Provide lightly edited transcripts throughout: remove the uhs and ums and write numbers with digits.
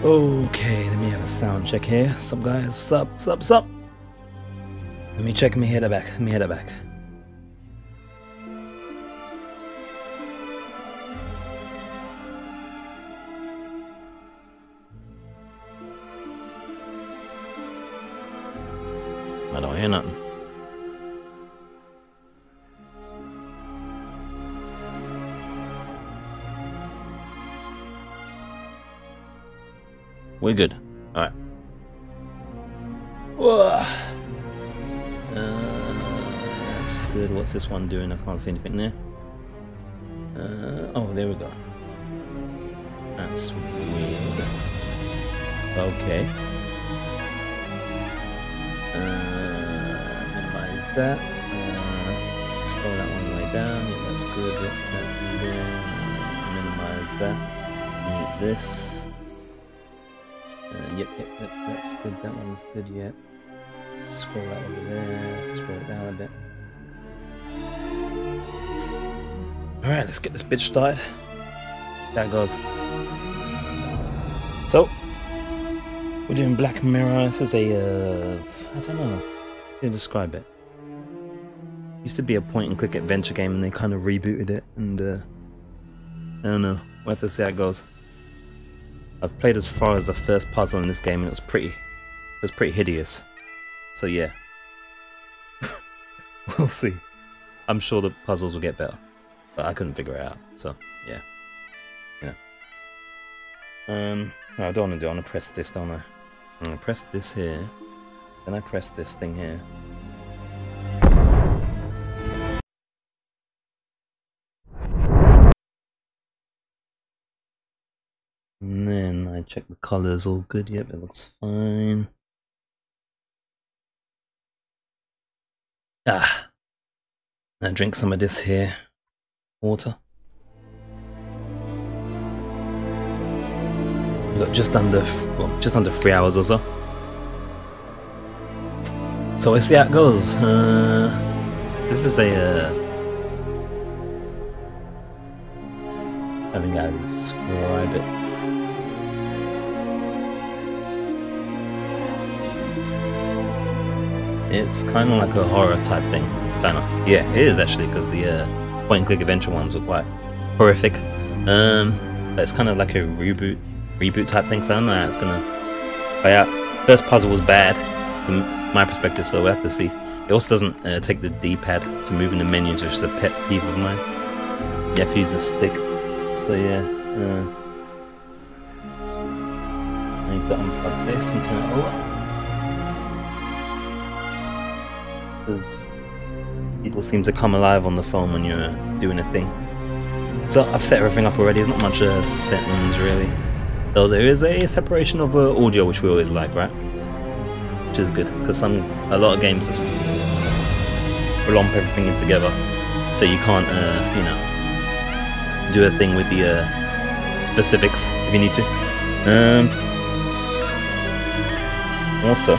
Okay, let me have a sound check here. Sup guys, sup. Let me check, let me hear that back, I don't hear nothing. We're good. Alright. That's good. What's this one doing? I can't see anything there. Oh, there we go. That's weird. Okay. Minimize that. Scroll that one way down. Yeah, that's good. Minimize that. Mute this. Yep, that's good. That one's good. Yep. Scroll that over there. Scroll it down a bit. All right, let's get this bitch started. That goes. So we're doing Black Mirror. This is a I don't know how to describe it. Used to be a point-and-click adventure game, and they kind of rebooted it. And I don't know. We'll have to see how it goes. I've played as far as the first puzzle in this game, and it was pretty hideous. So yeah, we'll see. I'm sure the puzzles will get better, but I couldn't figure it out. So yeah, no, I don't want to do. I want to press this, don't I? I'm gonna press this here, then I press this thing here. And then I check the colors, all good, yep, it looks fine. Now drink some of this here, water. We got just under 3 hours or so. So we'll see how it goes. This is a I think I describe it. It's kind of like a horror type thing, kind of. Yeah, it is actually, because the point-and-click adventure ones were quite horrific. But it's kind of like a reboot type thing, so I don't know how it's gonna play out. First puzzle was bad from my perspective, so we'll have to see. It also doesn't take the D-pad to move in the menus, which is a pet peeve of mine. You have to use the stick. So yeah, I need to unplug this and turn it over. Because people seem to come alive on the phone when you're doing a thing. So I've set everything up already. There's not much settings really. Though there is a separation of audio, which we always like, right? Which is good, because a lot of games just lump everything in together, so you can't, you know, do a thing with the specifics if you need to. Also,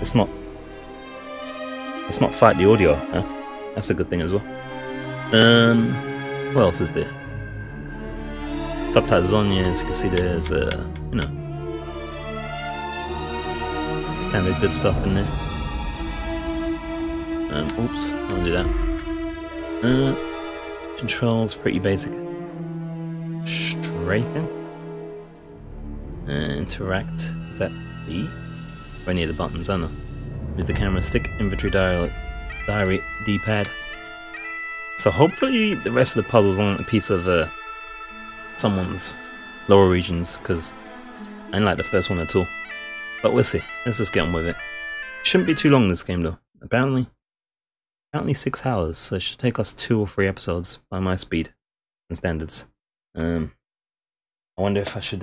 It's not fight the audio, huh? That's a good thing as well. What else is there? Subtitles on, yeah, as you can see there's, you know, standard good stuff in there. Oops, I'll do that. Controls, pretty basic. Strafing. Interact, is that E? Or any of the buttons, I don't know. With the camera stick, inventory diary, D-pad. So hopefully the rest of the puzzles aren't a piece of someone's lower regions, because I didn't like the first one at all. But we'll see. Let's just get on with it. Shouldn't be too long this game though. Apparently 6 hours, so it should take us 2 or 3 episodes by my speed and standards. I wonder if I should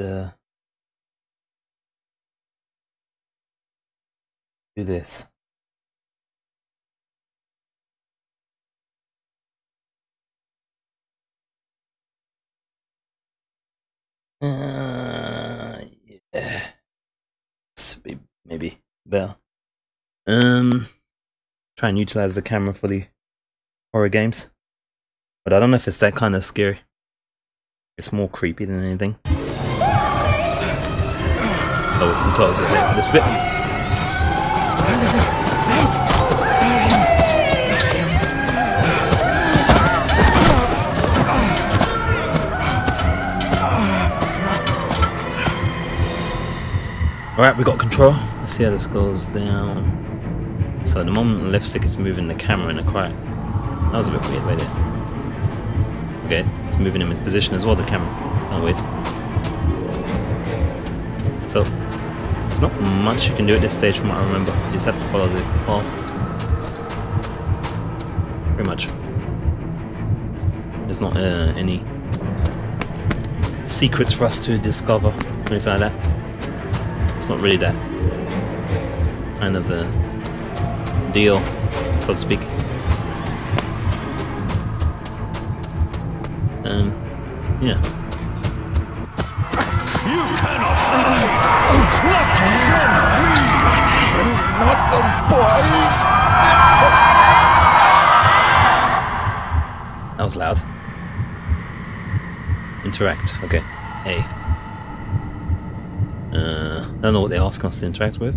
do this. Yeah. This would be maybe better. Try and utilize the camera for the horror games, but I don't know if it's that kind of scary. It's more creepy than anything. Oh, we can close it here for this bit. Alright, we got control. Let's see how this goes down. So at the moment the left stick is moving the camera in a quiet. That was a bit weird right there. Okay, it's moving him in position as well, the camera. Oh weird. So there's not much you can do at this stage from what I remember. You just have to follow the path. Pretty much. There's not any secrets for us to discover or anything like that. It's not really that kind of a deal, so to speak. Yeah. You cannot hide! Not the boy! That was loud. Interact. Okay. A. I don't know what they're asking us to interact with,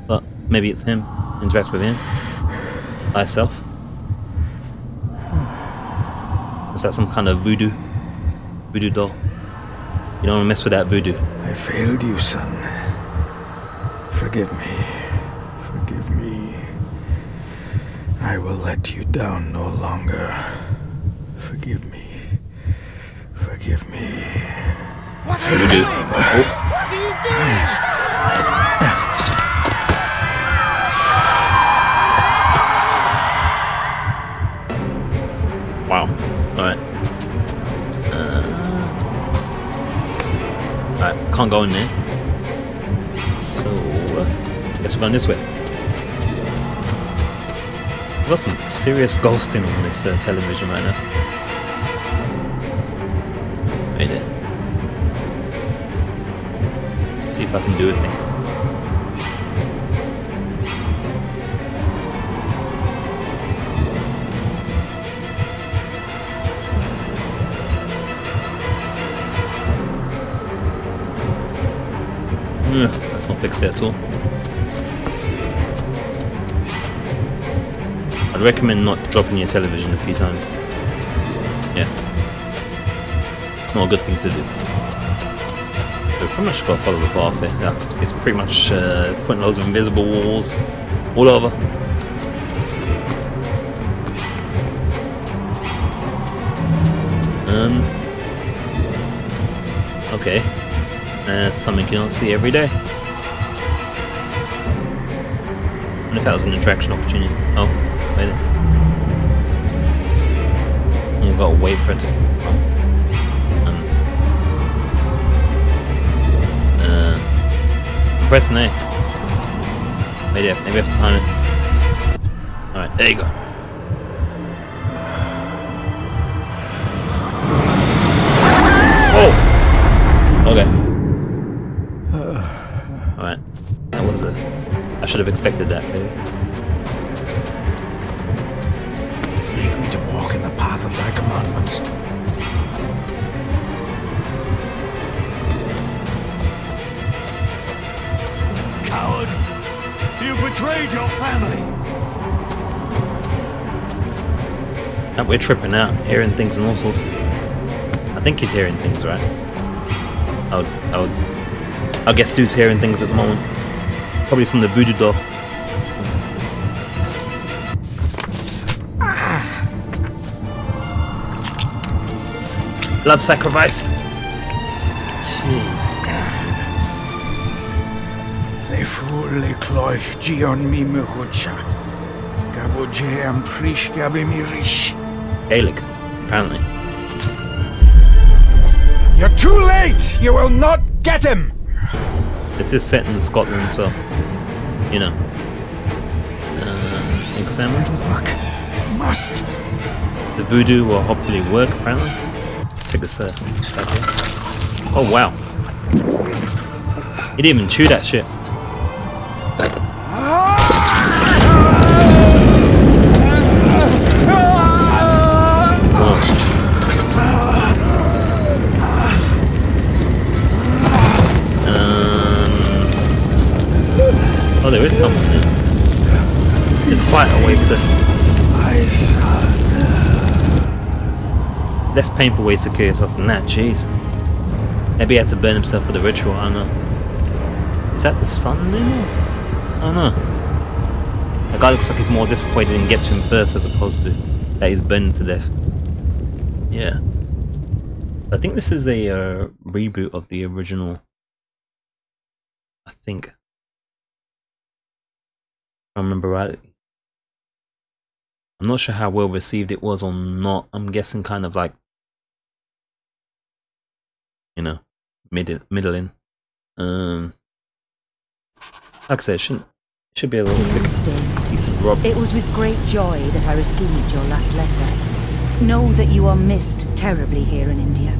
but maybe it's him. Interact with him. By itself. Is that some kind of voodoo doll? You don't want to mess with that voodoo. I failed you, son. Forgive me. Forgive me. I will let you down no longer. Forgive me. Forgive me. What are you doing? What are you doing? Wow. Alright. Alright, can't go in there. So, I guess we're going this way. We've got some serious ghosting on this television right now. Right there. See if I can do a thing. That's not fixed there at all. I'd recommend not dropping your television a few times. Yeah. Not a good thing to do. So pretty much gotta follow the path there. Yeah. It's pretty much putting loads of invisible walls all over. Okay. Something you don't see every day. And if that was an interaction opportunity. Oh, wait. You gotta wait for it to come. I'm pressing A. Maybe I have to time it. Alright, there you go. Oh! Okay. Alright. That was I should have expected that, maybe. Make me to walk in the path of thy commandments. Coward! You betrayed your family! And we're tripping out, hearing things and all sorts. I think he's hearing things, right? I guess dude's hearing things at the moment. Probably from the voodoo doll. Blood sacrifice. Jeez. Le fulle cloich gion mi mehucha. Gaboje am prish gabi mi rish. Gaelic, apparently. You're too late! You will not get him! This is set in Scotland, so, you know. Examine. It'll work. It must. The voodoo will hopefully work, apparently. Let's take this back here. Oh, wow. He didn't even chew that shit. is someone there. It's quite a ways to... less painful ways to kill yourself than that, jeez. Maybe he had to burn himself for the ritual, I don't know. Is that the sun there? I don't know. The guy looks like he's more disappointed in getting to him first as opposed to that he's burned to death. Yeah. I think this is a reboot of the original. I think. If I remember rightly. I'm not sure how well received it was or not. I'm guessing kind of like, you know, middling. Like I said, should be a little quick, decent rob. It was with great joy that I received your last letter. Know that you are missed terribly here in India.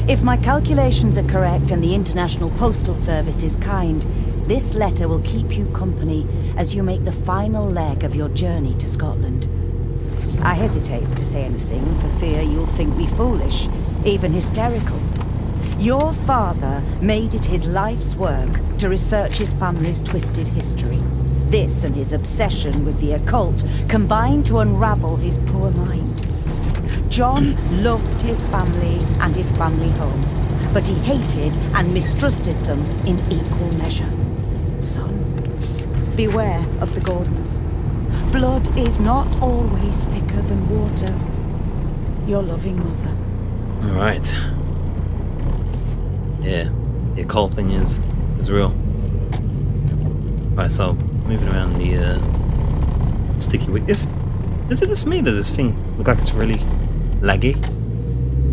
If my calculations are correct and the International Postal Service is kind, this letter will keep you company as you make the final leg of your journey to Scotland. I hesitate to say anything for fear you'll think me foolish, even hysterical. Your father made it his life's work to research his family's twisted history. This and his obsession with the occult combined to unravel his poor mind. John loved his family and his family home, but he hated and mistrusted them in equal measure. Son, beware of the Gordons. Blood is not always thicker than water. Your loving mother. Alright. Yeah, the occult thing is real. Right, so moving around the sticky wick. Is it just me? Does this thing look like it's really laggy?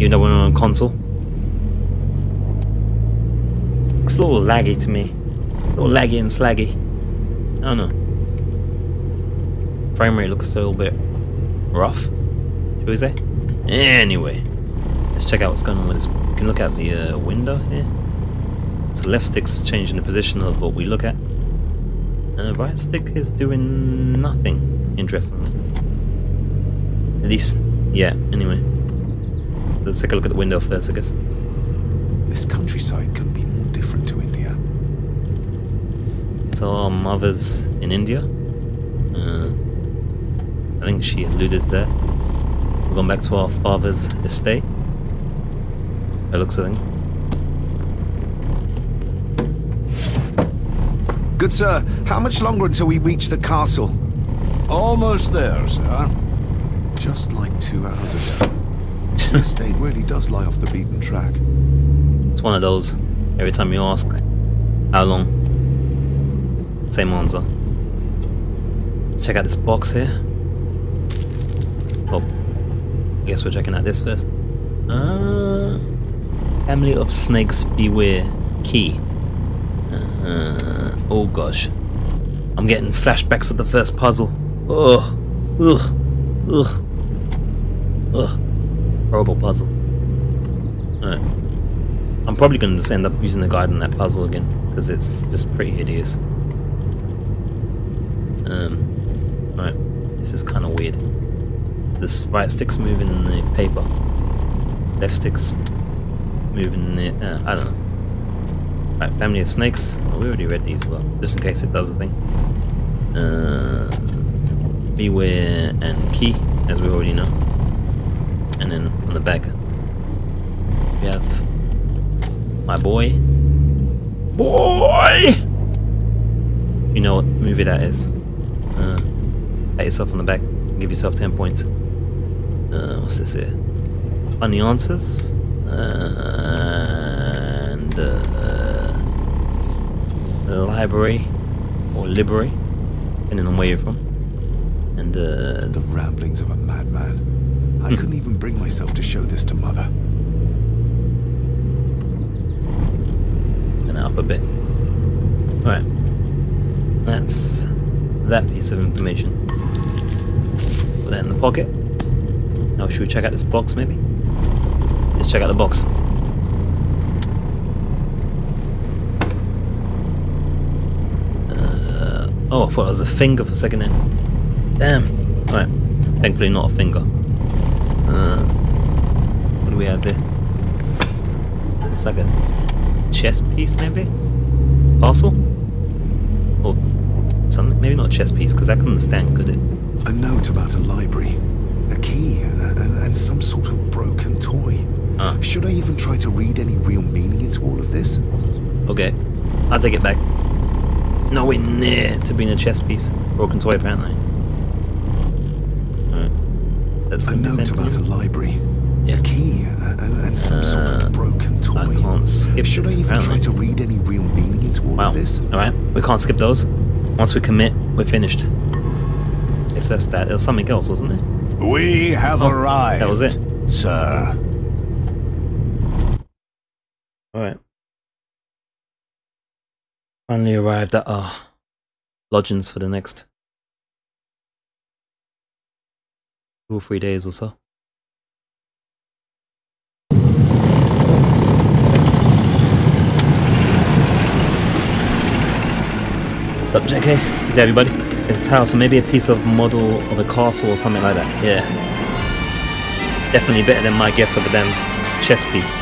Even though we're on a console. Looks a little laggy to me. A little laggy and slaggy. I don't know. Frame rate looks a little bit rough, should we say? Anyway, let's check out what's going on with this. You can look out the window here. So left stick's changing the position of what we look at. Right stick is doing nothing, interestingly. At least, yeah, anyway. Let's take a look at the window first, I guess. This countryside couldn't be more different to India. So our mother's in India. I think she alluded to that. We're going back to our father's estate. By the looks of things. Good sir, how much longer until we reach the castle? Almost there, sir. Just like 2 hours ago. The estate really does lie off the beaten track. It's one of those. Every time you ask how long, same answer. Let's check out this box here. Oh, I guess we're checking out this first. Family of snakes beware. Key. Oh gosh. I'm getting flashbacks of the first puzzle. Ugh. Ugh. Ugh. Ugh. Horrible puzzle. Alright. I'm probably going to just end up using the guide on that puzzle again, because it's just pretty hideous. Right. This is kind of weird. This right stick's moving in the paper. Left stick's moving in the... I don't know. Right, family of snakes. Oh, we already read these as well, just in case it does the thing. Beware and key, as we already know. And then on the back, we have my boy. Boy! You know what movie that is. Pat yourself on the back, give yourself 10 points. What's this here? Funny answers. And library or library, depending on where you're from. And The ramblings of a madman. I couldn't even bring myself to show this to Mother. And up a bit. Alright. That's that piece of information. Put that in the pocket. Now should we check out this box maybe? Let's check out the box. Oh, I thought it was a finger for a second then. Damn. Alright. Thankfully not a finger. What do we have there? It's like a chess piece maybe? Parcel? Or something. Maybe not a chess piece, because that couldn't stand, could it? A note about a library, a key, and some sort of broken toy. Should I even try to read any real meaning into all of this? Okay, I'll take it back. Nowhere near to being a chess piece. Broken toy, apparently. Alright. That's a note about a library. Yeah. A key, and some sort of broken toy. I can't skip Should this, I even apparently. try to read any real meaning into all of this? Alright, we can't skip those. Once we commit, we're finished. It's just that. There was something else, wasn't there? We have arrived. That was it. Sir. Alright. Finally arrived at our lodgings for the next 2 or 3 days or so. What's up, JK? How's everybody? It's a tower, so maybe a piece of model of a castle or something like that. Yeah. Definitely better than my guess of a damn chess piece.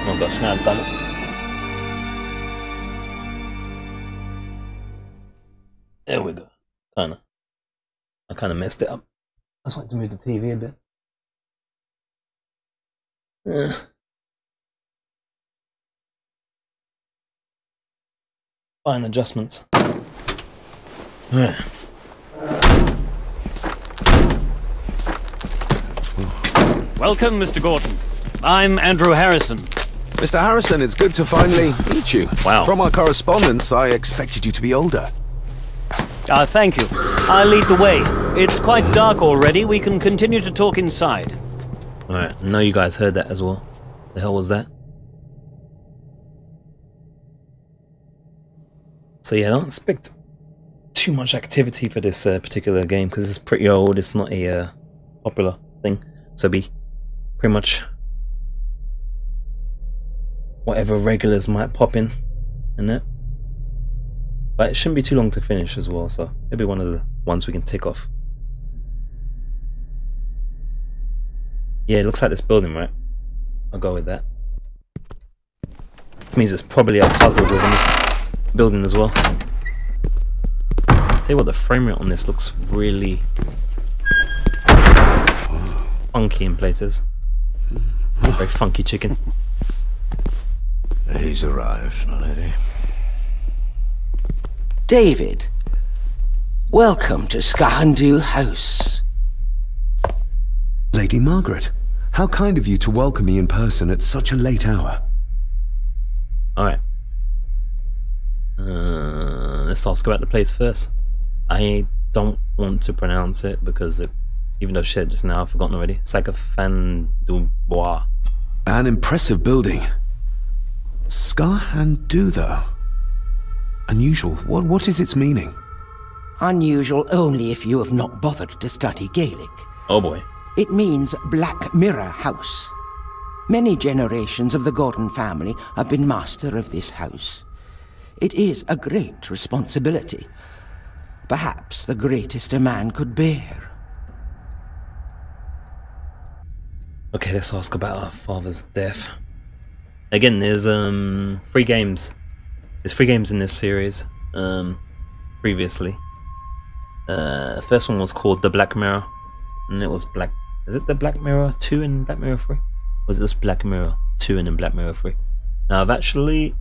Oh gosh, now I've done it. There we go. I kinda messed it up. I just wanted to move the TV a bit. Fine adjustments. Welcome, Mr. Gordon. I'm Andrew Harrison. Mr. Harrison, it's good to finally meet you. Wow. From our correspondence, I expected you to be older. Thank you. I'll lead the way. It's quite dark already. We can continue to talk inside. Alright, I know you guys heard that as well. The hell was that? So yeah, I don't expect too much activity for this particular game because it's pretty old. It's not a popular thing. So be pretty much whatever regulars might pop in it. But it shouldn't be too long to finish as well, so it'll be one of the ones we can tick off. Yeah, it looks like this building, right? I'll go with that. Which means it's probably a puzzle within this building as well. Tell you what, the frame rate on this looks really funky in places. Very funky chicken. He's arrived, my lady. David, welcome to Skahandu House. Lady Margaret, how kind of you to welcome me in person at such a late hour. Alright. Let's ask about the place first. I don't want to pronounce it because even though shit just now I've forgotten already. Skahandu. An impressive building. Skahandu, though. Unusual. What is its meaning? Unusual only if you have not bothered to study Gaelic. Oh boy. It means Black Mirror House. Many generations of the Gordon family have been master of this house. It is a great responsibility. Perhaps the greatest a man could bear. Okay, let's ask about our father's death. Again, there's 3 games. There's 3 games in this series. Previously, the first one was called The Black Mirror, and it was Black. Is it the Black Mirror 2 and Black Mirror 3? Or was it this Black Mirror 2 and then Black Mirror 3? Now I've actually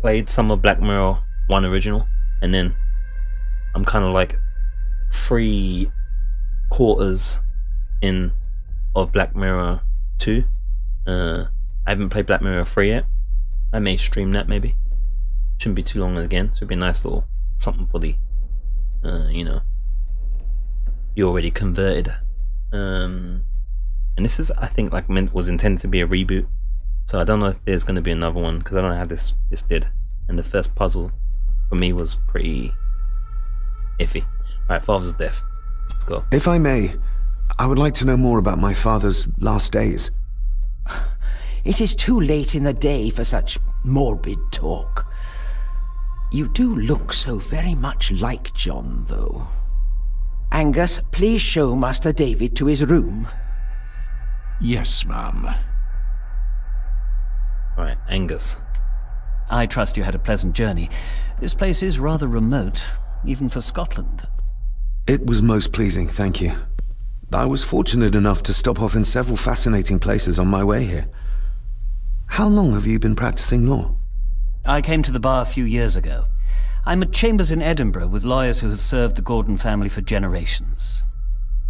played some of Black Mirror 1 original, and then I'm kind of like 3/4 in of Black Mirror 2. I haven't played Black Mirror 3 yet. I may stream that maybe. Shouldn't be too long again, so it'd be a nice little something for the, you know, you already converted. And this is, I think, like was intended to be a reboot. So I don't know if there's going to be another one because I don't know how this did. And the first puzzle for me was pretty iffy. Alright, father's death. Let's go. If I may, I would like to know more about my father's last days. It is too late in the day for such morbid talk. You do look so very much like John, though. Angus, please show Master David to his room. Yes, ma'am. Alright, Angus. I trust you had a pleasant journey. This place is rather remote, even for Scotland. It was most pleasing, thank you. I was fortunate enough to stop off in several fascinating places on my way here. How long have you been practicing law? I came to the bar a few years ago. I'm at chambers in Edinburgh with lawyers who have served the Gordon family for generations.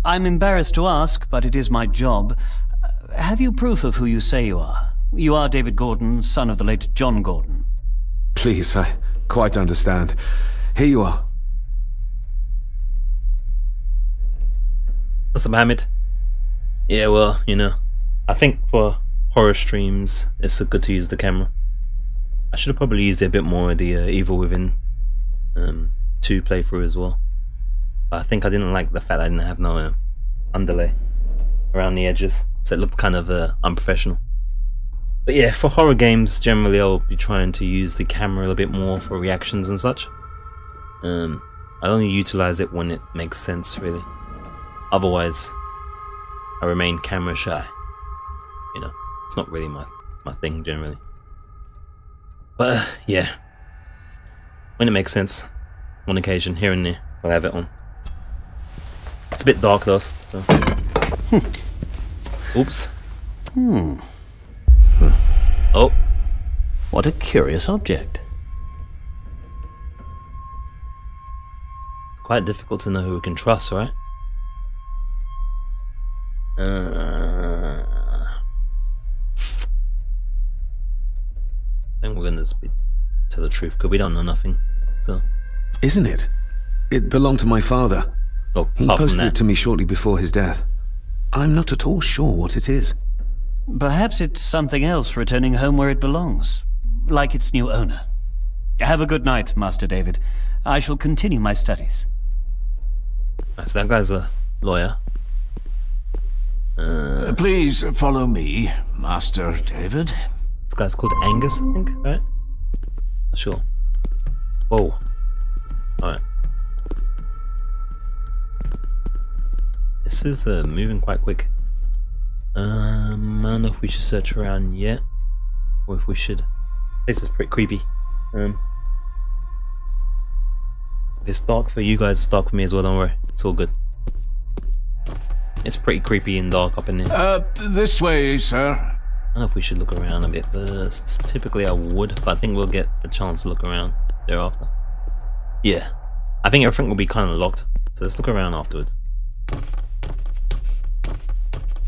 I'm embarrassed to ask, but it is my job. Have you proof of who you say you are? You are David Gordon, son of the late John Gordon. Please, I quite understand. Here you are. What's up, Mohammed? Yeah, well, you know, I think for horror streams, it's good to use the camera. I should have probably used it a bit more with the Evil Within 2 playthrough as well. But I think I didn't like the fact I didn't have no underlay around the edges, so it looked kind of unprofessional. But yeah, for horror games, generally I'll be trying to use the camera a little bit more for reactions and such. I only utilize it when it makes sense, really. Otherwise, I remain camera shy. You know, it's not really my thing generally. But yeah, when it makes sense, on occasion, here and there, I'll have it on. It's a bit dark though, so. Oops. Oh. What a curious object. It's quite difficult to know who we can trust, right? I think we're gonna tell the truth, because we don't know nothing, so. Isn't it? It belonged to my father. Oh, He posted it to me shortly before his death. I'm not at all sure what it is. Perhaps it's something else returning home where it belongs, like its new owner. Have a good night, Master David. I shall continue my studies. So that guy's a lawyer. Please follow me, Master David. This guy's called Angus, I think, right? Not sure. Whoa. Alright. This is moving quite quick. I don't know if we should search around yet, or if we should. This is pretty creepy. If it's dark for you guys, it's dark for me as well, don't worry. It's all good. It's pretty creepy and dark up in there. This way, sir. I don't know if we should look around a bit first. Typically I would, but I think we'll get a chance to look around thereafter. Yeah. I think everything will be kind of locked, so let's look around afterwards.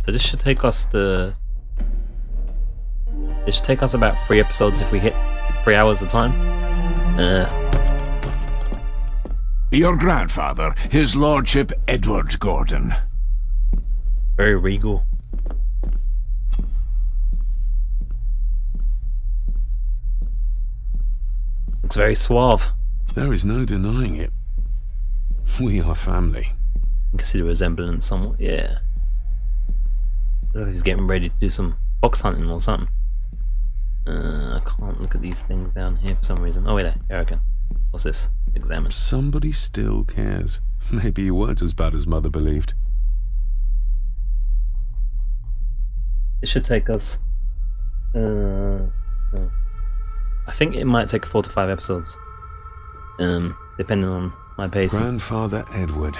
So this should take us about 3 episodes if we hit 3 hours at a time. Your grandfather, His Lordship Edward Gordon. Very regal. Looks very suave. There is no denying it. We are family. You can see the resemblance somewhat, yeah. Looks like he's getting ready to do some fox hunting or something. I can't look at these things down here for some reason. Oh wait, there I can. What's this? Examine. Somebody still cares. Maybe you weren't as bad as Mother believed. It should take us. I think it might take 4 to 5 episodes. Depending on my pacing. Grandfather Edward.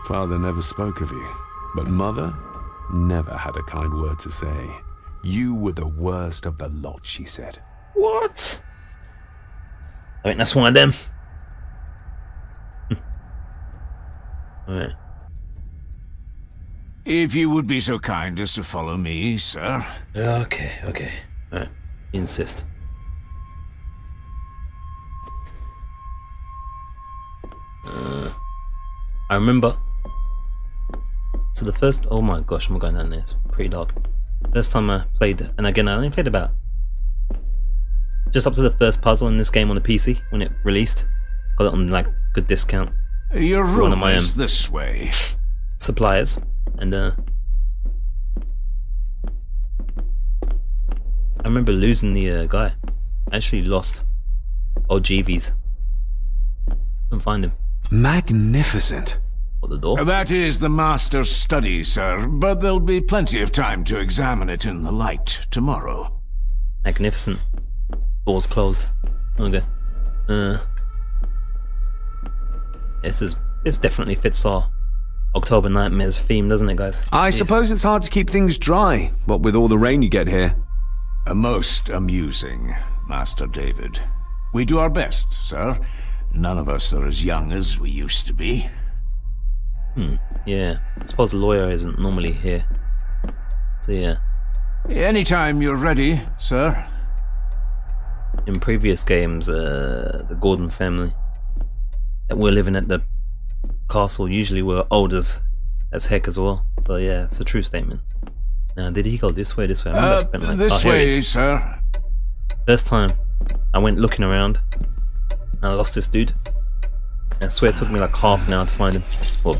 Father never spoke of you, but Mother never had a kind word to say. You were the worst of the lot, she said. What? I think that's one of them. Alright. If you would be so kind as to follow me, sir. Okay. Alright. Insist. I remember. So the first. Oh my gosh, I'm going down there. It's pretty dark. First time I played, and again I only played about just up to the first puzzle in this game on the PC when it released. Got it on like good discount. Your room is this way. Suppliers, and I remember losing the guy. I actually lost old Jeeves. Couldn't find him. Magnificent. What, the door? That is the master's study, sir, but there'll be plenty of time to examine it in the light tomorrow. Magnificent. Door's closed. Okay. This definitely fits our October Nightmares theme, doesn't it, guys? I Jeez. suppose it's hard to keep things dry, what with all the rain you get here. Most amusing, Master David. We do our best, sir. None of us are as young as we used to be. Yeah. I suppose the lawyer isn't normally here. So yeah. Anytime you're ready, sir. In previous games, the Gordon family that were living at the castle usually were old as heck as well. So yeah, it's a true statement. Now, did he go this way? This way? I remember I spent like this here it way, is. sir. First time I went looking around and I lost this dude. And I swear it took me like half an hour to find him. Or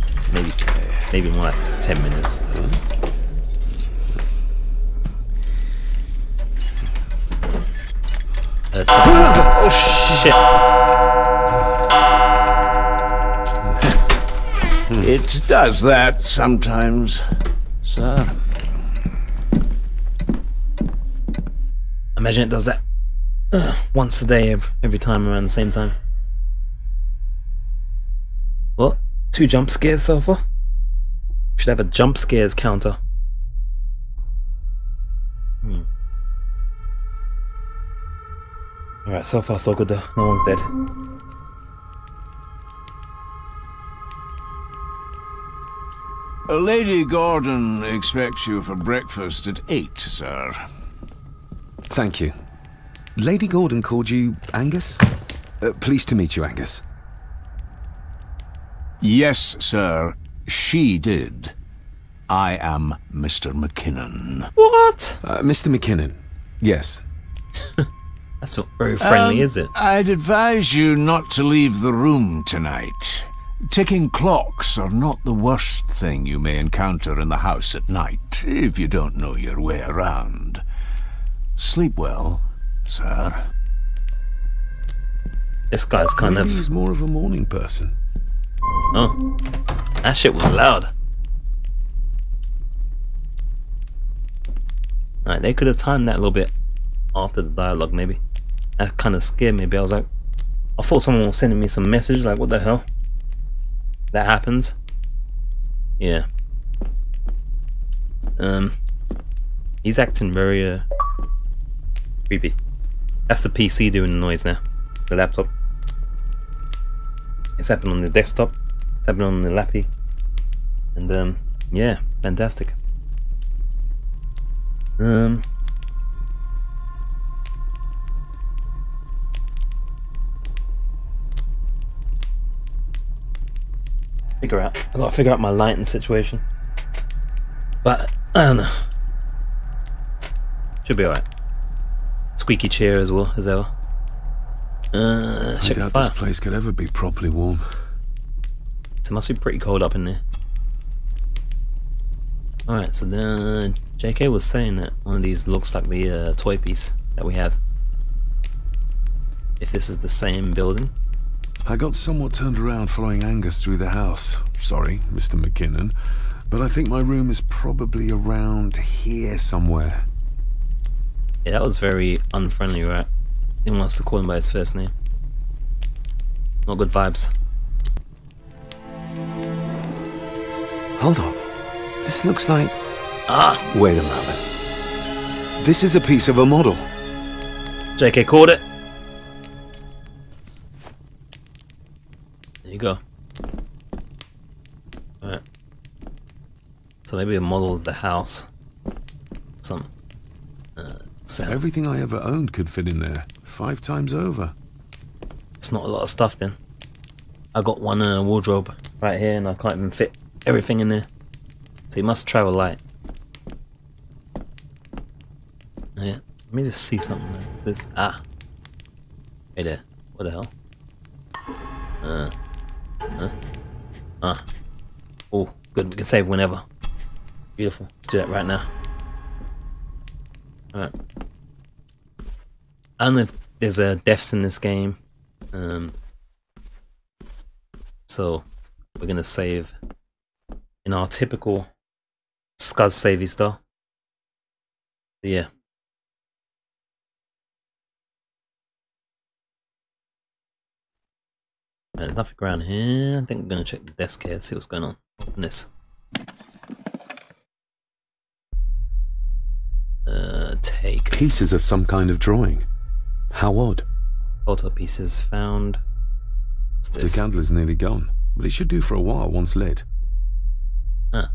maybe more like 10 minutes. Oh shit! It does that sometimes, sir. Imagine it does that once a day, every time around the same time. Well, 2 jump scares so far. Should have a jump scares counter. Alright, so far so good though. No one's dead. Lady Gordon expects you for breakfast at 8, sir. Thank you. Lady Gordon called you Angus? Pleased to meet you, Angus. Yes, sir. She did. I am Mr. McKinnon. What? Mr. McKinnon. Yes. That's not very friendly, is it? I'd advise you not to leave the room tonight. Ticking clocks are not the worst thing you may encounter in the house at night, if you don't know your way around. Sleep well, sir. This guy's kind Maybe of... he's more of a morning person. Oh, that shit was loud. Alright, they could have timed that a little bit after the dialogue, maybe. That kind of scared me, but I was like, I thought someone was sending me some message, like, what the hell? That happens? Yeah. He's acting very, creepy. That's the PC doing the noise now. The laptop. It's happening on the desktop. It's happening on the lappy. And, yeah, fantastic. I gotta figure out my lighting situation. But I don't know. Should be alright. Squeaky chair as well as ever. I Check the doubt fire. this place could ever be properly warm. So it must be pretty cold up in there. Alright, so then JK was saying that one of these looks like the toy piece that we have. If this is the same building. I got somewhat turned around following Angus through the house. Sorry, Mr. McKinnon, but I think my room is probably around here somewhere. Yeah, that was very unfriendly, right? Didn't want us to call him by his first name. Not good vibes. Hold on. This looks like... Ah! Wait a moment. This is a piece of a model. JK called it. There you go. Alright. So maybe a model of the house. Some sound. Everything I ever owned could fit in there. 5 times over. It's not a lot of stuff then. I got one wardrobe right here and I can't even fit everything in there. So you must travel light. Yeah. Let me just see something. It says hey there. What the hell? Oh, good. We can save whenever. Beautiful. Let's do that right now. Alright. I don't know if there's deaths in this game. So we're gonna save in our typical Scuzz savey style. So yeah. There's nothing around here. I think I'm gonna check the desk here, see what's going on. Open this. Take Pieces of some kind of drawing. How odd. photo pieces found. What's The this? candle is nearly gone, but it should do for a while once lit. Huh.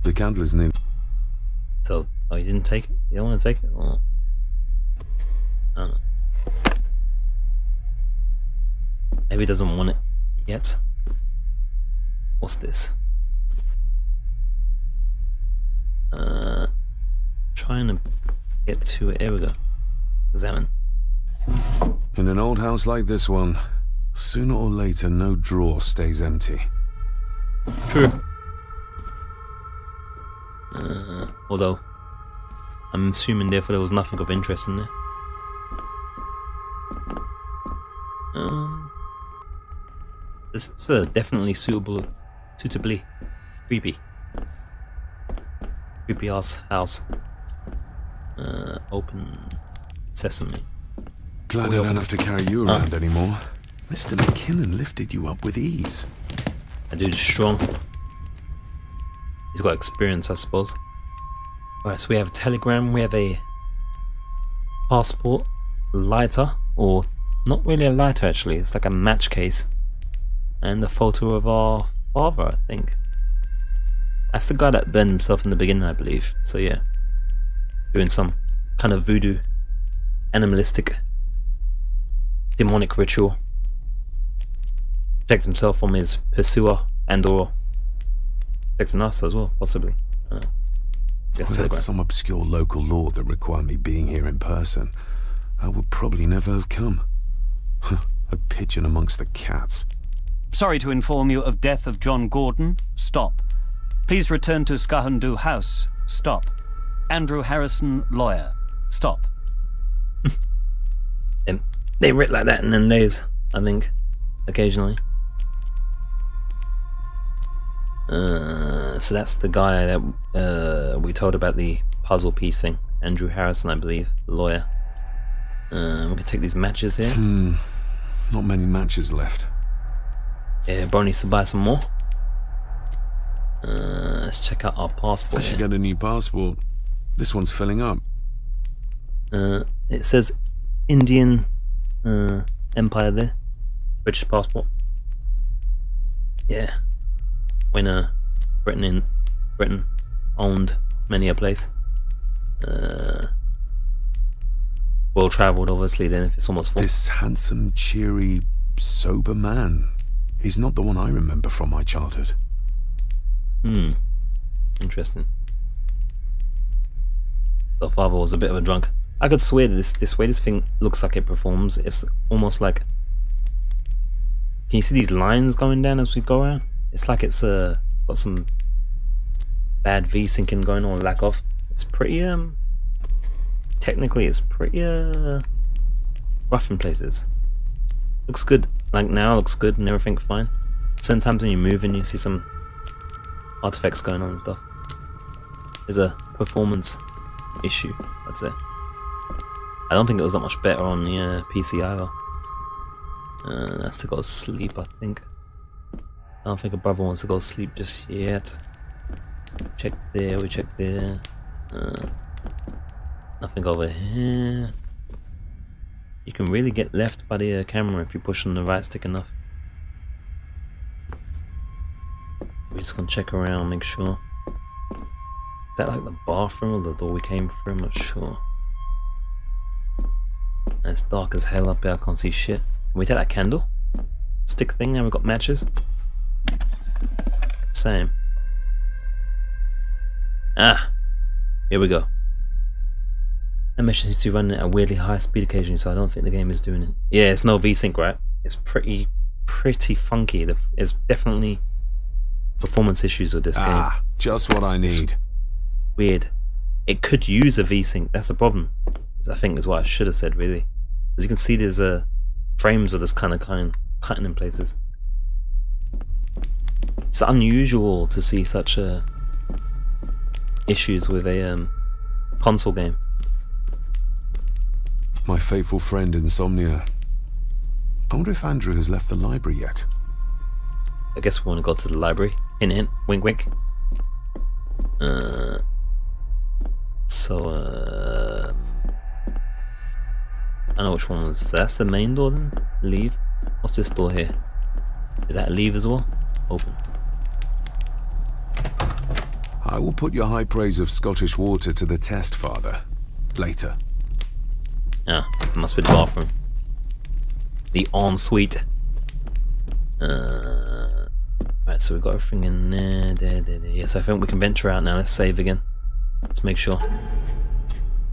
The candle is nearly... So, oh, you didn't take it? You don't want to take it? Or... I don't know. Maybe he doesn't want it yet. What's this? Trying to get to it. Here we go. Examine. In an old house like this one, sooner or later no drawer stays empty. True. Although, I'm assuming therefore there was nothing of interest in there. This is definitely suitably creepy. Creepy ass house. Open sesame. Glad I don't have to carry you around anymore. Mr. McKinnon lifted you up with ease. That dude's strong. He's got experience, I suppose. Alright, so we have a telegram, we have a passport, lighter, or not really a lighter actually, it's like a match case, and a photo of our father, I think. That's the guy that burned himself in the beginning, I believe. So yeah, doing some kind of voodoo, animalistic, demonic ritual. Protect himself from his pursuer and/or protecting us as well, possibly. I don't know. If I had some obscure local law that required me being here in person, I would probably never have come. A pigeon amongst the cats. Sorry to inform you of death of John Gordon. Stop. Please return to Skahundu House. Stop. Andrew Harrison, lawyer. Stop. They writ like that in them days, I think, occasionally. So that's the guy that we told about the puzzle piece thing. Andrew Harrison, I believe, the lawyer. We can take these matches here. Not many matches left. Yeah, bro needs to buy some more. Let's check out our passport. I should here. get a new passport. This one's filling up. It says Indian Empire there. British passport. Yeah. When Britain owned many a place. Well travelled, obviously. Then if it's almost full. This handsome, cheery, sober man. He's not the one I remember from my childhood. Interesting. The father was a bit of a drunk. I could swear that this way this thing looks like it performs. It's almost like. Can you see these lines going down as we go around? It's like it's got some bad V-syncing going on, lack of. It's pretty technically it's pretty rough in places. Looks good, like now looks good and everything fine. Sometimes when you move and you see some artifacts going on and stuff. There's a performance issue, I'd say. I don't think it was that much better on the PC either. That's to go sleep, I think. I don't think a brother wants to go sleep just yet. Check there, we check there. Nothing over here. You can really get left by the camera if you push on the right stick enough. We're just gonna check around, make sure. Is that like the bathroom or the door we came through? I'm not sure. And it's dark as hell up here, I can't see shit. Can we take that candle? Stick thing, and we've got matches. Same. Ah! Here we go. That mission seems to be running at a weirdly high speed occasionally, so I don't think the game is doing it. Yeah, it's no V-Sync, right? It's pretty funky. There's definitely performance issues with this game. Just what I need. It's weird. It could use a V-Sync, that's the problem. I think is what I should have said, really. As you can see, there's frames are just kind of cutting in places. It's unusual to see such issues with a console game. My faithful friend Insomnia. I wonder if Andrew has left the library yet. I guess we want to go to the library. Hint, hint, wink, wink. I know which one was. That's the main door then? Leave? What's this door here? Is that a leave as well? Open. I will put your high praise of Scottish water to the test, Father. Later. Ah, it must be the bathroom. The ensuite. Right, so we've got everything in there, there. Yes, I think we can venture out now. Let's save again. Let's make sure.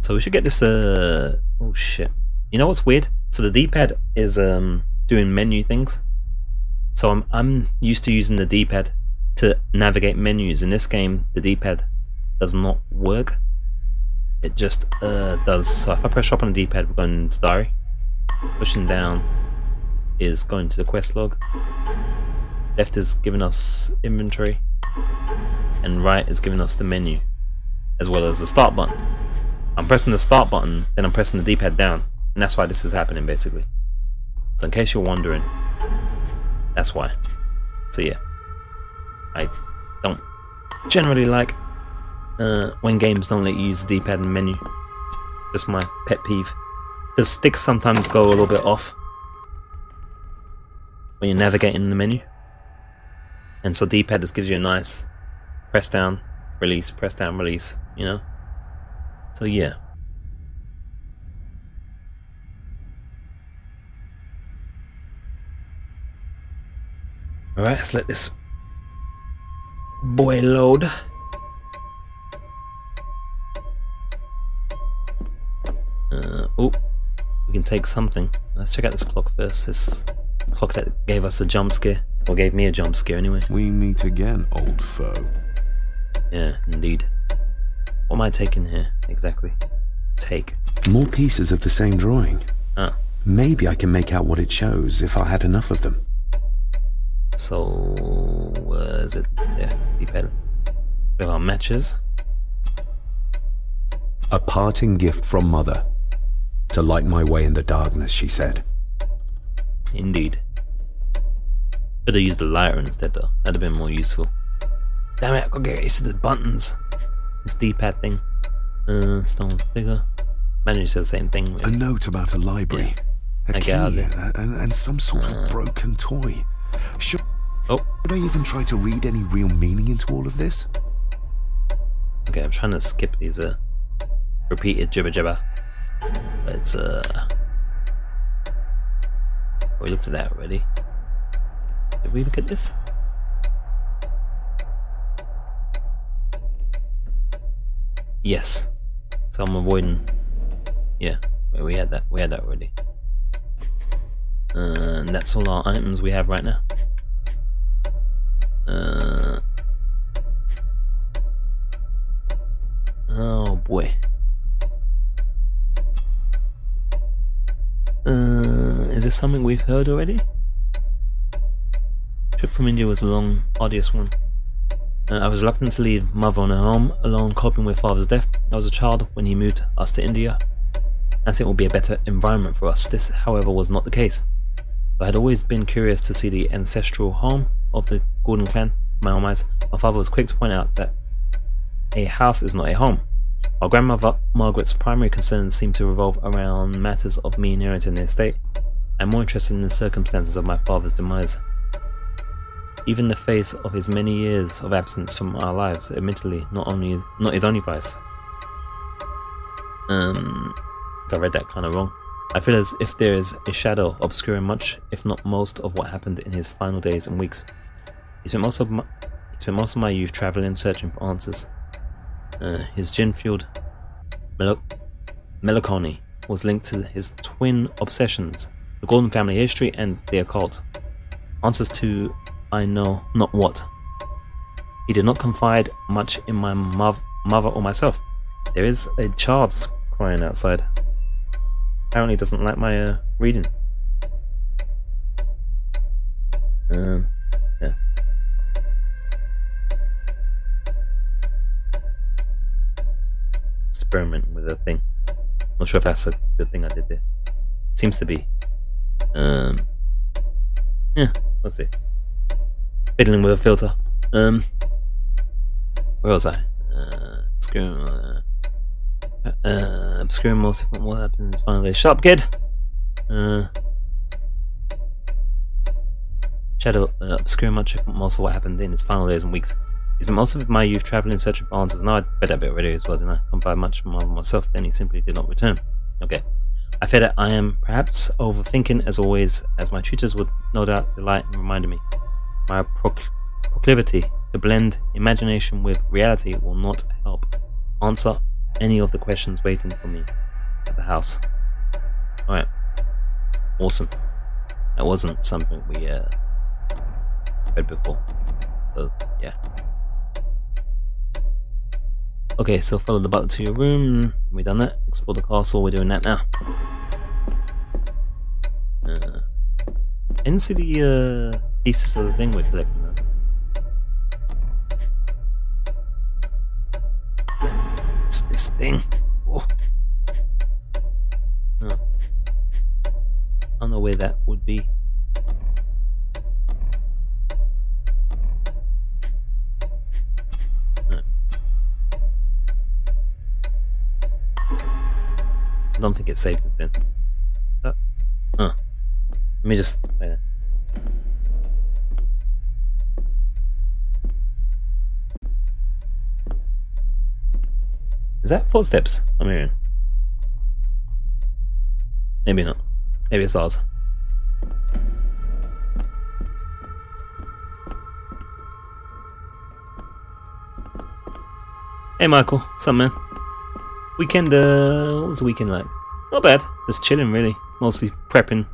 So we should get this, oh shit. You know what's weird? So the D-pad is doing menu things. So I'm used to using the D-pad to navigate menus. In this game, the D-pad does not work. It just does. So if I press up on the D-pad, we're going into diary. Pushing down is going to the quest log. Left is giving us inventory, and right is giving us the menu, as well as the start button. I'm pressing the start button, then I'm pressing the D-pad down, and that's why this is happening basically. So in case you're wondering, that's why. So yeah, I don't generally like when games don't let you use the D-pad and menu. Just my pet peeve. Because sticks sometimes go a little bit off when you're navigating the menu. And so D-pad just gives you a nice press down, release, press down, release, you know? So yeah. Alright, let's let this boy load. Oh, we can take something. Let's check out this clock first. This clock that gave us a jump scare. Or gave me a jump scare anyway. We meet again, old foe. Yeah, indeed. What am I taking here, exactly? Take. More pieces of the same drawing. Ah. Maybe I can make out what it shows if I had enough of them. So, is it? Yeah, D-pad. We have our matches. A parting gift from Mother. To light my way in the darkness, she said. Indeed. Could have used the lighter instead though. That'd have been more useful. Damn it, I gotta get used to the buttons. This D-pad thing. Stone figure. Manager says the same thing. Really. A note about a library. Yeah. A key and some sort of broken toy. Should I even try to read any real meaning into all of this? Okay, I'm trying to skip these repeated jibber jabber. But it's we looked at that already. Did we look at this? Yes. So I'm avoiding. Yeah, we had that. We had that already. And that's all our items we have right now. Oh boy. Is this something we've heard already? Trip from India was a long, arduous one. I was reluctant to leave Mother on her home, alone coping with Father's death. I was a child when he moved us to India. As it would be a better environment for us. This, however, was not the case. I had always been curious to see the ancestral home of the Gordon clan. In my own eyes, my father was quick to point out that a house is not a home. Our grandmother Margaret's primary concerns seemed to revolve around matters of me inheriting the estate, and more interested in the circumstances of my father's demise. Even the face of his many years of absence from our lives, admittedly not his only vice. I read that kind of wrong. I feel as if there is a shadow obscuring much, if not most, of what happened in his final days and weeks. He spent most of my youth travelling, searching for answers. His gin-fueled melancholy was linked to his twin obsessions, the Gordon family history and the occult. Answers to I know not what. He did not confide much in my mother or myself. There is a child crying outside. Apparently doesn't like my reading. Yeah. Experiment with a thing. Not sure if that's a good thing I did there. Seems to be. Yeah, let's see. Fiddling with a filter. Where was I? Obscuring most of what happens finally. Shut up, kid! Shadow obscuring much of most of what happened in his final days and weeks. He spent most of my youth travelling in search of answers, and I read that bit already as well, didn't I? Come by much more myself, then he simply did not return. Okay. I fear that I am perhaps overthinking as always, as my tutors would no doubt delight in reminding me. My proclivity to blend imagination with reality will not help answer any of the questions waiting for me at the house. Alright. Awesome. That wasn't something we read before. So, yeah. Okay, so follow the butler to your room. We done that. Explore the castle. We're doing that now. I didn't see the pieces of the thing we're collecting though. What's this thing? Oh. Oh. I don't know where that would be. I don't think it saved us then. Let me just wait there. Is that footsteps I'm hearing? Maybe not. Maybe it's ours. Hey Michael, what's up man? Weekend, what was the weekend like? Not bad, just chilling really. Mostly prepping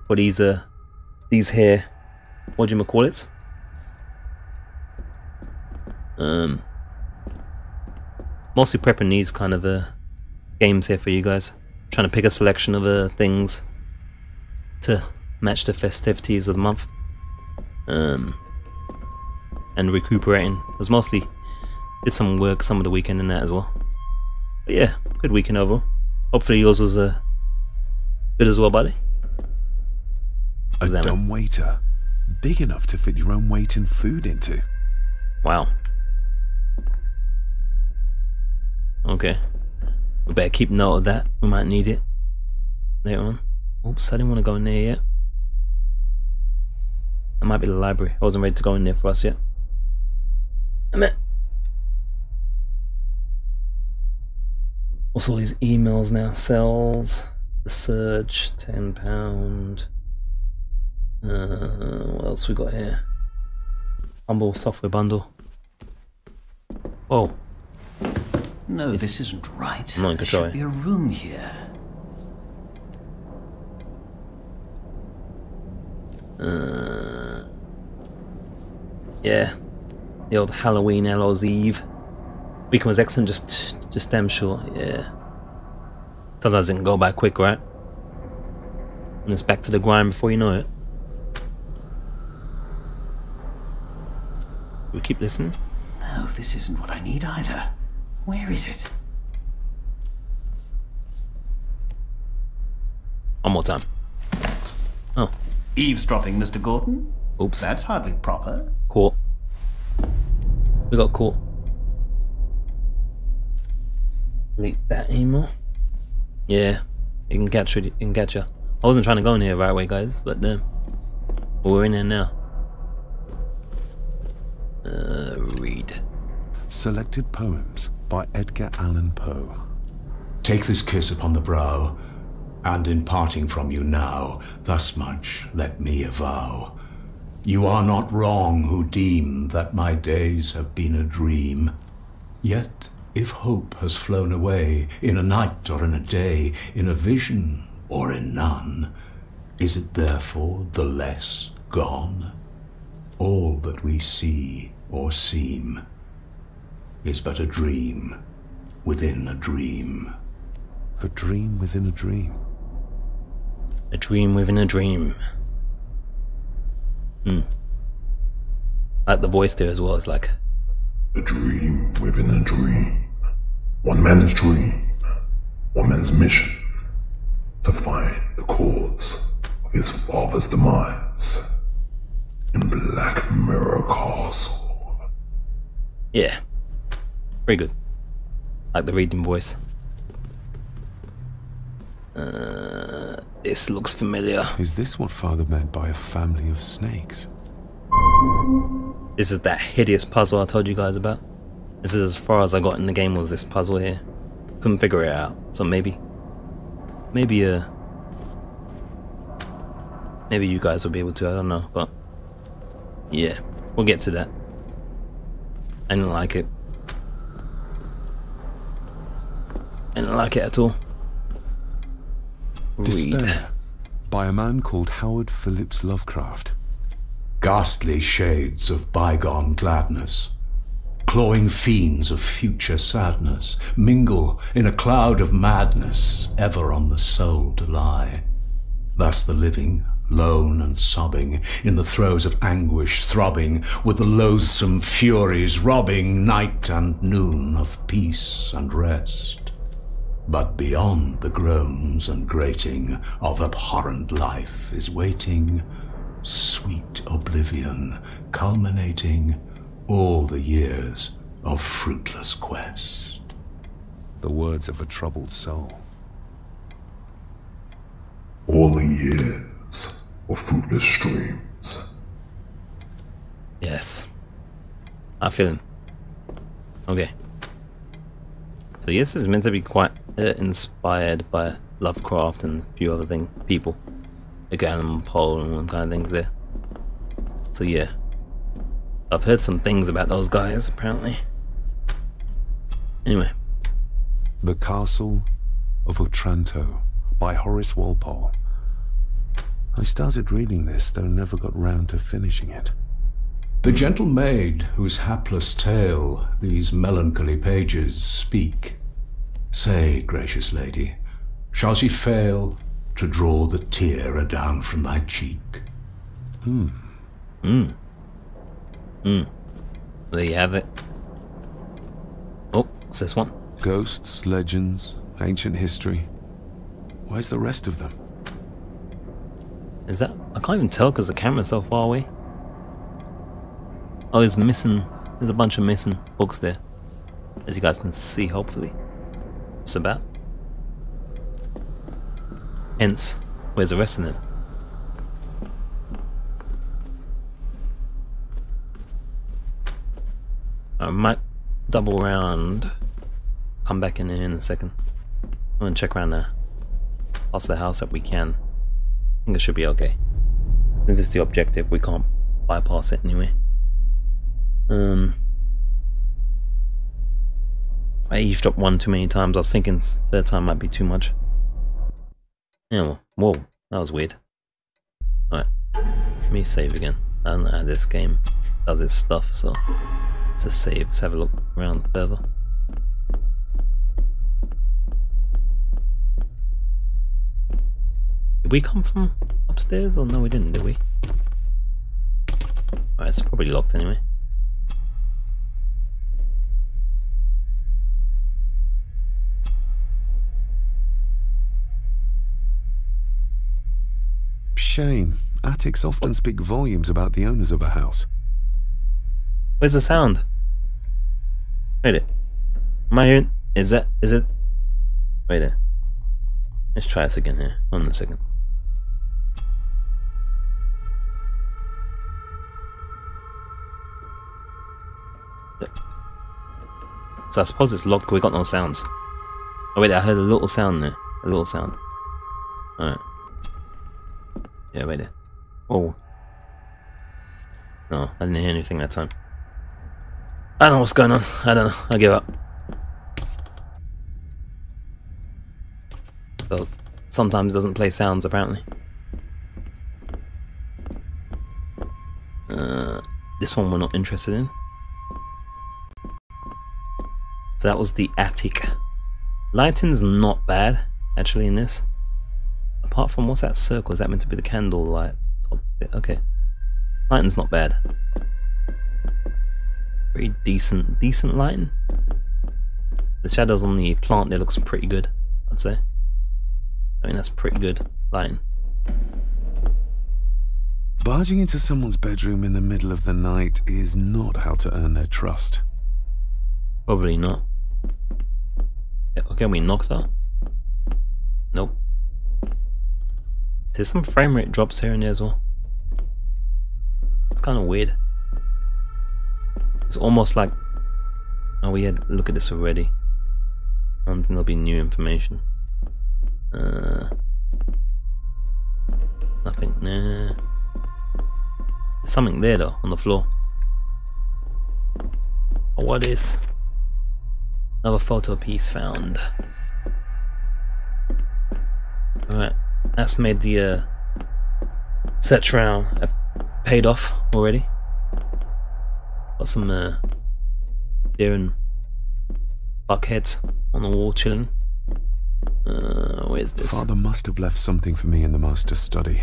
for these here, what do you call it? Mostly prepping these kind of games here for you guys. Trying to pick a selection of things to match the festivities of the month. And recuperating. I was mostly did some work some of the weekend and that as well. But yeah, good weekend overall. Hopefully yours was good as well, buddy. A dumb waiter, big enough to fit your own weight and food into. Wow. Okay. We better keep note of that. We might need it later on. Oops, I didn't want to go in there yet. That might be the library. I wasn't ready to go in there for us yet. What's all these emails now? Cells, the surge, £10. What else we got here? Humble software bundle. Whoa. No, this isn't right. I'm not in There control. should be a room here. Yeah. The old Halloween Hallows Eve. Weekend was excellent, just damn sure, yeah. Sometimes it can go by quick, right? And it's back to the grind before you know it. We keep listening. No, this isn't what I need either. Where is it? One more time. Oh, Eavesdropping, Mr. Gordon? oops. That's hardly proper. Caught. We got caught. Delete that email. Yeah, it can catch you. It can catch you. I wasn't trying to go in here right away, guys, but we're in there now. Read. Selected poems by Edgar Allan Poe. Take this kiss upon the brow, and in parting from you now, thus much let me avow. You are not wrong who deem that my days have been a dream. Yet, if hope has flown away, in a night or in a day, in a vision or in none, is it therefore the less gone? All that we see or seem is but a dream within a dream. A dream within a dream. A dream within a dream. Like the voice there as well is like a dream within a dream. One man's dream, one man's mission, to find the cause of his father's demise in Black Mirror Castle. yeah, very good. Like the reading voice. This looks familiar. Is this what Father meant by a family of snakes? This is that hideous puzzle I told you guys about. This is as far as I got in the game, was this puzzle here. Couldn't figure it out. So maybe you guys will be able to, I don't know, but yeah, we'll get to that. I didn't like it. I didn't like it at all. Read. Despair, by a man called Howard Phillips Lovecraft. Ghastly shades of bygone gladness, clawing fiends of future sadness, mingle in a cloud of madness, ever on the soul to lie. Thus the living, lone and sobbing, in the throes of anguish throbbing, with the loathsome furies robbing night and noon of peace and rest. But beyond the groans and grating of abhorrent life is waiting sweet oblivion, culminating all the years of fruitless quest. The words of a troubled soul. All the years of fruitless dreams. Yes, I feel him. Okay. So yes, it's meant to be quite inspired by Lovecraft and a few other people. Edgar Allan Poe and all them kind of things there. So yeah, I've heard some things about those guys apparently. Anyway. The Castle of Otranto by Horace Walpole. I started reading this, though never got round to finishing it. The gentle maid whose hapless tale these melancholy pages speak, say, gracious lady, shall she fail to draw the tear adown from thy cheek? There you have it. Oh, what's this one? Ghosts, legends, ancient history. Where's the rest of them? Is that? I can't even tell because the camera's so far away. Oh, it's missing. There's a bunch of missing books there, as you guys can see, hopefully. What's it about? Hence, where's the rest of it? I might double round, come back in here in a second. I'm gonna check around the parts of the house that we can. I think it should be okay. This is the objective, we can't bypass it anyway. I eavesdropped one too many times. I was thinking third time might be too much. Yeah, well, whoa, that was weird. Alright, let me save again. I don't know how this game does its stuff, so let's just save. Let's have a look around further. Did we come from upstairs or no we didn't, did we? Alright, it's probably locked anyway. Shame. Attics often speak volumes about the owners of a house. Where's the sound? Wait it. Am I hearing? Is it? Wait there. Let's try this again here. Hold on a second. So I suppose it's locked because we got no sounds. Oh wait, I heard a little sound there. A little sound. Alright. Yeah, wait there. Oh. No, I didn't hear anything that time. I don't know what's going on. I don't know. I give up. So, sometimes it doesn't play sounds, apparently. This one we're not interested in. So that was the attic. Lighting's not bad, actually, in this. Apart from, what's that circle? Is that meant to be the candle light top bit? Okay. Lighting's not bad. Pretty decent lighting. The shadows on the plant there looks pretty good, I'd say. I mean, that's pretty good lighting. Barging into someone's bedroom in the middle of the night is not how to earn their trust. Probably not. Yeah, okay, we knocked her. Nope. There's some frame rate drops here and there as well. It's kind of weird. It's almost like, oh, we had look at this already. I don't think there'll be new information. Nothing. Nah. There's something there though on the floor. Oh, what is? Another photo piece found. Alright, that's made the search round paid off already. Got some deer and buckheads on the wall chilling. Where's this? Father must have left something for me in the master's study.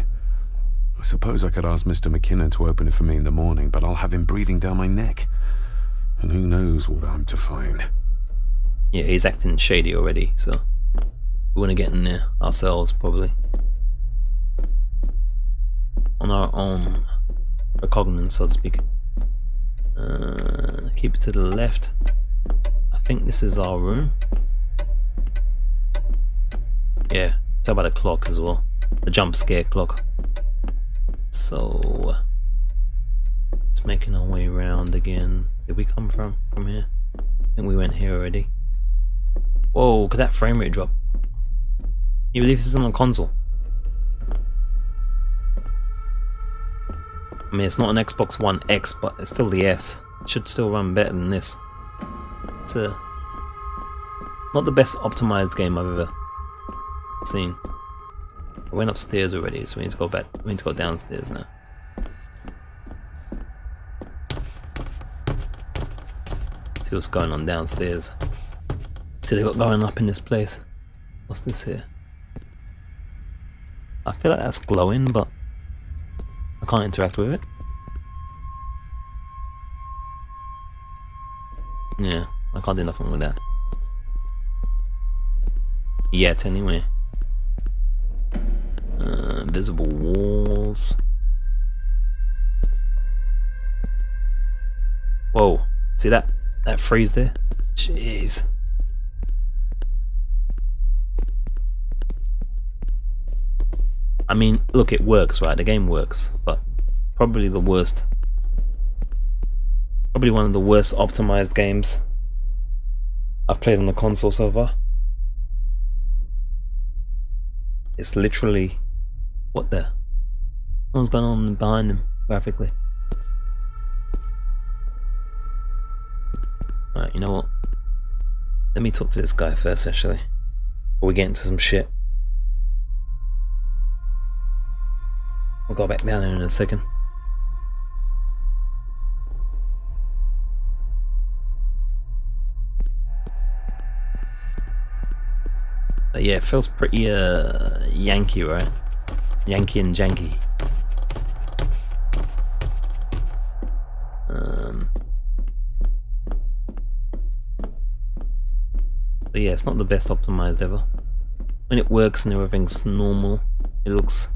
I suppose I could ask Mr. McKinnon to open it for me in the morning, but I'll have him breathing down my neck. And who knows what I'm to find. Yeah, he's acting shady already, so we're gonna get in there ourselves, probably. On our own recognizance, so to speak. Keep it to the left. I think this is our room. Yeah, tell by the clock as well. The jump scare clock. So, just making our way around again. Did we come from here? I think we went here already. Whoa, look at that frame rate drop. You believe this is on a console? I mean, it's not an Xbox One X, but it's still the S. It should still run better than this. It's not the best optimized game I've ever seen. I went upstairs already, so we need to go back. We need to go downstairs now. See what's going on downstairs. See they got going up in this place. What's this here? I feel like that's glowing, but I can't interact with it. Yeah, I can't do nothing with that. Yet, anyway. Invisible walls. Whoa, see that freeze there? Jeez. I mean, look, it works, right? The game works, but probably the worst. Probably one of the worst optimized games I've played on the console so far. It's literally, what the? What's going on behind him graphically? Alright, you know what? Let me talk to this guy first, actually, before we get into some shit. We'll go back down here in a second. But yeah, it feels pretty Yankee, right? Yankee and janky. But yeah, it's not the best optimized ever. When it works and everything's normal, it looks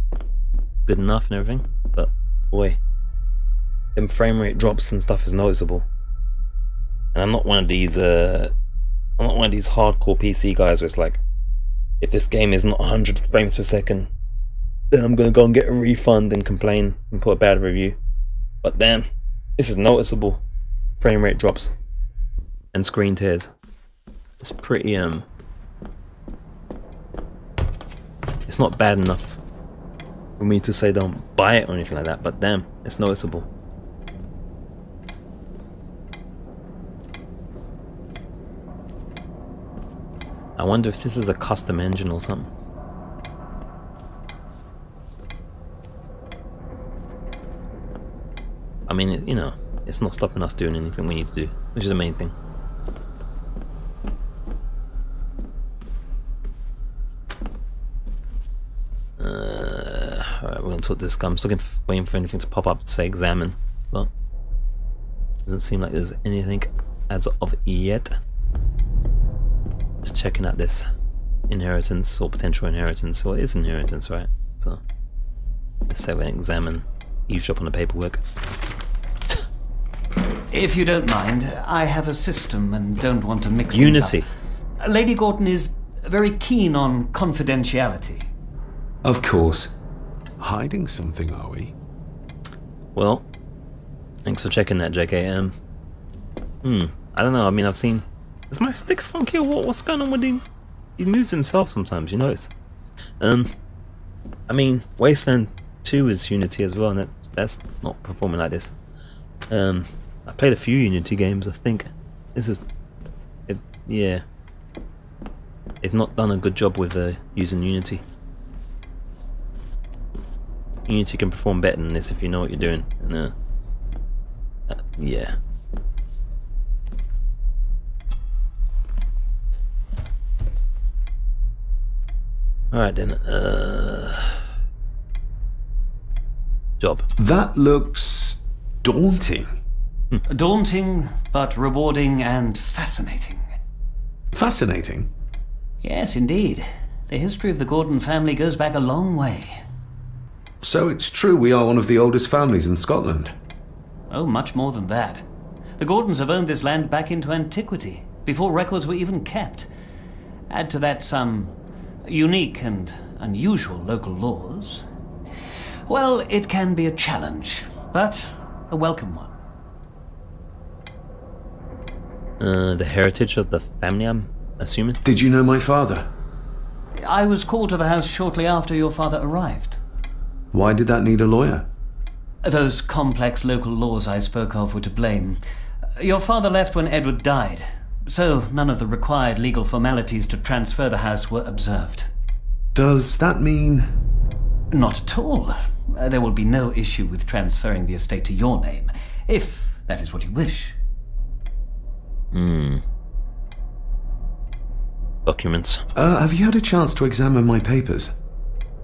good enough and everything, but boy, them frame rate drops and stuff is noticeable. And I'm not one of these hardcore PC guys where it's like, if this game is not 100 frames per second, then I'm gonna go and get a refund and complain and put a bad review. But damn, this is noticeable frame rate drops and screen tears. It's pretty it's not bad enough for me to say don't buy it or anything like that, but damn, it's noticeable. I wonder if this is a custom engine or something. I mean, you know, it's not stopping us doing anything we need to do, which is the main thing. Alright, we're gonna talk to this guy. I'm still waiting for anything to pop up to say examine, but... Alright, we're gonna talk to this guy. I'm still waiting for anything to pop up to say examine, but... Alright, we're gonna talk to this guy. I'm still waiting for anything to pop up to say examine, but... Alright, we're gonna talk to this guy. I'm still waiting for anything to pop up to say examine, but... Doesn't seem like there's anything as of yet. Just checking out this inheritance or potential inheritance. Well, it is inheritance, right? So let's say we examine eavesdrop on the paperwork. If you don't mind, I have a system and don't want to mix Unity. things up. Lady Gordon is very keen on confidentiality. Of course. Hiding something, are we? Well, thanks for checking that, JK. I don't know. I mean, I've seen. Is my stick funky or what? What's going on with him? He moves himself sometimes. You notice? I mean, Wasteland 2 is Unity as well, and that's not performing like this. I played a few Unity games. I think this is, yeah. They've not done a good job with using Unity. Unity can perform better than this if you know what you're doing. And, yeah. Alright then, job. That looks daunting. Daunting, but rewarding and fascinating. Fascinating? Yes, indeed. The history of the Gordon family goes back a long way. So it's true we are one of the oldest families in Scotland? Oh, much more than that. The Gordons have owned this land back into antiquity, before records were even kept. Add to that some unique and unusual local laws. Well, it can be a challenge, but a welcome one. The heritage of the family, I'm assuming? Did you know my father? I was called to the house shortly after your father arrived. Why did that need a lawyer? Those complex local laws I spoke of were to blame. Your father left when Edward died, so none of the required legal formalities to transfer the house were observed. Does that mean... Not at all. There will be no issue with transferring the estate to your name, if that is what you wish. Documents. Have you had a chance to examine my papers?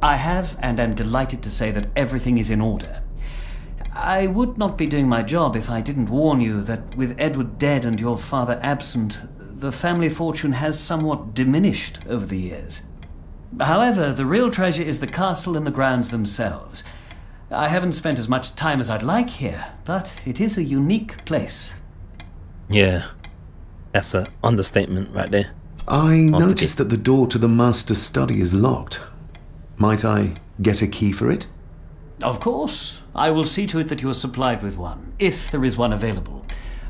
I have, and am delighted to say that everything is in order. I would not be doing my job if I didn't warn you that with Edward dead and your father absent, the family fortune has somewhat diminished over the years. However, the real treasure is the castle and the grounds themselves. I haven't spent as much time as I'd like here, but it is a unique place. Yeah, that's an understatement right there. I noticed that the door to the master's study is locked. Might I get a key for it? Of course. I will see to it that you are supplied with one, if there is one available.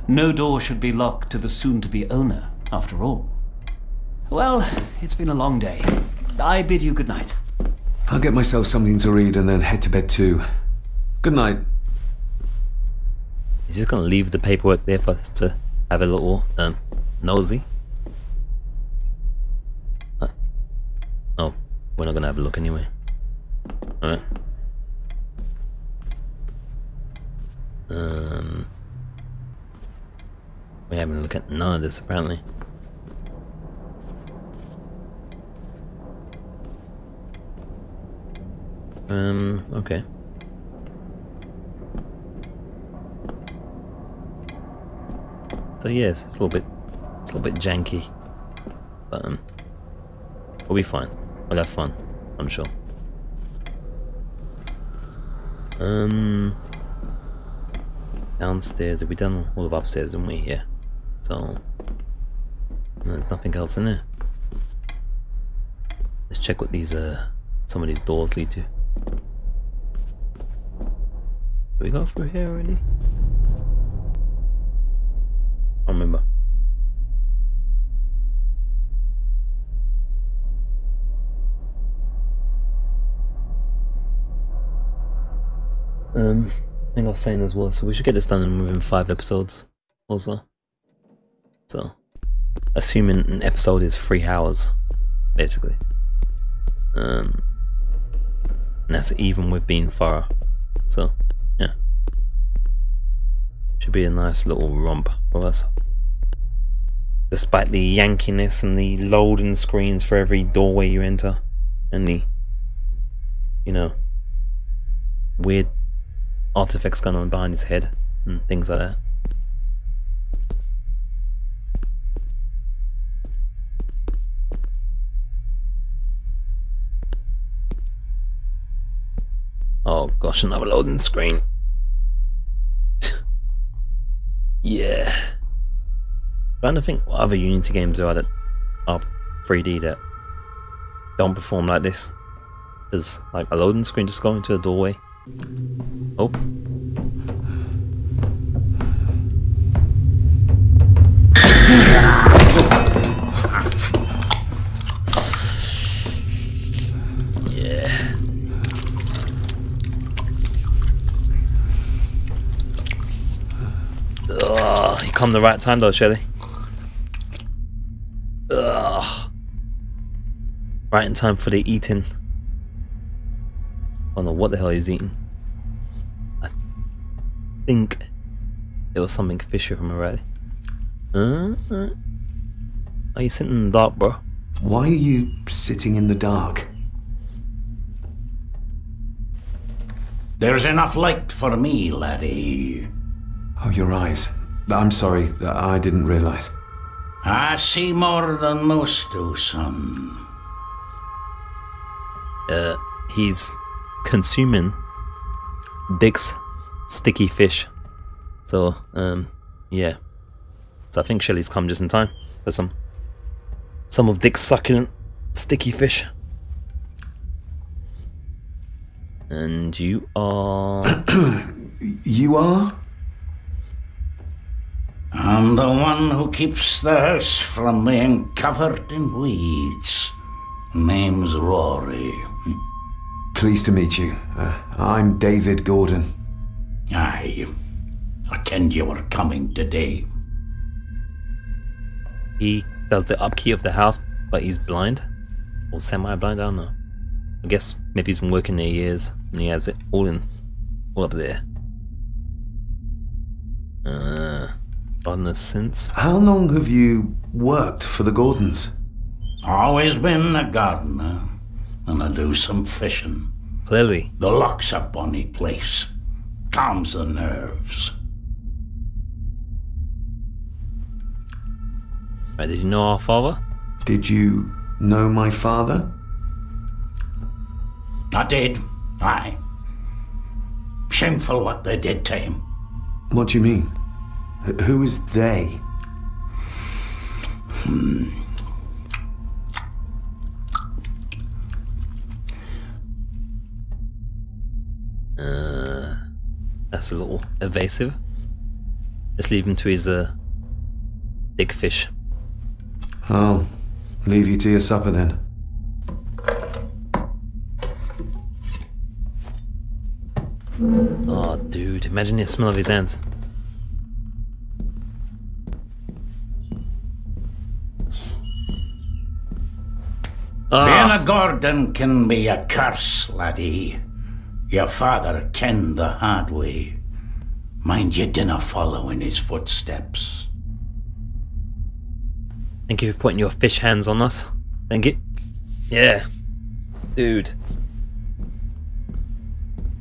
No door should be locked to the soon-to-be owner, after all. Well, it's been a long day. I bid you good night. I'll get myself something to read and then head to bed too. Good night. He's just gonna leave the paperwork there for us to have a little nosy. Oh, we're not gonna have a look anyway. Alright. We haven't looked at none of this apparently. Okay. So yes, it's a little bit janky, but we'll be fine. We'll have fun, I'm sure. Downstairs, have we done all of upstairs, haven't we? Yeah. So there's nothing else in there. Let's check what these some of these doors lead to. Did we go through here already? I don't remember. I think I was saying as well, so we should get this done within 5 episodes also. So, assuming an episode is 3 hours, basically. And that's even with being thorough. So, yeah. Should be a nice little romp for us. Despite the yankiness and the loading screens for every doorway you enter. And the, you know, weird artifacts going on behind his head and things like that. Oh gosh, another loading screen. Yeah. Trying to think what other Unity games are that are 3D that don't perform like this. There's like a loading screen just going to a doorway. Oh. Yeah. Ugh, you come the right time though, Shelly. Ugh. Right in time for the eating. I don't know what the hell he's eating. I think it was something fishy from already. Are you sitting in the dark, bro? Why are you sitting in the dark? There's enough light for me, laddie. Oh, your eyes. I'm sorry, I didn't realize. I see more than most do, son. He's consuming Dick's sticky fish. So, yeah. So I think Shelly's come just in time for some of Dick's succulent sticky fish. And you are... You are? I'm the one who keeps the house from being covered in weeds. Name's Rory. Pleased to meet you. I'm David Gordon. Aye. I kenned you were coming today. He does the upkeep of the house, but he's blind. Or semi-blind, I don't know. I guess maybe he's been working there years and he has it all up there. Gardener since. How long have you worked for the Gordons? Always been a gardener, and I do some fishing. Clearly. The loch's a bonny place. Calms the nerves. Right, did you know our father? Did you know my father? I did, aye. Shameful what they did to him. What do you mean? Who is they? That's a little evasive. Let's leave him to his big fish. I'll leave you to your supper then. Oh, dude, imagine the smell of his hands. Being a Gordon can be a curse, laddie. Your father kenned the hard way. Mind you dinna follow in his footsteps. Thank you for putting your fish hands on us. Thank you. Yeah. Dude.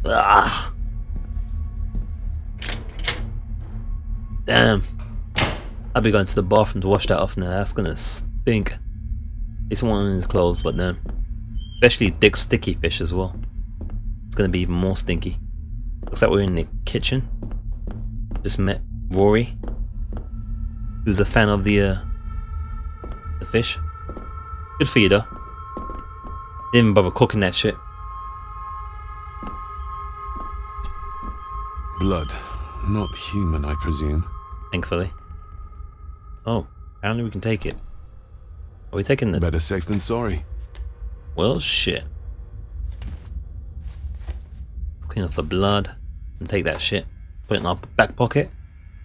Ah. Damn. I'll be going to the bathroom to wash that off now. That's gonna stink. It's one in his clothes, but no. Especially Dick's sticky fish as well. It's gonna be even more stinky. Looks like we're in the kitchen. Just met Rory, who's a fan of the fish. Good for you though. Didn't even bother cooking that shit. Blood. Not human, I presume. Thankfully. Oh, apparently we can take it. Are we taking the... Better safe than sorry. Well, shit. Let's clean off the blood and take that shit. Put it in our back pocket,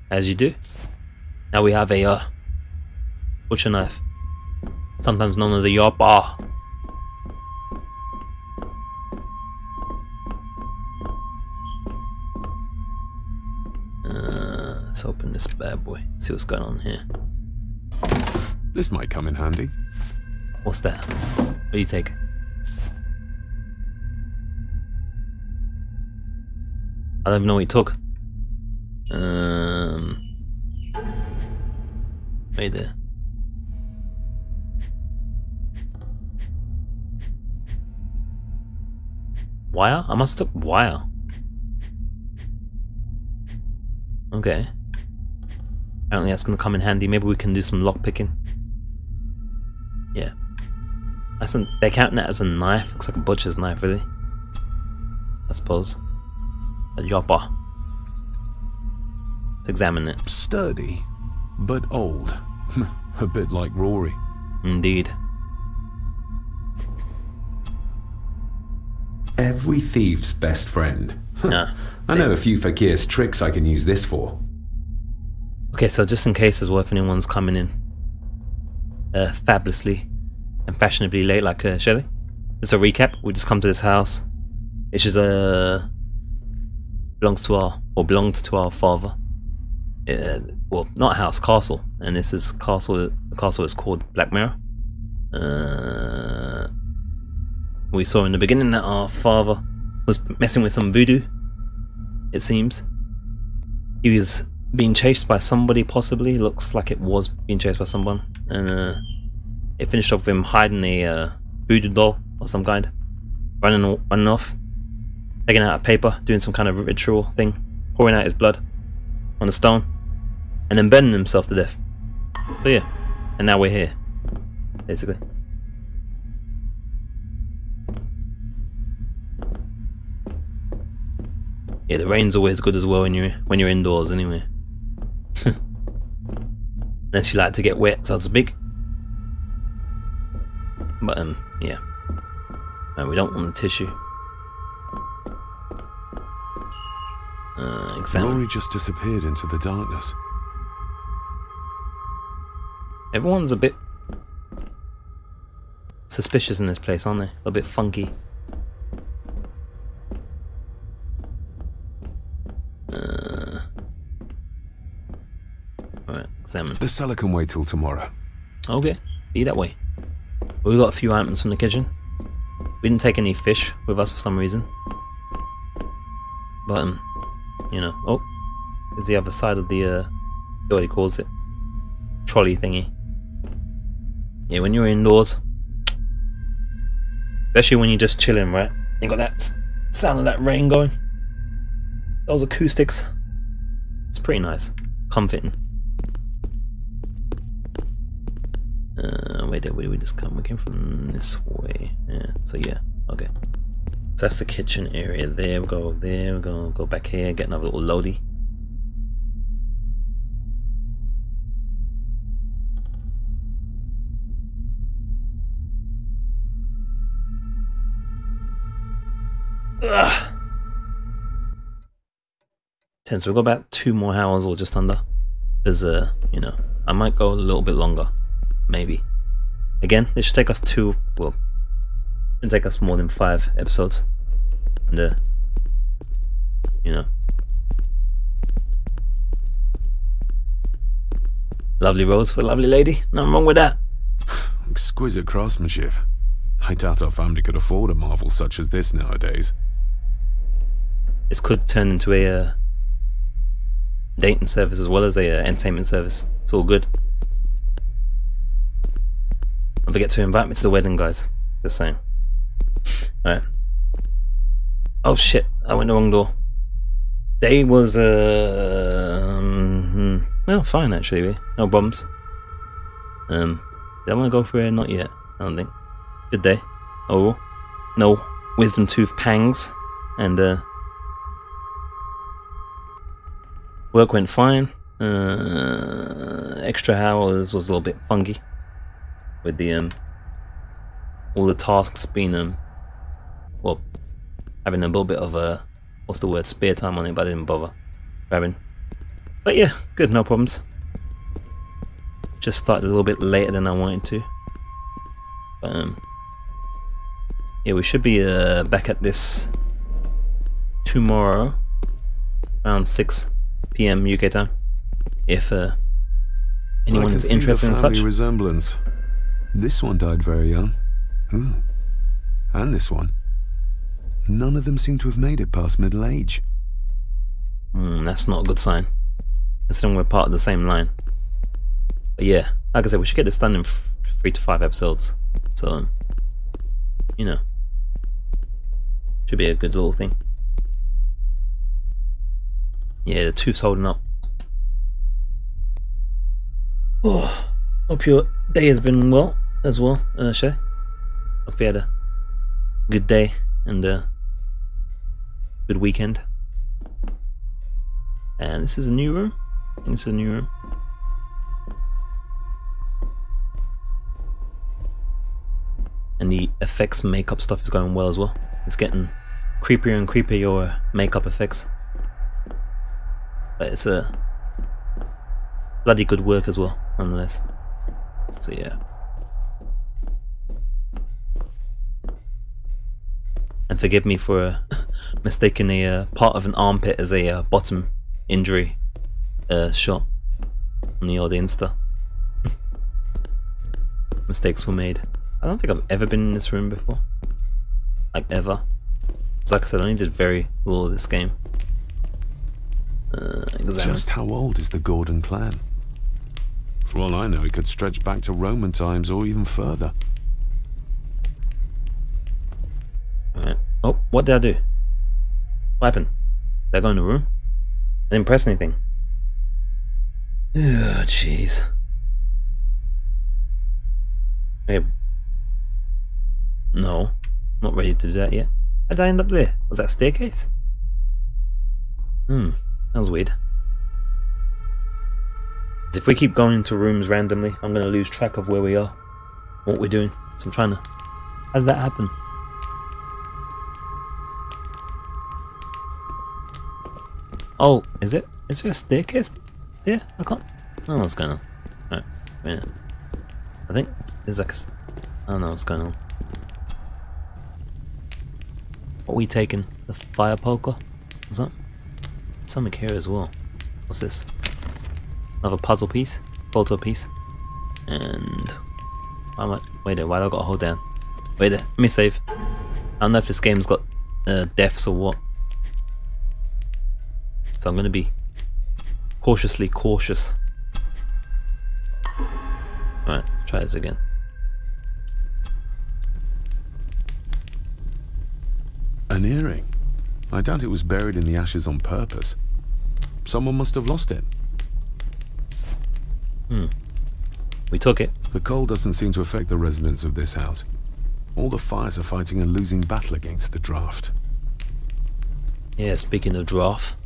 as you do. Now we have a butcher knife, sometimes known as a yarpa. Let's open this bad boy. See what's going on here. This might come in handy. What's that? What do you take? I don't even know what you took. Right there. Wire? I must have took wire. Okay. Apparently that's gonna come in handy. Maybe we can do some lock picking. Yeah. They're counting that as a knife. Looks like a butcher's knife, really. I suppose. A yopper. Let's examine it. Sturdy, but old. A bit like Rory. Indeed. Every thief's best friend. Yeah. I know a few fakir's tricks I can use this for. Okay, so just in case as well, if anyone's coming in fabulously and fashionably late like Shelley. Just a recap, we just come to this house. Which is belonged to our father. Well, not a house, castle. And this is castle. The castle is called Black Mirror. We saw in the beginning that our father was messing with some voodoo. It seems he was being chased by somebody. Possibly looks like it was being chased by someone, and it finished off with him hiding a voodoo doll of some kind, running off, taking out a paper, doing some kind of ritual thing, pouring out his blood on a stone, and then burning himself to death. So yeah, and now we're here, basically. Yeah, the rain's always good as well when you're indoors anyway. Unless you like to get wet, so to speak. But yeah. No, we don't want the tissue. Examine. Rory just disappeared into the darkness. Everyone's a bit suspicious in this place, aren't they? A little bit funky. Alright, examine. The cellar can wait till tomorrow. Okay, be that way. We got a few items from the kitchen. We didn't take any fish with us for some reason. But you know, oh, there's the other side of the what he calls it, trolley thingy. Yeah, when you're indoors, especially when you're just chilling, right? You got that sound of that rain going. Those acoustics. It's pretty nice, comforting. Where did we just come? We came from this way. Yeah. So yeah. Okay. So that's the kitchen area. There we go. There we go. Go back here. Get another little loadie. Ugh. So we've got about 2 more hours or just under. There's you know, I might go a little bit longer, maybe. Again, this should take us it shouldn't take us more than 5 episodes. And you know, lovely rose for a lovely lady. Nothing wrong with that. Exquisite craftsmanship. I doubt our family could afford a marvel such as this nowadays. This could turn into a dating service as well as a entertainment service. It's all good. Don't forget to invite me to the wedding, guys. Just saying. Alright. Oh shit, I went the wrong door. Day was well, fine actually, really. No problems. Did I want to go through here? Not yet, I don't think. Good day. Oh, no wisdom tooth pangs. And work went fine. Extra hours was a little bit funky with the all the tasks being well, having a little bit of what's the word, spare time on it, but I didn't bother grabbing. But yeah, good, no problems. Just started a little bit later than I wanted to. But yeah, we should be back at this tomorrow around 6 PM UK time, if anyone is interested in such. Resemblance. This one died very young. And this one. None of them seem to have made it past middle age. That's not a good sign, considering we're part of the same line. But yeah, like I said, we should get this done in 3 to 5 episodes. So, you know, Should be a good little thing. Yeah, the tooth's holding up. Oh, hope your day has been well as well, Shay. Hope you had a good day and a good weekend. And this is a new room. I think this is a new room. And the effects makeup stuff is going well as well. It's getting creepier and creepier, your makeup effects. But it's a bloody good work as well, nonetheless. So yeah. And forgive me for mistaking a part of an armpit as a bottom injury shot on the old Insta. Mistakes were made. I don't think I've ever been in this room before. Like ever. Because like I said, I only did very little of this game. Just how old is the Gordon clan? For all I know, it could stretch back to Roman times or even further. Alright. Oh, what did I do? What happened? Did I go in the room? I didn't press anything. Oh, jeez. Hey. No. Not ready to do that yet. How did I end up there? Was that a staircase? That was weird. If we keep going into rooms randomly, I'm going to lose track of where we are, what we're doing. So I'm trying to... How did that happen? Oh, is it? Is there a staircase there? I can't... I don't know what's going on. Alright, wait a minute. I think there's like a... I don't know what's going on. What are we taking? The fire poker? What's that? Something here as well. What's this? Another puzzle piece, photo piece, and why am I? Wait there. Why do I got to hold down? Wait there. Let me save. I don't know if this game's got deaths or what, so I'm gonna be cautiously cautious. All right, try this again. An earring. I doubt it was buried in the ashes on purpose. Someone must have lost it. We took it. The cold doesn't seem to affect the residents of this house. All the fires are fighting a losing battle against the draft. Yeah, speaking of draft.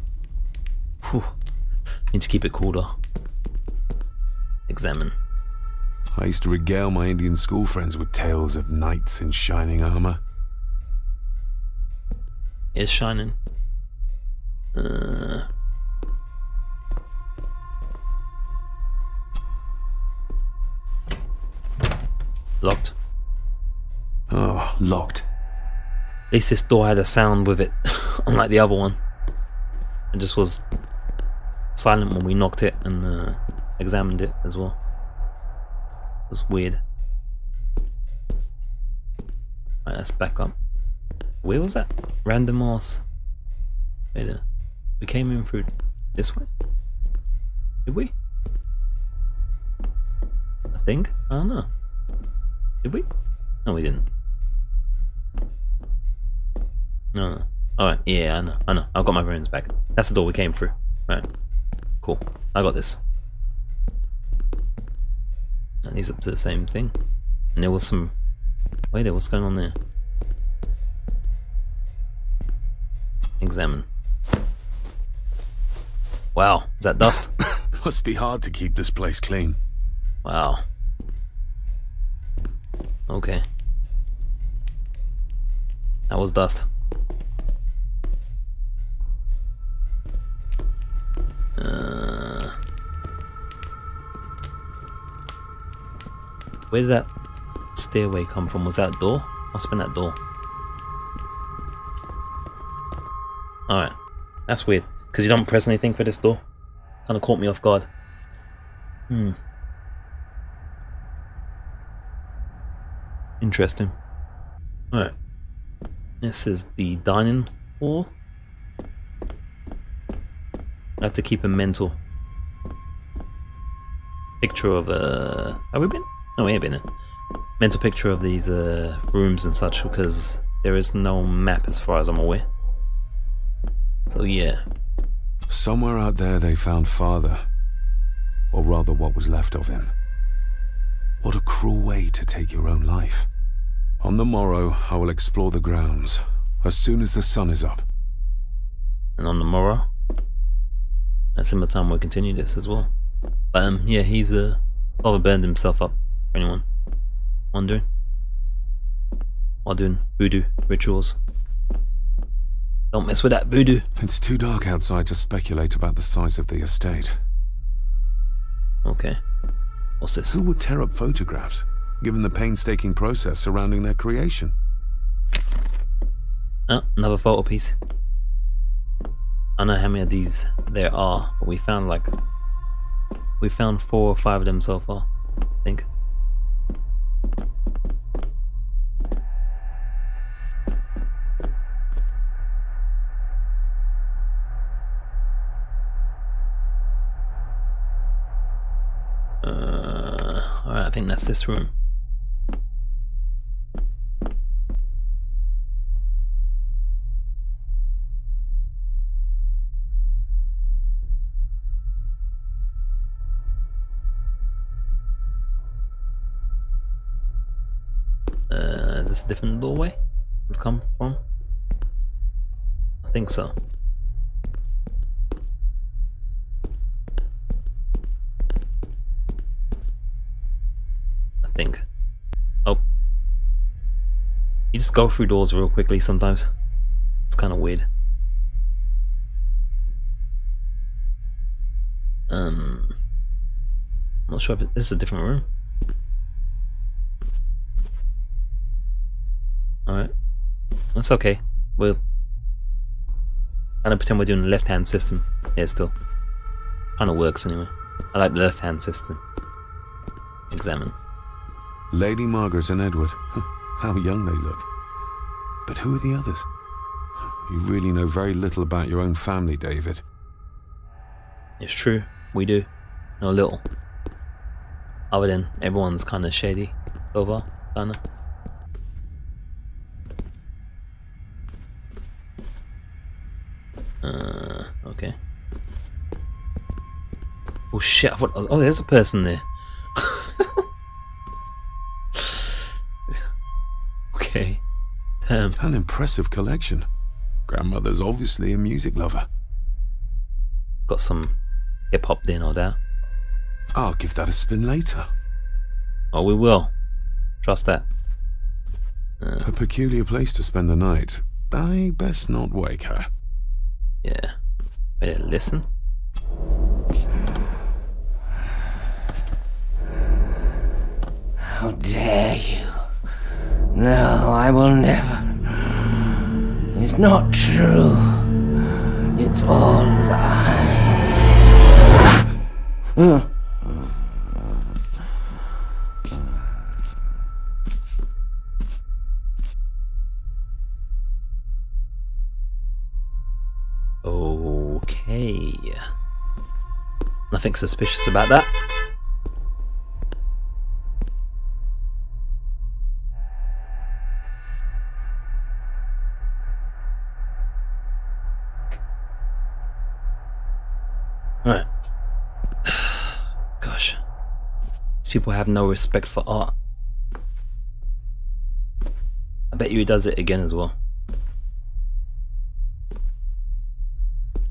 Whew. Need to keep it cool though. Examine. I used to regale my Indian school friends with tales of knights in shining armor. It's shining. Locked. Oh, locked. At least this door had a sound with it, unlike the other one. It just was silent when we knocked it and examined it as well. It was weird. Right, let's back up. Where was that? Random ass. Wait there. We came in through this way? Did we? I think? I don't know. Did we? No, we didn't. No. Alright, yeah, I know. I've got my brains back. That's the door we came through. Right. Cool. I got this. That leads up to the same thing. And there was some... Wait there, what's going on there? Examine. Wow, is that dust? Must be hard to keep this place clean. Wow. Okay. That was dust. Where did that stairway come from? Was that a door? Must have been that door. Alright. That's weird. Because you don't press anything for this door. Kind of caught me off guard. Interesting. Alright. This is the dining hall. I have to keep a mental picture of have we been? No, we ain't been in. Mental picture of these rooms and such, because there is no map as far as I'm aware. So yeah. Somewhere out there they found Father. Or rather what was left of him. What a cruel way to take your own life. On the morrow, I will explore the grounds, as soon as the sun is up. And on the morrow, at similar time, we'll continue this as well. But yeah, he's Father burned himself up, for anyone wondering. While doing voodoo rituals. Don't mess with that voodoo. It's too dark outside to speculate about the size of the estate. Okay. What's this? Who would tear up photographs, given the painstaking process surrounding their creation? Oh, another photo piece. I don't know how many of these there are, but we found 4 or 5 of them so far, I think. Alright, I think that's this room. Is this a different doorway we've come from? I think so. I think. Oh. You just go through doors real quickly sometimes. It's kind of weird. I'm not sure if this is a different room. Alright. That's okay. We'll kind of pretend we're doing the left-hand system. Yeah, still. Kind of works anyway. I like the left-hand system. Examine. Lady Margaret and Edward. How young they look. But who are the others? You really know very little about your own family, David. It's true. We do. Know a little. Other than everyone's kind of shady. So far. Kind of. Okay. Oh shit, I thought, oh, there's a person there. Okay. Damn. An impressive collection. Grandmother's obviously a music lover. Got some hip-hop there, no doubt. I'll give that a spin later. Oh, we will. Trust that. A peculiar place to spend the night. I best not wake her. Yeah. Better listen. How dare you? No, I will never. It's not true. It's all lies. Okay. Nothing suspicious about that. Alright. Gosh. These people have no respect for art. I bet you he does it again as well.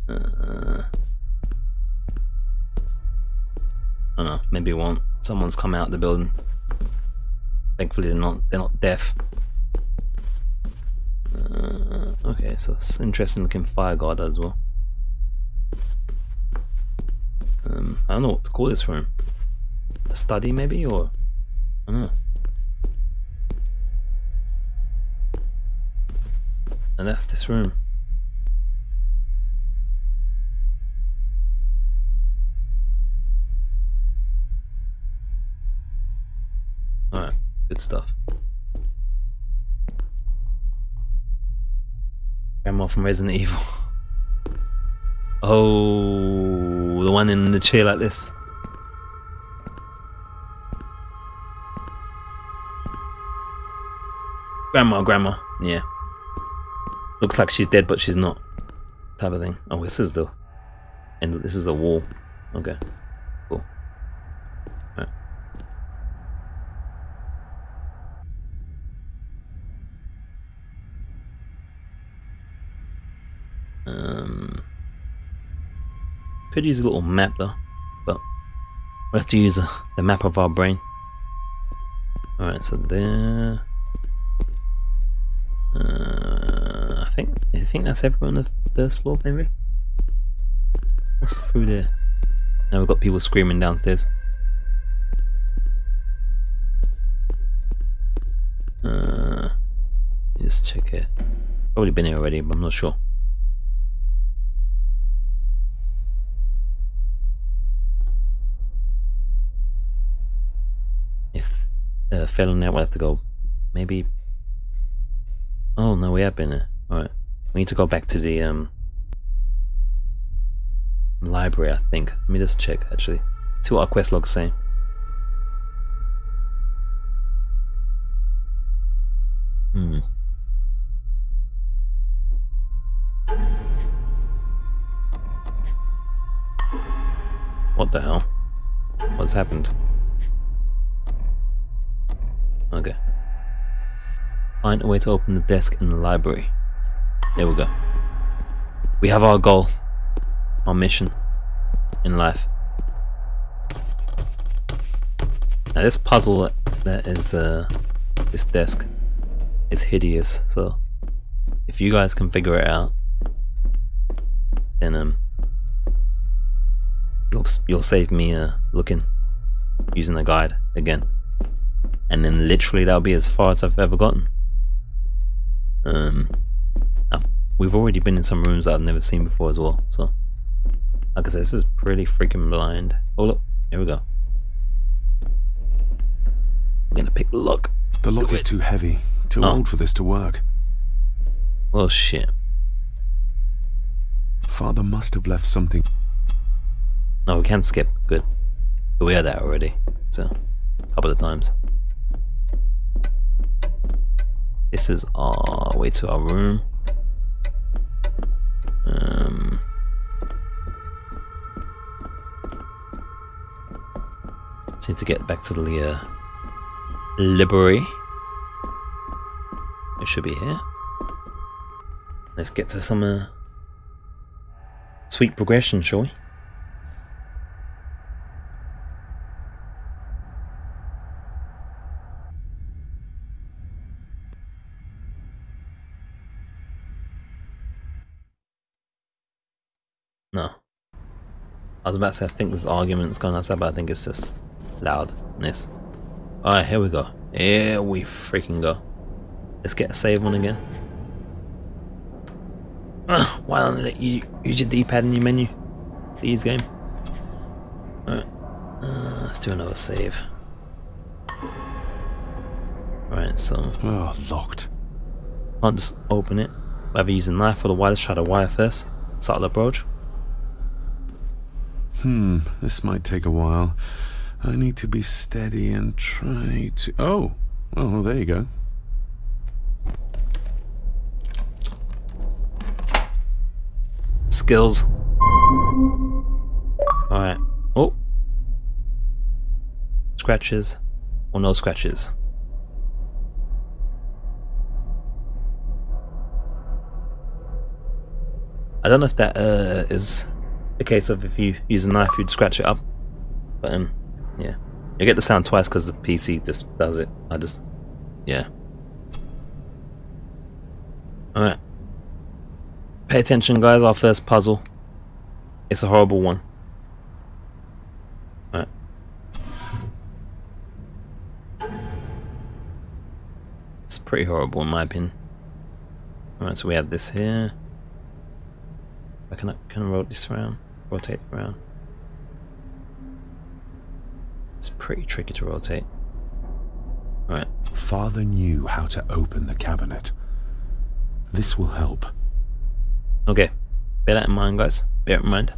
I don't know, maybe it won't. Someone's come out of the building. Thankfully they're not deaf. Okay, so it's interesting looking fire guard as well. I don't know what to call this room. A study maybe, or I don't know. And that's this room. Alright, good stuff. Grandma from Resident Evil. Oh, the one in the chair like this. Grandma, yeah. Looks like she's dead, but she's not. Type of thing. Oh, this is the... And this is a wall. Okay. Cool. Right. Could use a little map though, but we'll have to use the map of our brain. Alright, so there. I think that's everyone on the first floor, maybe. What's through there? Now we've got people screaming downstairs. Just check it. Probably been here already, but I'm not sure. If failing that, we'll have to go. Maybe. Oh no, we have been there. Alright. We need to go back to the library, I think. Let me just check actually. See what our quest log's saying. What the hell? What's happened? Okay. Find a way to open the desk in the library. There we go. We have our goal. Our mission in life. Now this puzzle that is this desk is hideous, so if you guys can figure it out, then you'll save me looking, using the guide again. And then literally that'll be as far as I've ever gotten. We've already been in some rooms that I've never seen before as well, so like I said, this is pretty freaking blind. Oh look, here we go. I'm gonna pick the lock. The lock is too heavy, too old for this to work. Well shit. Father must have left something. No, we can skip, good. But we had that already, so a couple of times. This is our way to our room. Just need to get back to the library. It should be here. Let's get to some sweet progression, shall we? No. I was about to say I think this argument's going outside, but I think it's just loudness. Alright, here we go. Here we freaking go. Let's get a save on again. Why don't they let you use your D-pad in your menu? Please, game. Alright. Let's do another save. Alright, so... Oh, locked. Can't just open it. Whether using knife or the wire, let's try the wire first. Subtle approach. This might take a while. I need to be steady and try to... Oh, well, there you go. Skills. Alright. Oh. Scratches. Or no scratches. I don't know if that is the case of if you use a knife you'd scratch it up. But yeah. You get the sound twice because the PC just does it. Yeah. Alright. Pay attention guys, our first puzzle. It's a horrible one. Alright. It's pretty horrible in my opinion. Alright, so we have this here. I can rotate this around. Rotate it around. It's pretty tricky to rotate. Alright. Father knew how to open the cabinet. This will help. Okay. Bear that in mind, guys. Bear it in mind.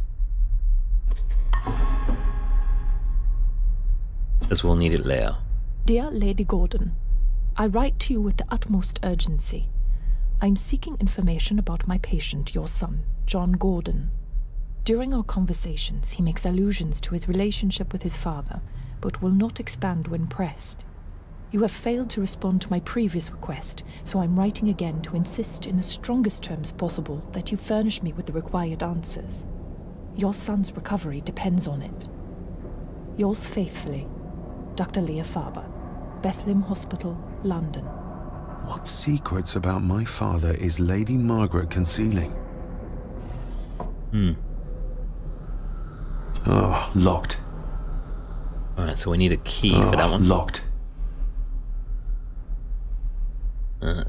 As we'll need it later. Dear Lady Gordon, I write to you with the utmost urgency. I'm seeking information about my patient, your son, John Gordon. During our conversations, he makes allusions to his relationship with his father, but will not expand when pressed. You have failed to respond to my previous request, so I'm writing again to insist in the strongest terms possible that you furnish me with the required answers. Your son's recovery depends on it. Yours faithfully, Dr. Leah Farber, Bethlehem Hospital, London. What secrets about my father is Lady Margaret concealing? Oh, locked. Alright, so we need a key for that one. Locked.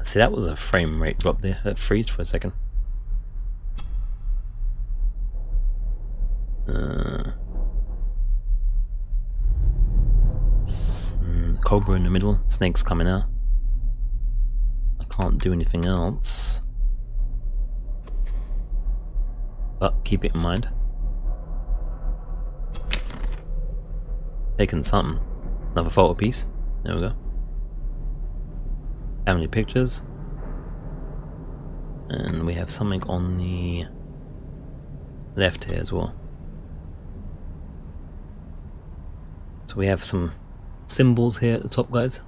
See, that was a frame rate drop there. It freezed for a second. Cobra in the middle. Snake's coming out. I can't do anything else. But keep it in mind. Taking something. Another photo piece. There we go. Family pictures. And we have something on the left here as well. So we have some symbols here at the top, guys.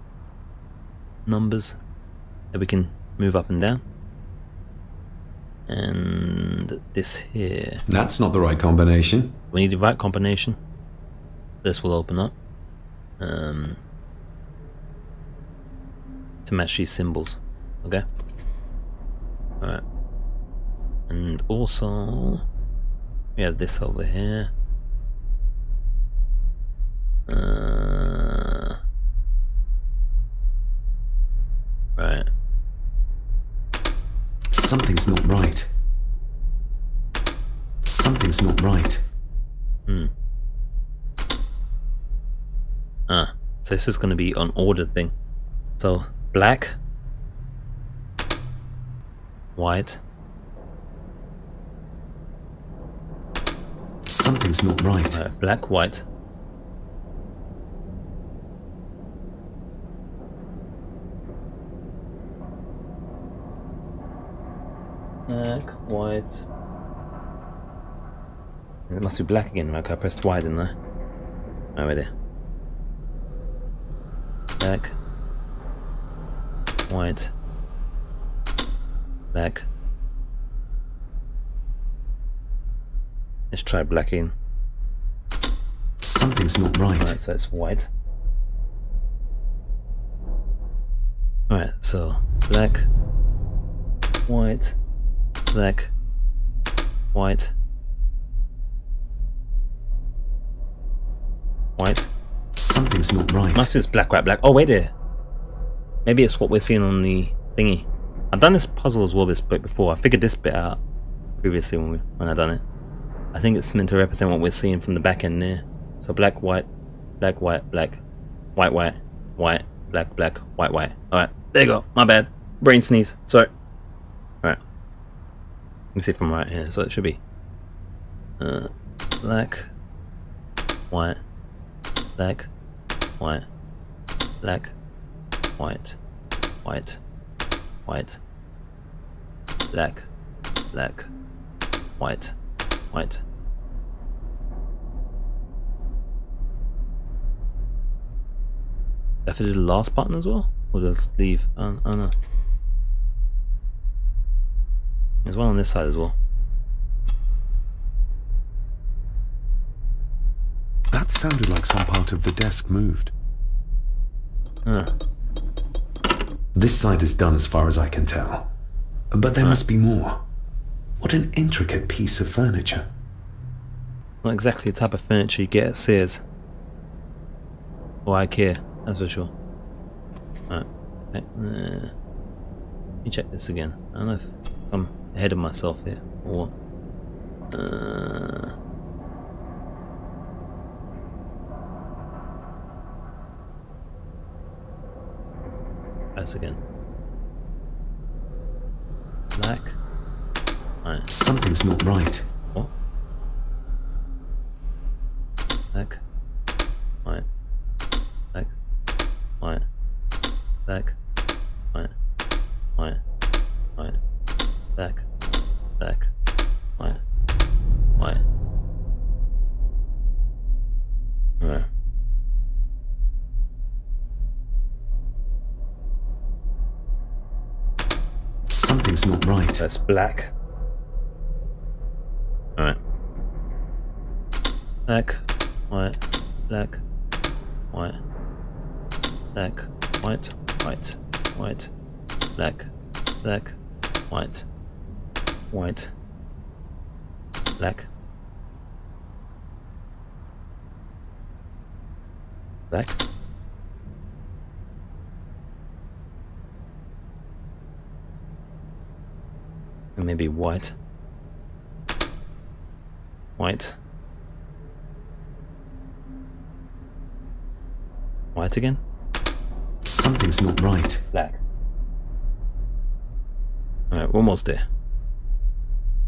Numbers that we can move up and down. And this here. That's not the right combination. We need the right combination. This will open up. To match these symbols. Okay? Alright. And also we have this over here. Right. Something's not right. Something's not right. So this is going to be an order thing. So black, white. Something's not right. Black, white. Black, white. It must be black again, right? I pressed white, didn't I? Oh, right there. Black, white, black. Let's try black again. Something's not right. Alright, so it's white. Alright, so black, white, black, white, white. Something's not right. Must be it's black, white, black. Oh, wait there. Maybe it's what we're seeing on the thingy. I've done this puzzle as well, this bit before. I figured this bit out previously when I done it. I think it's meant to represent what we're seeing from the back end there. So black, white, black, white, black, white, white, white, black, black, white, white. Alright, there you go. My bad. Brain sneeze. Sorry. Alright. Let me see from right here. So it should be black, white, black, white, black, white, white, white, black, black, white, white. Have to do the last button as well? Or just leave? Oh no. There's one on this side as well. That sounded like some part of the desk moved. This side is done as far as I can tell. But there must be more. What an intricate piece of furniture. Not exactly the type of furniture you get at Sears. Or IKEA, that's for sure. Alright. Okay. Let me check this again. I don't know if I'm ahead of myself here or what. Press again. Black. Right. Something's not right. What? Black. White. Black. White. Black. White. White. white, black, black, white, white. Alright. Something's not right. That's black. Alright. Black, white, black, white, black, white, white, white, black, black, white, white, black, black. And maybe white. White. White again? Something's not right. Black. Alright, we're almost there.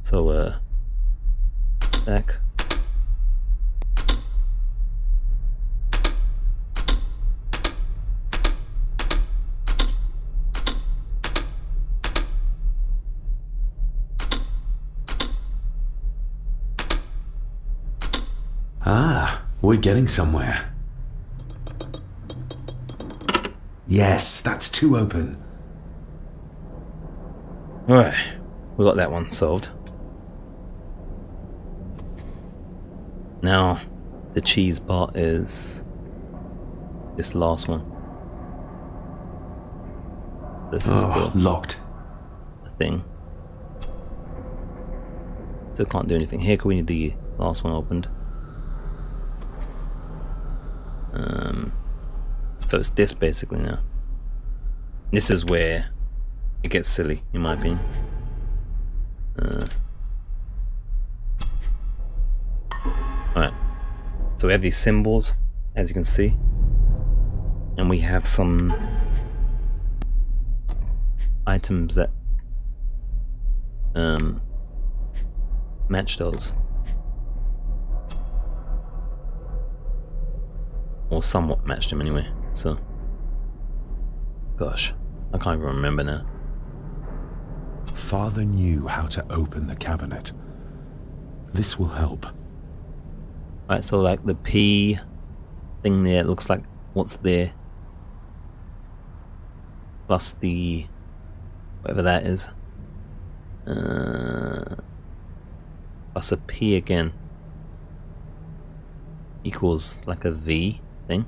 So, black. Ah, we're getting somewhere. Yes, that's two open. Alright, we got that one solved. Now, the cheese part is this last one. This is still locked. A thing. Still can't do anything here because we need the last one opened. So it's this basically now. This is where it gets silly, in my opinion. Alright. So we have these symbols, as you can see. And we have some items that match those. Or somewhat matched them anyway, so. Gosh, I can't even remember now. Father knew how to open the cabinet. This will help. Right, so like the P thing there, it looks like what's there. Plus the, whatever that is. Plus a P again. Equals like a V thing.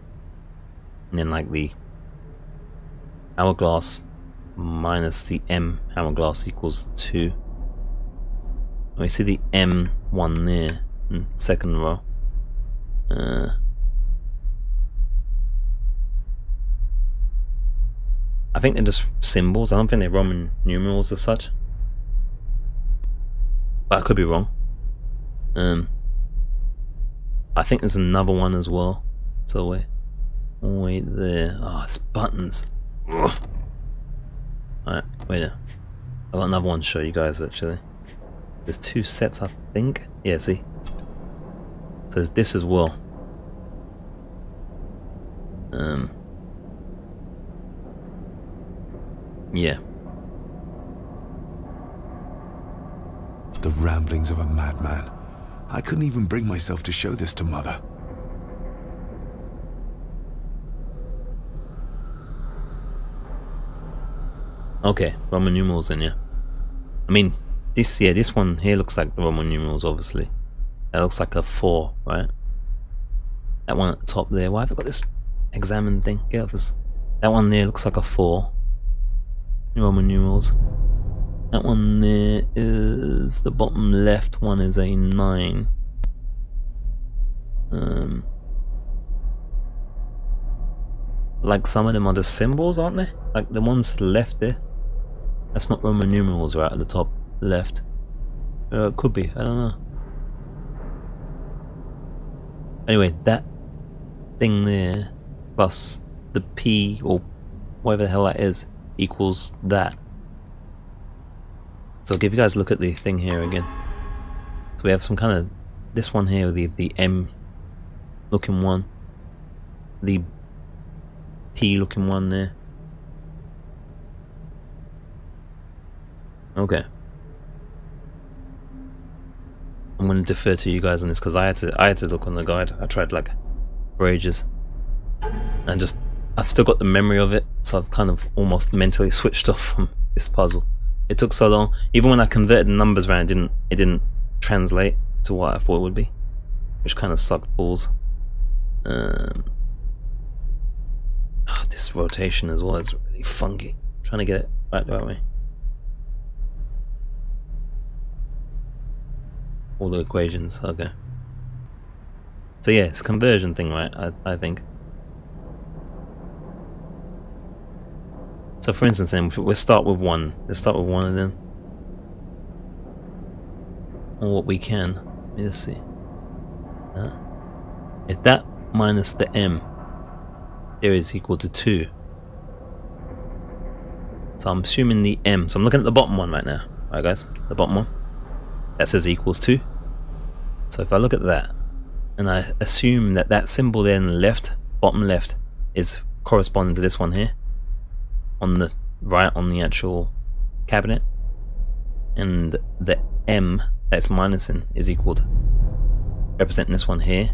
And then like the hourglass minus the M hourglass equals 2. We see the M1 there in second row. I think they're just symbols. I don't think they're Roman numerals as such. But I could be wrong. I think there's another one as well. So wait there. Oh, it's buttons. Ugh. Alright, wait there. I've got another one to show you guys actually. There's 2 sets I think. Yeah, see? So there's this as well. Yeah. The ramblings of a madman. I couldn't even bring myself to show this to Mother. Okay, Roman numerals in, yeah. I mean, this one here looks like the Roman numerals, obviously. That looks like a 4, right? That one at the top there. Why have I got this examine thing? Get off this. That one there looks like a 4. Roman numerals. That one there is, the bottom left one is a 9. Like some of them are the symbols, aren't they? Like the ones to the left there. That's not Roman numerals right at the top left. It could be, I don't know. Anyway, that thing there plus the P or whatever the hell that is equals that. So I'll give you guys a look at the thing here again. So we have some kind of, this one here, the M looking one, the P looking one there, Okay. I'm going to defer to you guys on this because I had to look on the guide. I tried like for ages, and I've still got the memory of it, so I've kind of almost mentally switched off from this puzzle. It took so long. Even when I converted the numbers around, it didn't translate to what I thought it would be, which kind of sucked balls. This rotation as well is really funky. I'm trying to get it right the right way. All the equations, okay. So yeah, it's a conversion thing, right? I think. So for instance, then we'll start with one. Let's start with one of them. Or what we can. Let's see. If that minus the m there is equal to 2. So I'm assuming the m. So I'm looking at the bottom one right now. Alright guys, the bottom one. That says equals 2. So if I look at that, and I assume that that symbol there in the left, bottom left, is corresponding to this one here, on the right on the actual cabinet, and the m that's minusing is equal to representing this one here,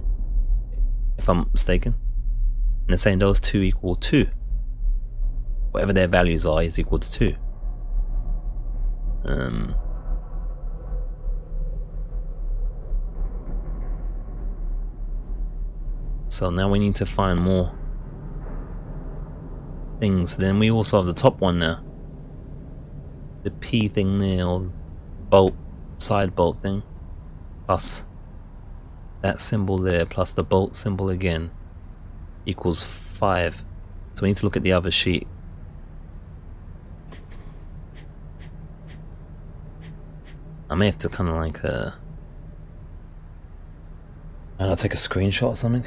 if I'm mistaken, and they're saying those two equal 2. Whatever their values are is equal to 2. So now we need to find more things. Then we also have the top one now. The P thing there, or bolt, side bolt thing. Plus that symbol there, plus the bolt symbol again, equals 5. So we need to look at the other sheet. I may have to kind of like, I'll take a screenshot or something.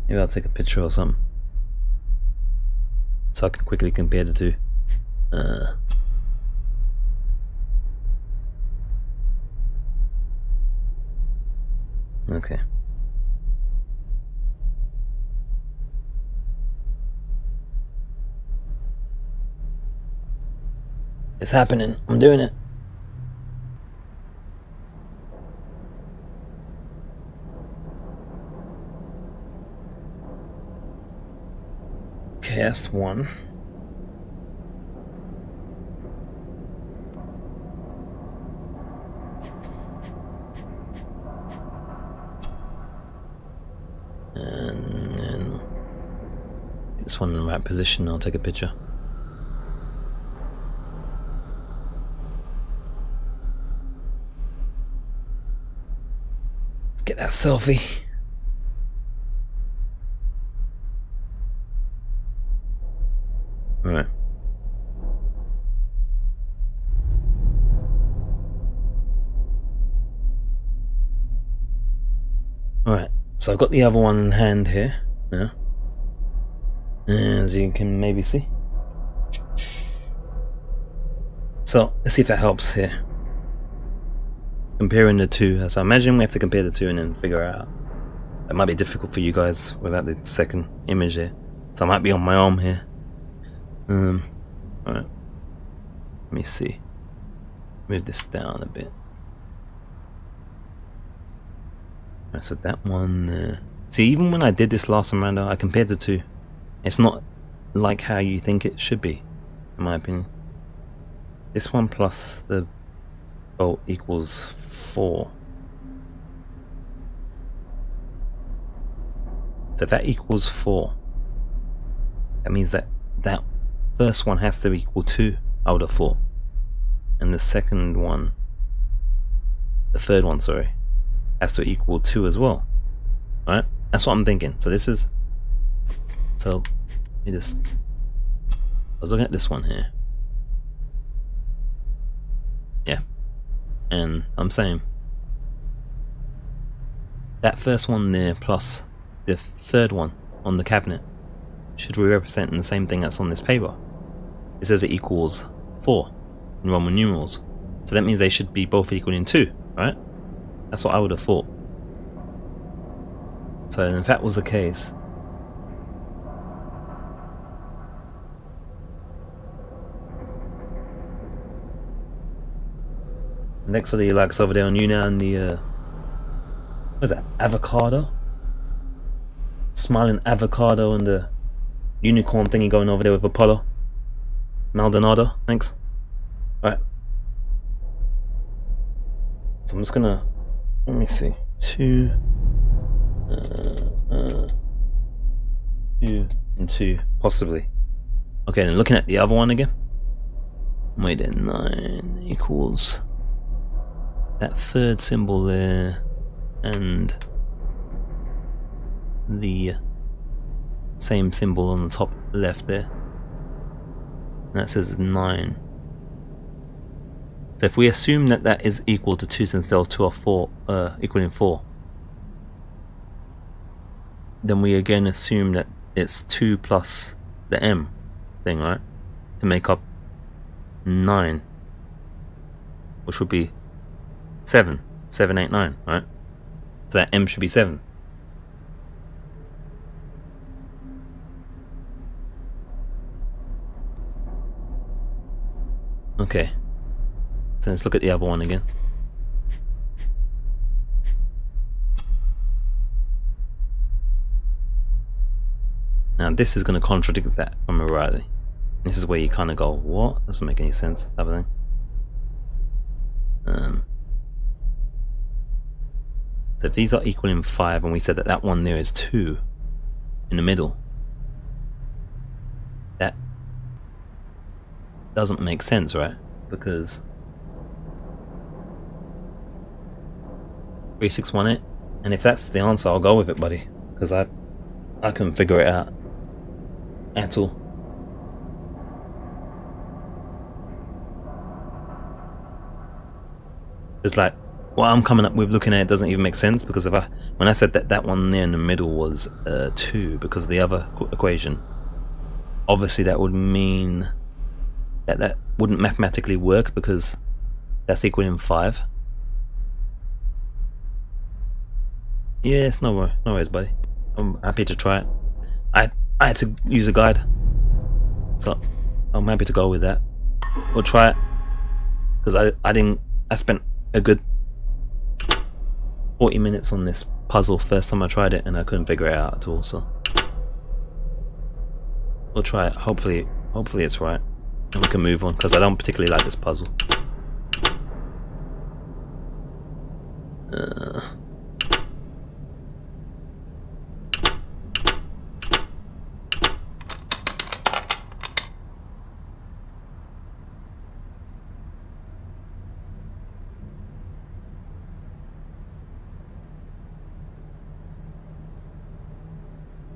Maybe I'll take a picture or something, so I can quickly compare the two. Okay. It's happening. I'm doing it. Okay, that's one. And then this one in the right position. I'll take a picture. Let's get that selfie. Alright. Alright, so I've got the other one in hand here now, as you can maybe see. So let's see if that helps here. Comparing the two, so I imagine we have to compare the two and then figure it out. It might be difficult for you guys without the second image there, so I might be on my arm here. Alright. Let me see. Move this down a bit. Alright, so that one. See, even when I did this last time around, I compared the two. It's not like how you think it should be, in my opinion. This one plus the bolt equals 4. So if that equals 4, that means that that first one has to equal 2, I would have thought. And the second one, the third one, sorry, has to equal 2 as well. Right? That's what I'm thinking. So this is, so let me just, I was looking at this one here. Yeah. And I'm saying that first one there plus the third one on the cabinet should be representing the same thing that's on this paper. It says it equals 4 in Roman numerals. So that means they should be both equaling 2, right? That's what I would have thought. So if that was the case, next to the likes over there on you now, and the what is that? Avocado? Smiling avocado and the unicorn thingy going over there with Apollo. Maldonado, thanks. Alright. So I'm just gonna, let me see. 2 and 2, possibly. Okay, then looking at the other one again. Wait, then 9 equals that third symbol there, and the same symbol on the top left there. And that says 9. So if we assume that that is equal to 2, since there was 2 or 4 equaling 4, then we again assume that it's 2 plus the M thing, right? To make up 9, which would be 7, 7, 8, 9, right? So that M should be 7. Okay, so let's look at the other one again. Now this is going to contradict that from morality. This is where you kind of go, what? Doesn't make any sense, type of thing. So if these are equaling 5, and we said that that one there is 2 in the middle, that doesn't make sense, right? Because 3618, and if that's the answer, I'll go with it, buddy, because I couldn't figure it out at all. It's like what I'm coming up with looking at it doesn't even make sense, because when I said that that one there in the middle was 2 because of the other equation, obviously that would mean that that wouldn't mathematically work, because that's equaling 5. Yes, no worries, buddy. I'm happy to try it. I had to use a guide, so I'm happy to go with that. We'll try it, because I spent a good 40 minutes on this puzzle first time I tried it, and I couldn't figure it out at all, so we'll try it. Hopefully it's right, and we can move on, because I don't particularly like this puzzle.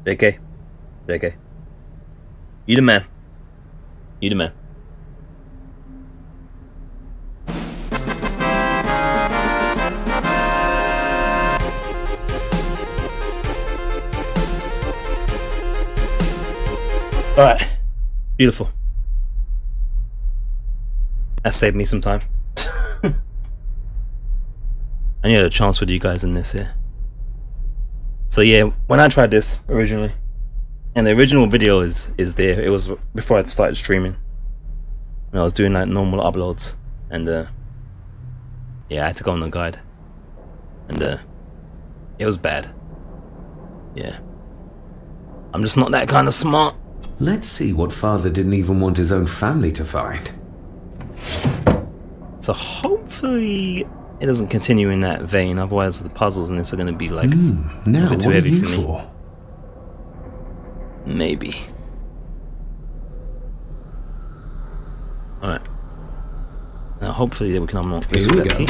JK. You the man. You the man. Alright. Beautiful. That saved me some time. I need a chance with you guys in this here. So yeah, when I tried this originally, and the original video is there. It was before I started streaming, and I was doing like normal uploads, and yeah, I had to go on the guide, and it was bad. Yeah, I'm just not that kind of smart. Let's see what father didn't even want his own family to find. So hopefully it doesn't continue in that vein, otherwise the puzzles in this are going to be like now a bit too what heavy are you for me. For? Maybe. Alright. Now hopefully we can unlock this with that key.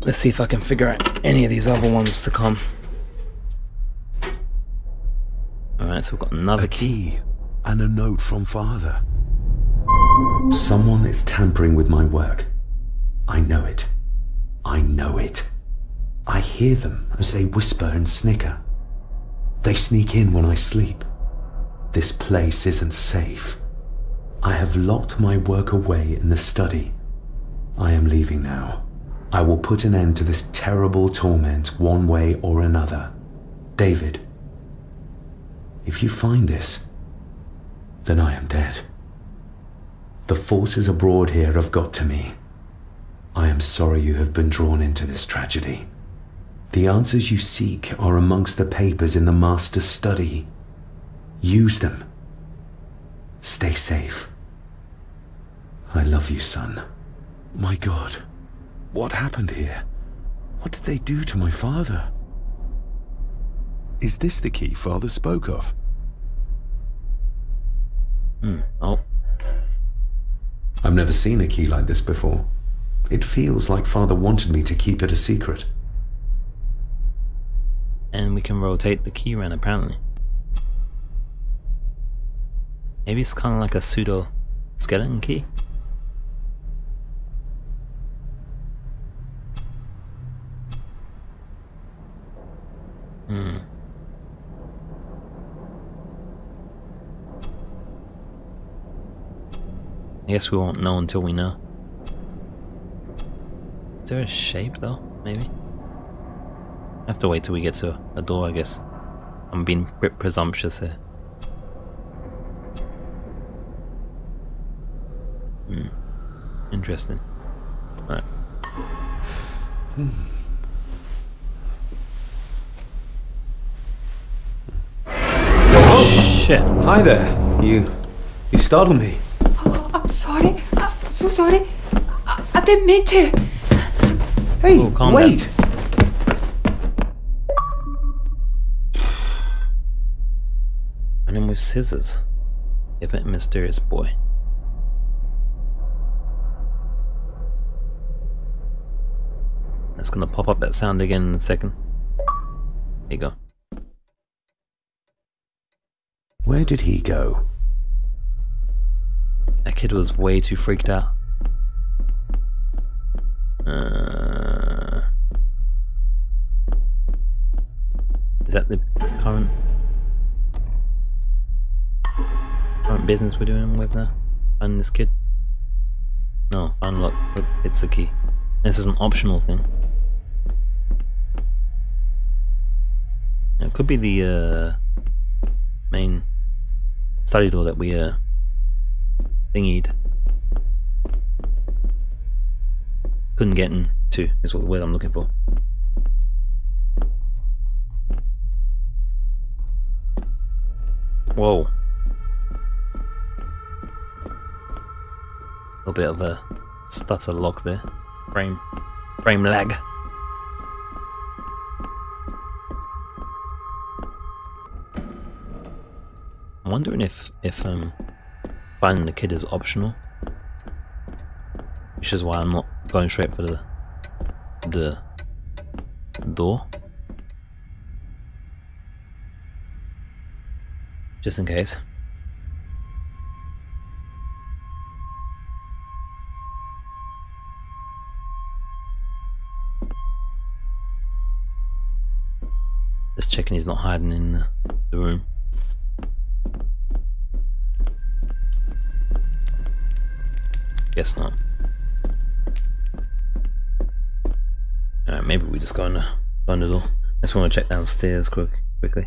Let's see if I can figure out any of these other ones to come. Alright, so we've got another key. And a note from father. Someone is tampering with my work. I know it. I know it. I hear them as they whisper and snicker. They sneak in when I sleep. This place isn't safe. I have locked my work away in the study. I am leaving now. I will put an end to this terrible torment one way or another. David, if you find this, then I am dead. The forces abroad here have got to me. I am sorry you have been drawn into this tragedy. The answers you seek are amongst the papers in the Master's study. Use them. Stay safe. I love you, son. My God, what happened here? What did they do to my father? Is this the key Father spoke of? Oh. I've never seen a key like this before. It feels like Father wanted me to keep it a secret. And we can rotate the key around, apparently. Maybe it's kind of like a pseudo skeleton key. I guess we won't know until we know. Is there a shape though? Maybe? I have to wait till we get to a door, I guess. I'm being a bit presumptuous here. Interesting. Right. Oh, shit. Hi there. You startled me. Oh, I'm sorry. I'm so sorry. I didn't mean to. Hey, calm wait. down. And then with scissors. Give it a mysterious boy. That's gonna pop up that sound again in a second. There you go. Where did he go? That kid was way too freaked out. Is that the current business we're doing with now? Finding this kid? No, find look, it's the key. This is an optional thing. It could be the main study door that we thingied. Couldn't get into is what the word I'm looking for. Whoa. A little bit of a stutter lock there. Frame lag. I'm wondering if finding the kid is optional, which is why I'm not going straight for the door, just in case. Just checking he's not hiding in the room. Guess not. Alright, maybe we just go in the door. I just want to check downstairs quickly.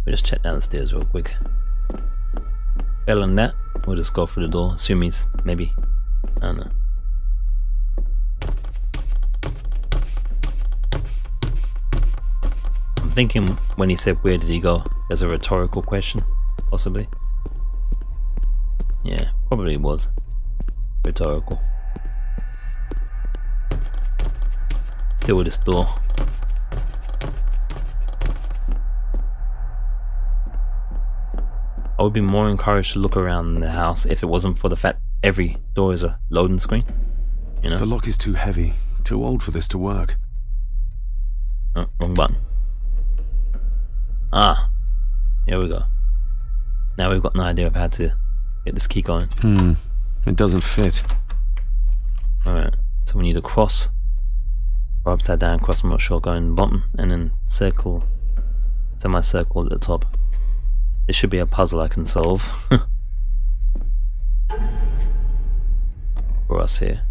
We'll just check downstairs real quick. Other than that, we'll just go through the door. Assume he's maybe, I don't know. I'm thinking when he said where did he go, there's a rhetorical question, possibly. Yeah, probably was rhetorical. Still with this door. I would be more encouraged to look around the house if it wasn't for the fact every door is a loading screen. You know? The lock is too heavy, too old for this to work. Oh, wrong button. Ah, here we go. Now we've got no idea of how to get this key going. It doesn't fit. Alright, so we need a cross. Or upside down cross, I'm not sure, going bottom. And then circle. Semi-circle at the top. This should be a puzzle I can solve. For us here.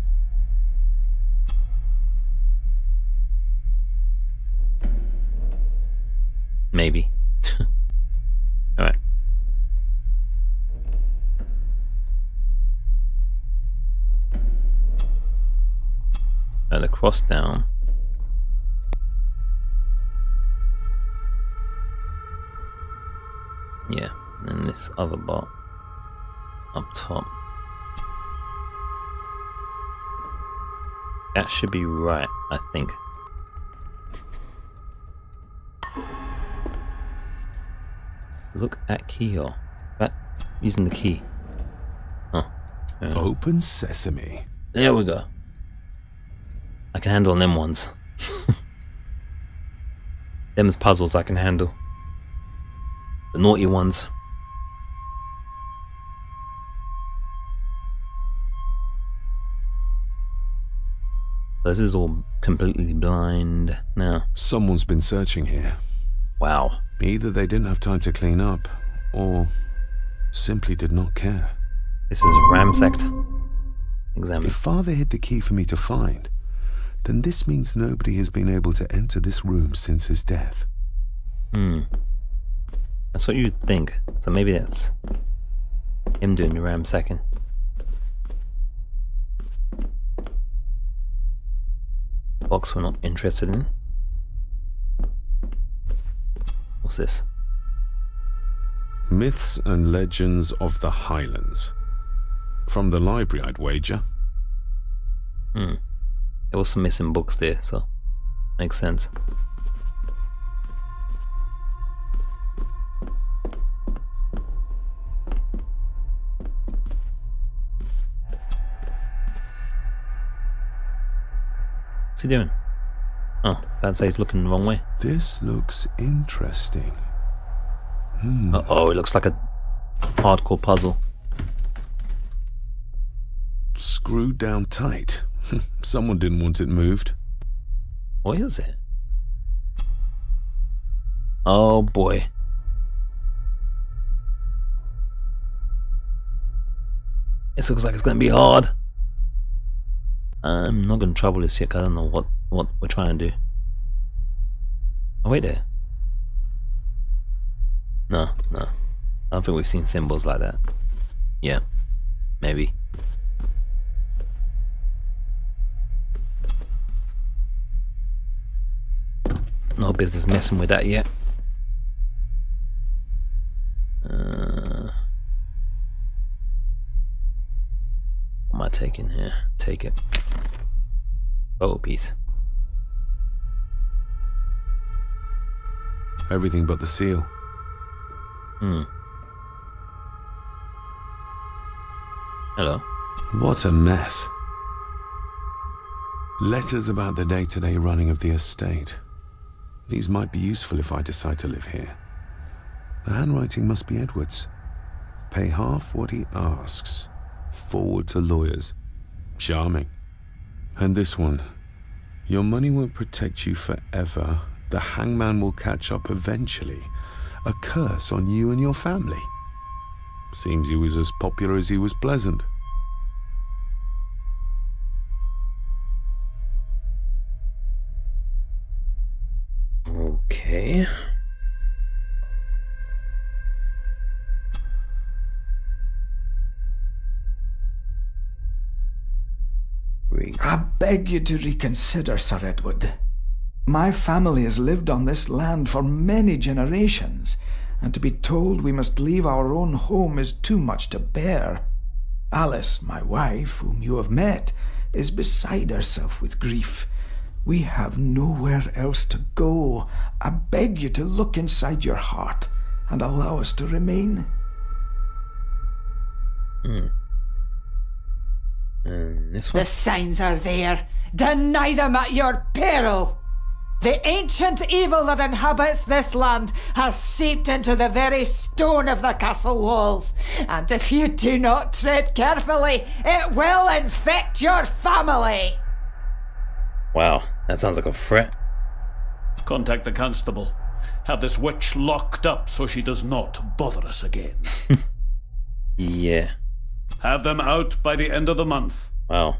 Maybe. Alright. And the cross down. Yeah, and this other bar up top. That should be right, I think. Look at key or that using the key. Huh. Yeah. Open sesame. There we go. I can handle them ones. Them's puzzles I can handle. The naughty ones. This is all completely blind now. Someone's been searching here. Wow. Either they didn't have time to clean up, or simply did not care. This is ransacked. Examine. If Father hid the key for me to find, then this means nobody has been able to enter this room since his death. That's what you'd think. So maybe that's him doing the ransacking. Box we're not interested in. What's this? Myths and Legends of the Highlands. From the library, I'd wager. There was some missing books there, so makes sense. What's he doing? Oh, I'd say he's looking the wrong way. This looks interesting. Uh-oh, it looks like a hardcore puzzle. Screwed down tight. Someone didn't want it moved. What is it? Oh boy. This looks like it's gonna be hard. I'm not gonna trouble this yet, I don't know what we're trying to do. Oh wait there. No. I don't think we've seen symbols like that. Yeah. Maybe. No business messing with that yet. What am I taking here? Take it. Photo piece. Everything but the seal. Hello. What a mess. Letters about the day-to-day running of the estate. These might be useful if I decide to live here. The handwriting must be Edward's. Pay half what he asks. Forward to lawyers. Charming. And this one. Your money won't protect you forever. The hangman will catch up eventually. A curse on you and your family. Seems he was as popular as he was pleasant. Okay. I beg you to reconsider, Sir Edward. My family has lived on this land for many generations, and to be told we must leave our own home is too much to bear. Alice, my wife, whom you have met, is beside herself with grief. We have nowhere else to go. I beg you to look inside your heart and allow us to remain. This one? The signs are there. Deny them at your peril. The ancient evil that inhabits this land has seeped into the very stone of the castle walls, and if you do not tread carefully, it will infect your family. Wow, that sounds like a threat. Contact the constable. Have this witch locked up so she does not bother us again. Yeah. Have them out by the end of the month. Wow.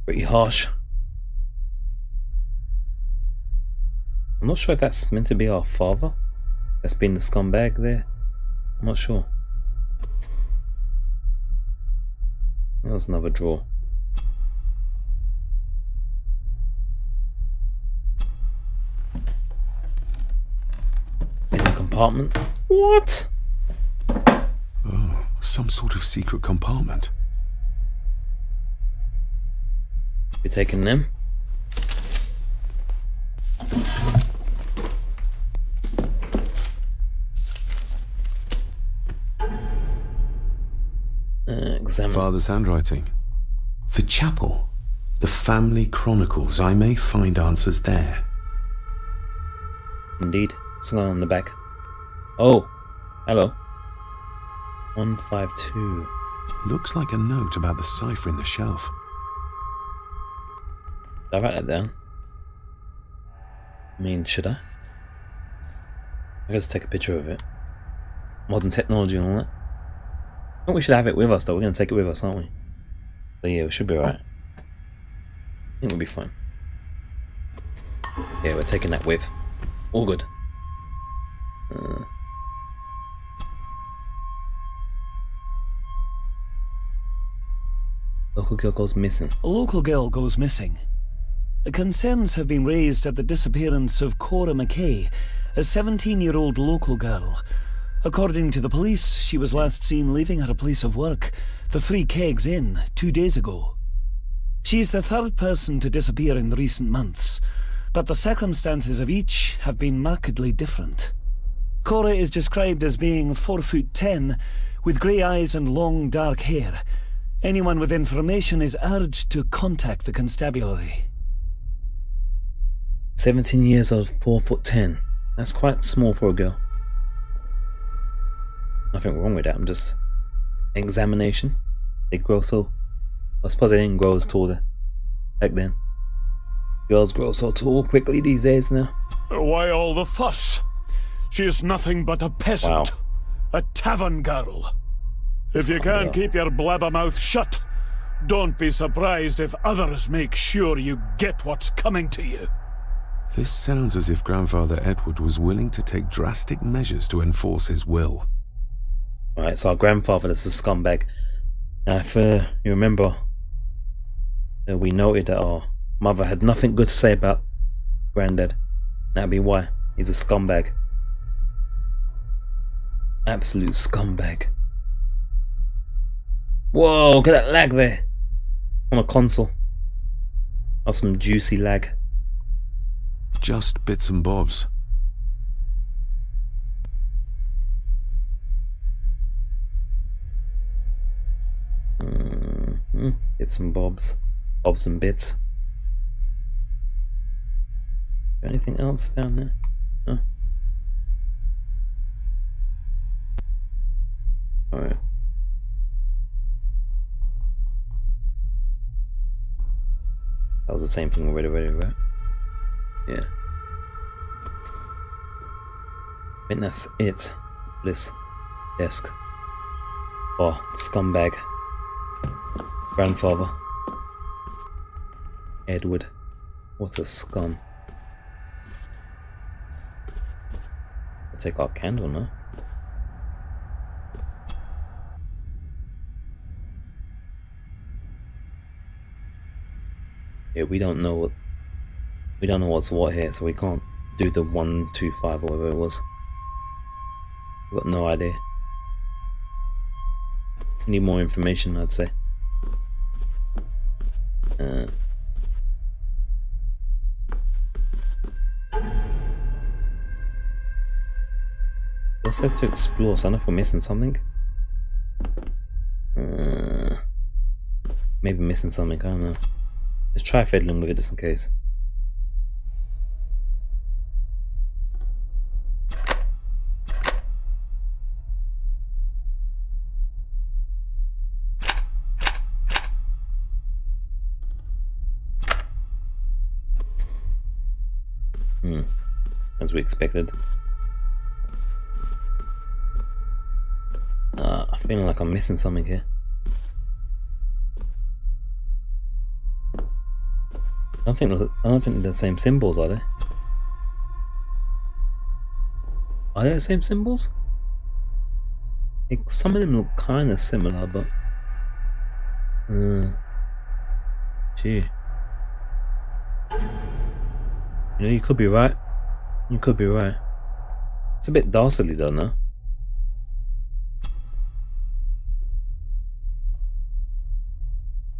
Pretty harsh. I'm not sure if that's meant to be our father. That's been the scumbag there. I'm not sure. That was another drawer. In a compartment? What? Oh, some sort of secret compartment. We taking them? Examine. Father's handwriting. The chapel. The family chronicles. I may find answers there. Indeed. What's going on in the back? Oh, hello. 152. Looks like a note about the cipher in the shelf. Did I write that down? I mean, should I? I gotta just take a picture of it. Modern technology and all that. I think we should have it with us though. We're gonna take it with us, aren't we? So yeah, we should be alright. I think we'll be fine. Yeah, we're taking that with. All good. Local girl goes missing. A local girl goes missing. Concerns have been raised at the disappearance of Cora McKay, a 17-year-old local girl. According to the police, she was last seen leaving her place of work, the Three Kegs Inn, 2 days ago. She is the third person to disappear in the recent months, but the circumstances of each have been markedly different. Cora is described as being 4'10", with grey eyes and long dark hair. Anyone with information is urged to contact the constabulary. 17 years old, 4'10". That's quite small for a girl. Nothing wrong with that. I'm just examination. They grow so. I suppose they didn't grow as tall back then. Girls grow so tall quickly these days now. Why all the fuss? She is nothing but a peasant, a tavern girl. If you can't keep your blabbermouth shut, don't be surprised if others make sure you get what's coming to you. This sounds as if Grandfather Edward was willing to take drastic measures to enforce his will. Right, so our grandfather is a scumbag. Now, if you remember, we noted that our mother had nothing good to say about Granddad. That'd be why. He's a scumbag. Absolute scumbag. Whoa, look at that lag there. On a console. Oh, some juicy lag. Just bits and bobs. Bits and bobs. Bobs and bits. Anything else down there? No? Alright. That was the same thing already, right? Yeah. I think that's it. Bliss. Desk. Oh, scumbag. Grandfather. Edward. What a scum. I'll take our candle now. Yeah, we don't know what's what here, so we can't do the 1, 2, 5 or whatever it was. We've got no idea. Need more information, I'd say. It says to explore, so I don't know if we're missing something. Maybe missing something, I don't know. Let's try fiddling with it just in case. As we expected. I'm feeling like I'm missing something here. I don't think they're the same symbols, are they? Are they the same symbols? Like, some of them look kind of similar, but gee, you know, you could be right. You could be right. It's a bit dastardly though, no?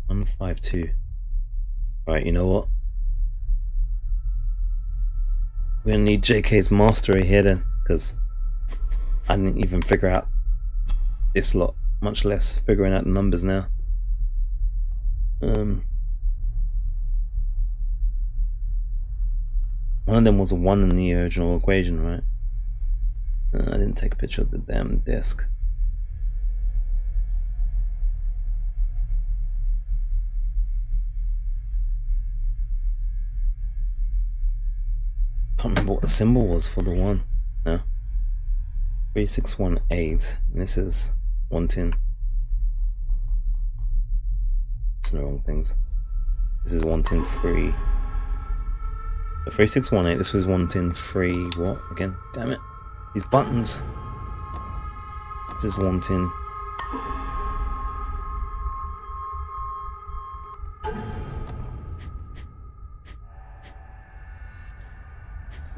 $152. Right, you know what? We're gonna need JK's mastery here then, because I didn't even figure out this lot, much less figuring out the numbers now. One of them was a 1 in the original equation, right? I didn't take a picture of the damn desk. Can't remember what the symbol was for the 1. No. 3618, and this is 110. It's the wrong things. This is 110.3. The 3618, this was 110.3. What again? Damn it. These buttons. This is 110.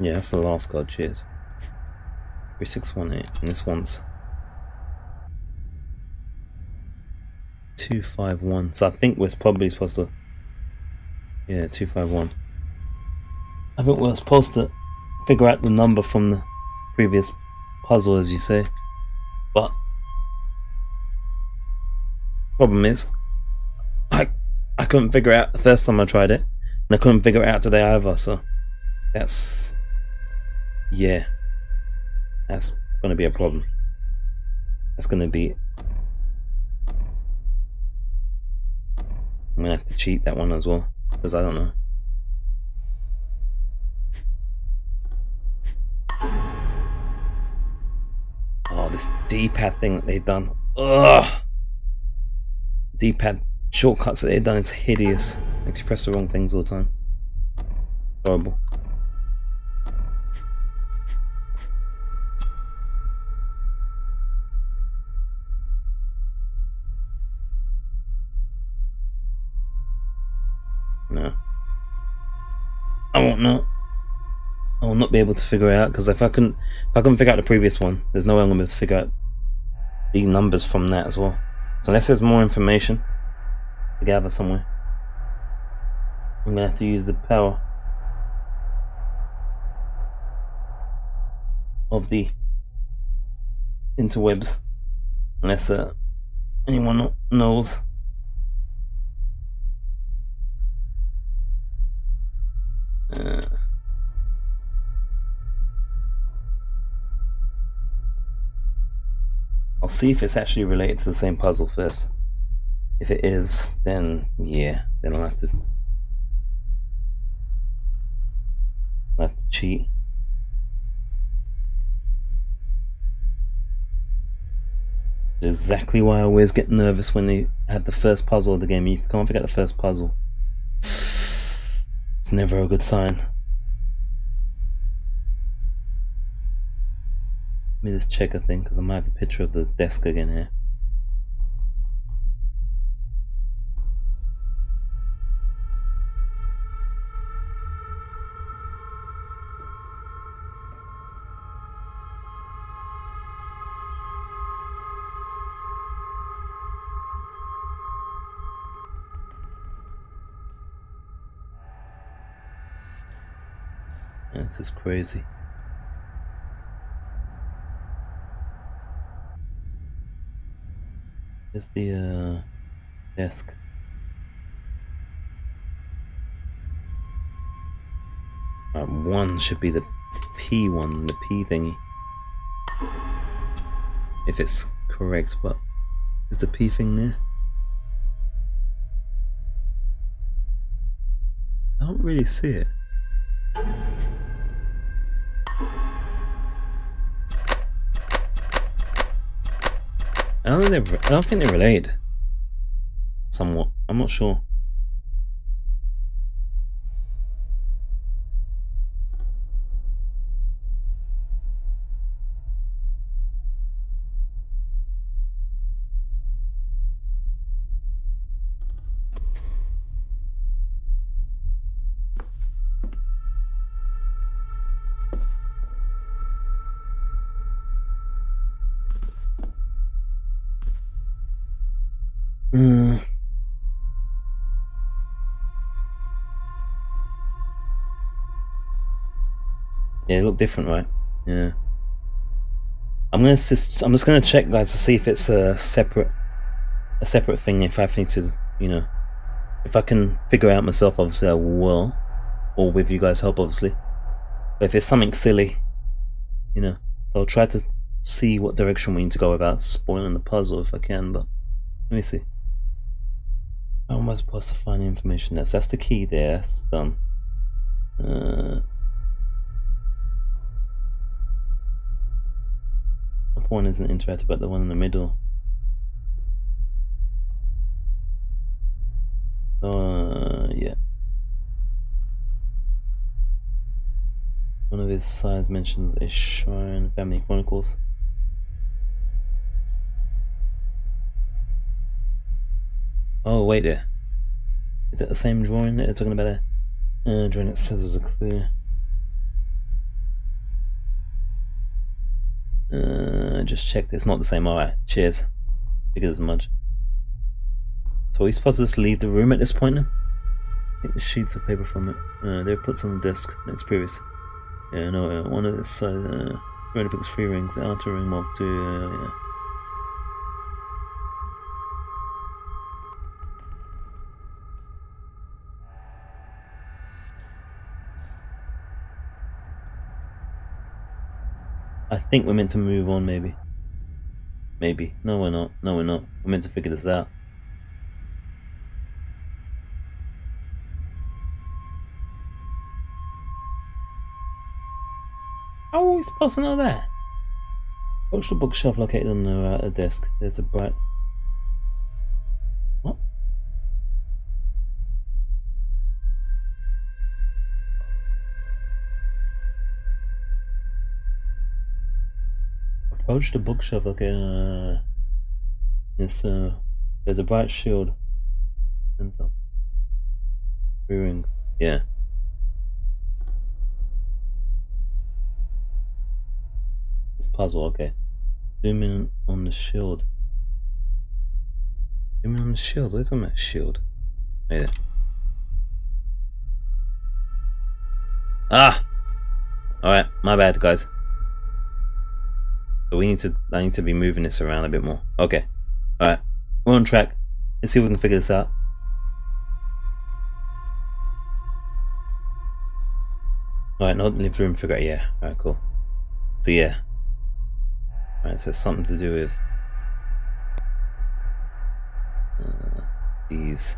Yeah, that's the last card, cheers. 3618, and this one's 251. So I think we're probably supposed to, yeah, 251. I think we're supposed to figure out the number from the previous puzzle, as you say. But problem is, I couldn't figure it out the first time I tried it, and I couldn't figure it out today either. So that's, yeah, that's gonna be a problem. That's gonna be. I'm gonna have to cheat that one as well, because I don't know. Oh, this D-pad thing that they've done. Ugh! D-pad shortcuts that they've done is hideous. Makes you press the wrong things all the time. Horrible. No. I won't know. I will not be able to figure it out, because if I couldn't figure out the previous one, there's no way I'm gonna be able to figure out the numbers from that as well. So unless there's more information to gather somewhere, I'm gonna have to use the power of the interwebs, unless anyone knows. I'll see if it's actually related to the same puzzle first. If it is, then yeah, then I'll have to cheat. That's exactly why I always get nervous when they have the first puzzle of the game. You can't forget the first puzzle. It's never a good sign. Let me just check a thing, because I might have a picture of the desk again here. Yeah, this is crazy. Here's the desk. One should be the P1, the P thingy. If it's correct, but is the P thing there? I don't really see it. I don't think they're related. Somewhat. I'm not sure. Yeah, they look different, right? Yeah. I'm just gonna check, guys, to see if it's a separate thing. If I think to, you know, if I can figure out myself, obviously I will, or with you guys' help, obviously. But if it's something silly, you know, so I'll try to see what direction we need to go without spoiling the puzzle if I can. But let me see. How am I supposed to find the information? That's the key there. That's done. One isn't interactive, but the one in the middle. Yeah. One of his sides mentions a shrine, family chronicles. Oh, wait there. Is that the same drawing that they're talking about there? Drawing that says as a clue. Just checked, it's not the same. Alright, cheers. Figured as much. So are we supposed to just leave the room at this point then? Take the sheets of paper from it. They're put on the desk next previous. Yeah, no, one of this side, Ready picks 3 rings, the outer ring marked 2, yeah. I think we're meant to move on, maybe. Maybe. No, we're not. No, we're not. We're meant to figure this out. How are we supposed to know that? Approach the bookshelf located on the desk. There's a bright... What? Approach the bookshelf. Okay. Yes. There's a bright shield. Center. 3 rings. Yeah. This puzzle. Okay. Zoom in on the shield. Zoom in on the shield. What are you talking about? Shield. Right there. Ah. All right. My bad, guys. So I need to be moving this around a bit more. Okay. Alright. We're on track. Let's see if we can figure this out. Alright, not live room figure out, yeah. Alright, cool. So yeah. Alright, so it's something to do with these.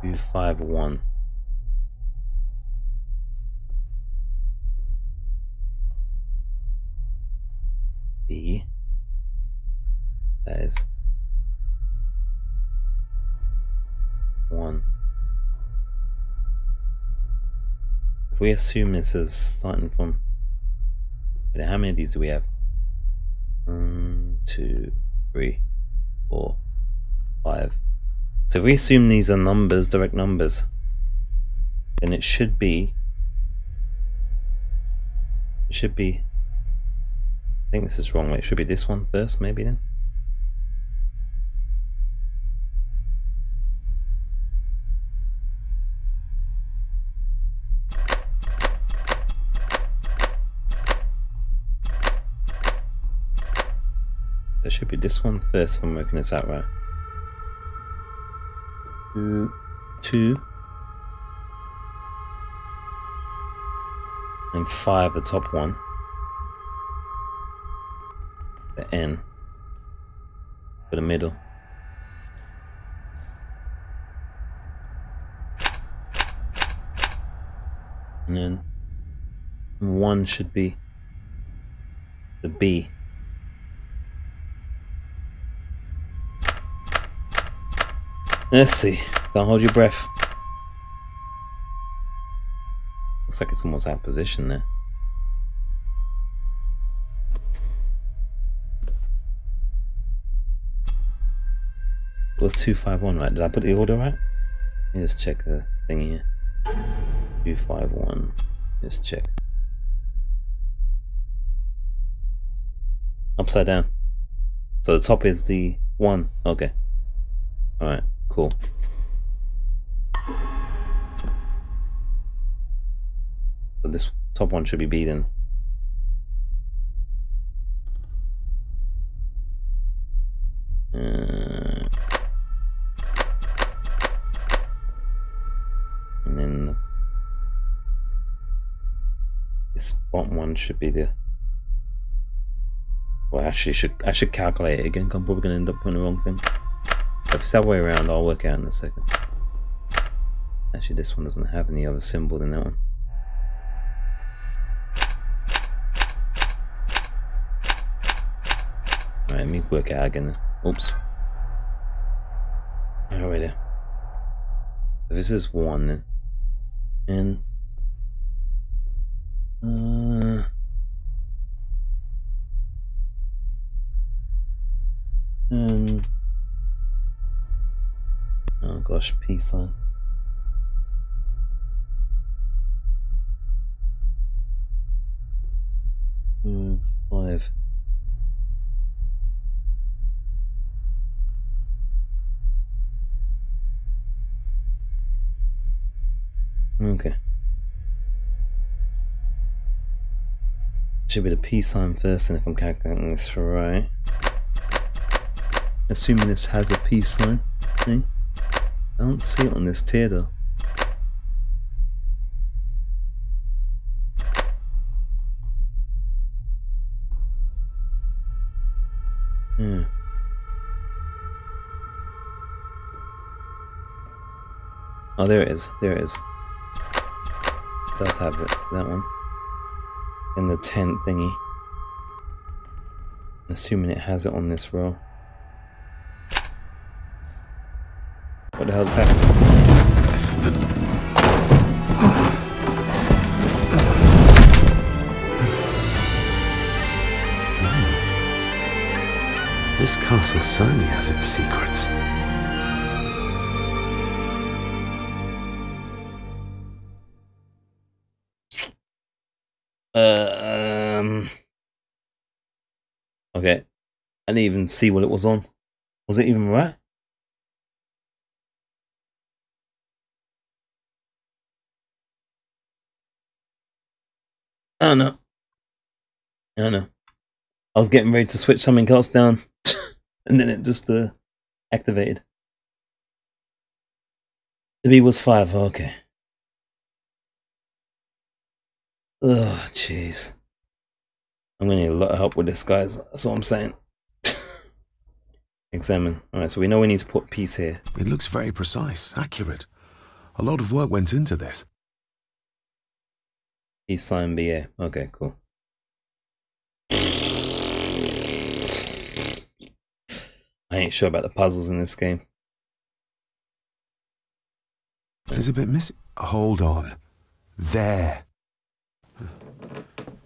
Two, 5, 1. B. That is 1. If we assume this is starting from... Wait, how many of these do we have? 1, 2, 3, 4, 5. So if we assume these are numbers, direct numbers, then it should be... I think this is wrong. It should be this one first, maybe then. It should be this one first if I'm working this out right. 2 and 5, the top one. The N for the middle. And then 1 should be the B. Let's see. Don't hold your breath. Looks like it's almost out of position there. It was 251, right? Did I put the order right? Let me just check the thing here. 251. Just check. Upside down. So the top is the 1. Okay. Alright, cool. So this top one should be B then. And then this bottom one should be the. Well, actually, I should calculate it again. I'm probably gonna end up putting the wrong thing. If it's that way around, I'll work out in a second. Actually, this one doesn't have any other symbol than that one. Alright, let me work out again. Oops. Alright then. So this is 1 then. And oh gosh, peace sign. Five. Okay. Should be the peace sign first, and if I'm calculating this right. Assuming this has a peace sign thing. I don't see it on this tier though. Yeah. Oh, there it is. There it is. It does have it. That one. And the tent thingy. Assuming it has it on this row. What the hell's happening? This castle certainly has its secrets. Okay. I didn't even see what it was on. Was it even right? I don't know. I don't know. I was getting ready to switch something else down, and then it just activated. The B was 5. Okay. Oh, jeez. I'm gonna need a lot of help with this, guys. That's what I'm saying. Examine. Alright, so we know we need to put peace here. It looks very precise, accurate. A lot of work went into this. Peace sign BA. Okay, cool. I ain't sure about the puzzles in this game. There's a bit missing. Hold on. There.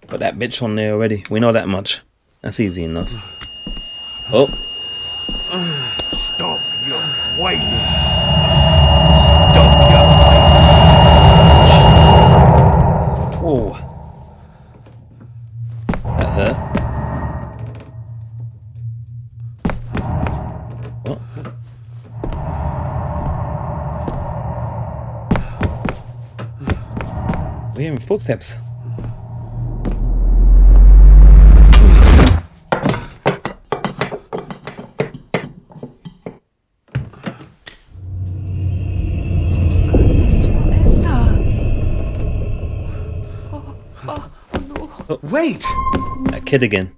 Got that bitch on there already. We know that much. That's easy enough. Oh. Stop your whining. Stop your whining. Whoa. That hurt. What? We're hearing footsteps. Oh, wait! That kid again.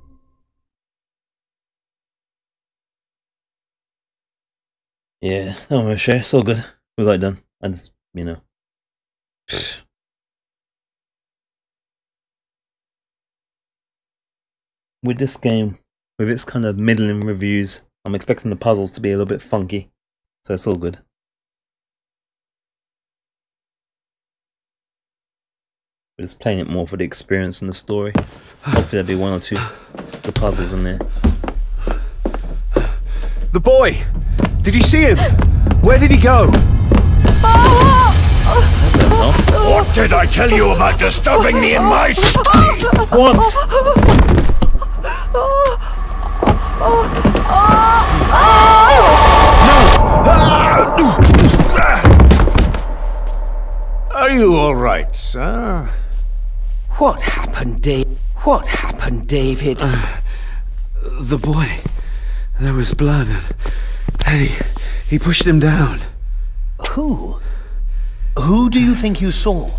Yeah, don't worry, Shay. It's all good. We got it done. I just, you know. with this game, with its kind of middling reviews, I'm expecting the puzzles to be a little bit funky, so it's all good. We're just playing it more for the experience and the story. Hopefully there'll be one or two the puzzles in there. The boy! Did you see him? Where did he go? What did I tell you about disturbing me in my study? What? Are you all right, sir? What happened, Dave? What happened, David? The boy. There was blood, and he pushed him down. Who? Who do you think you saw?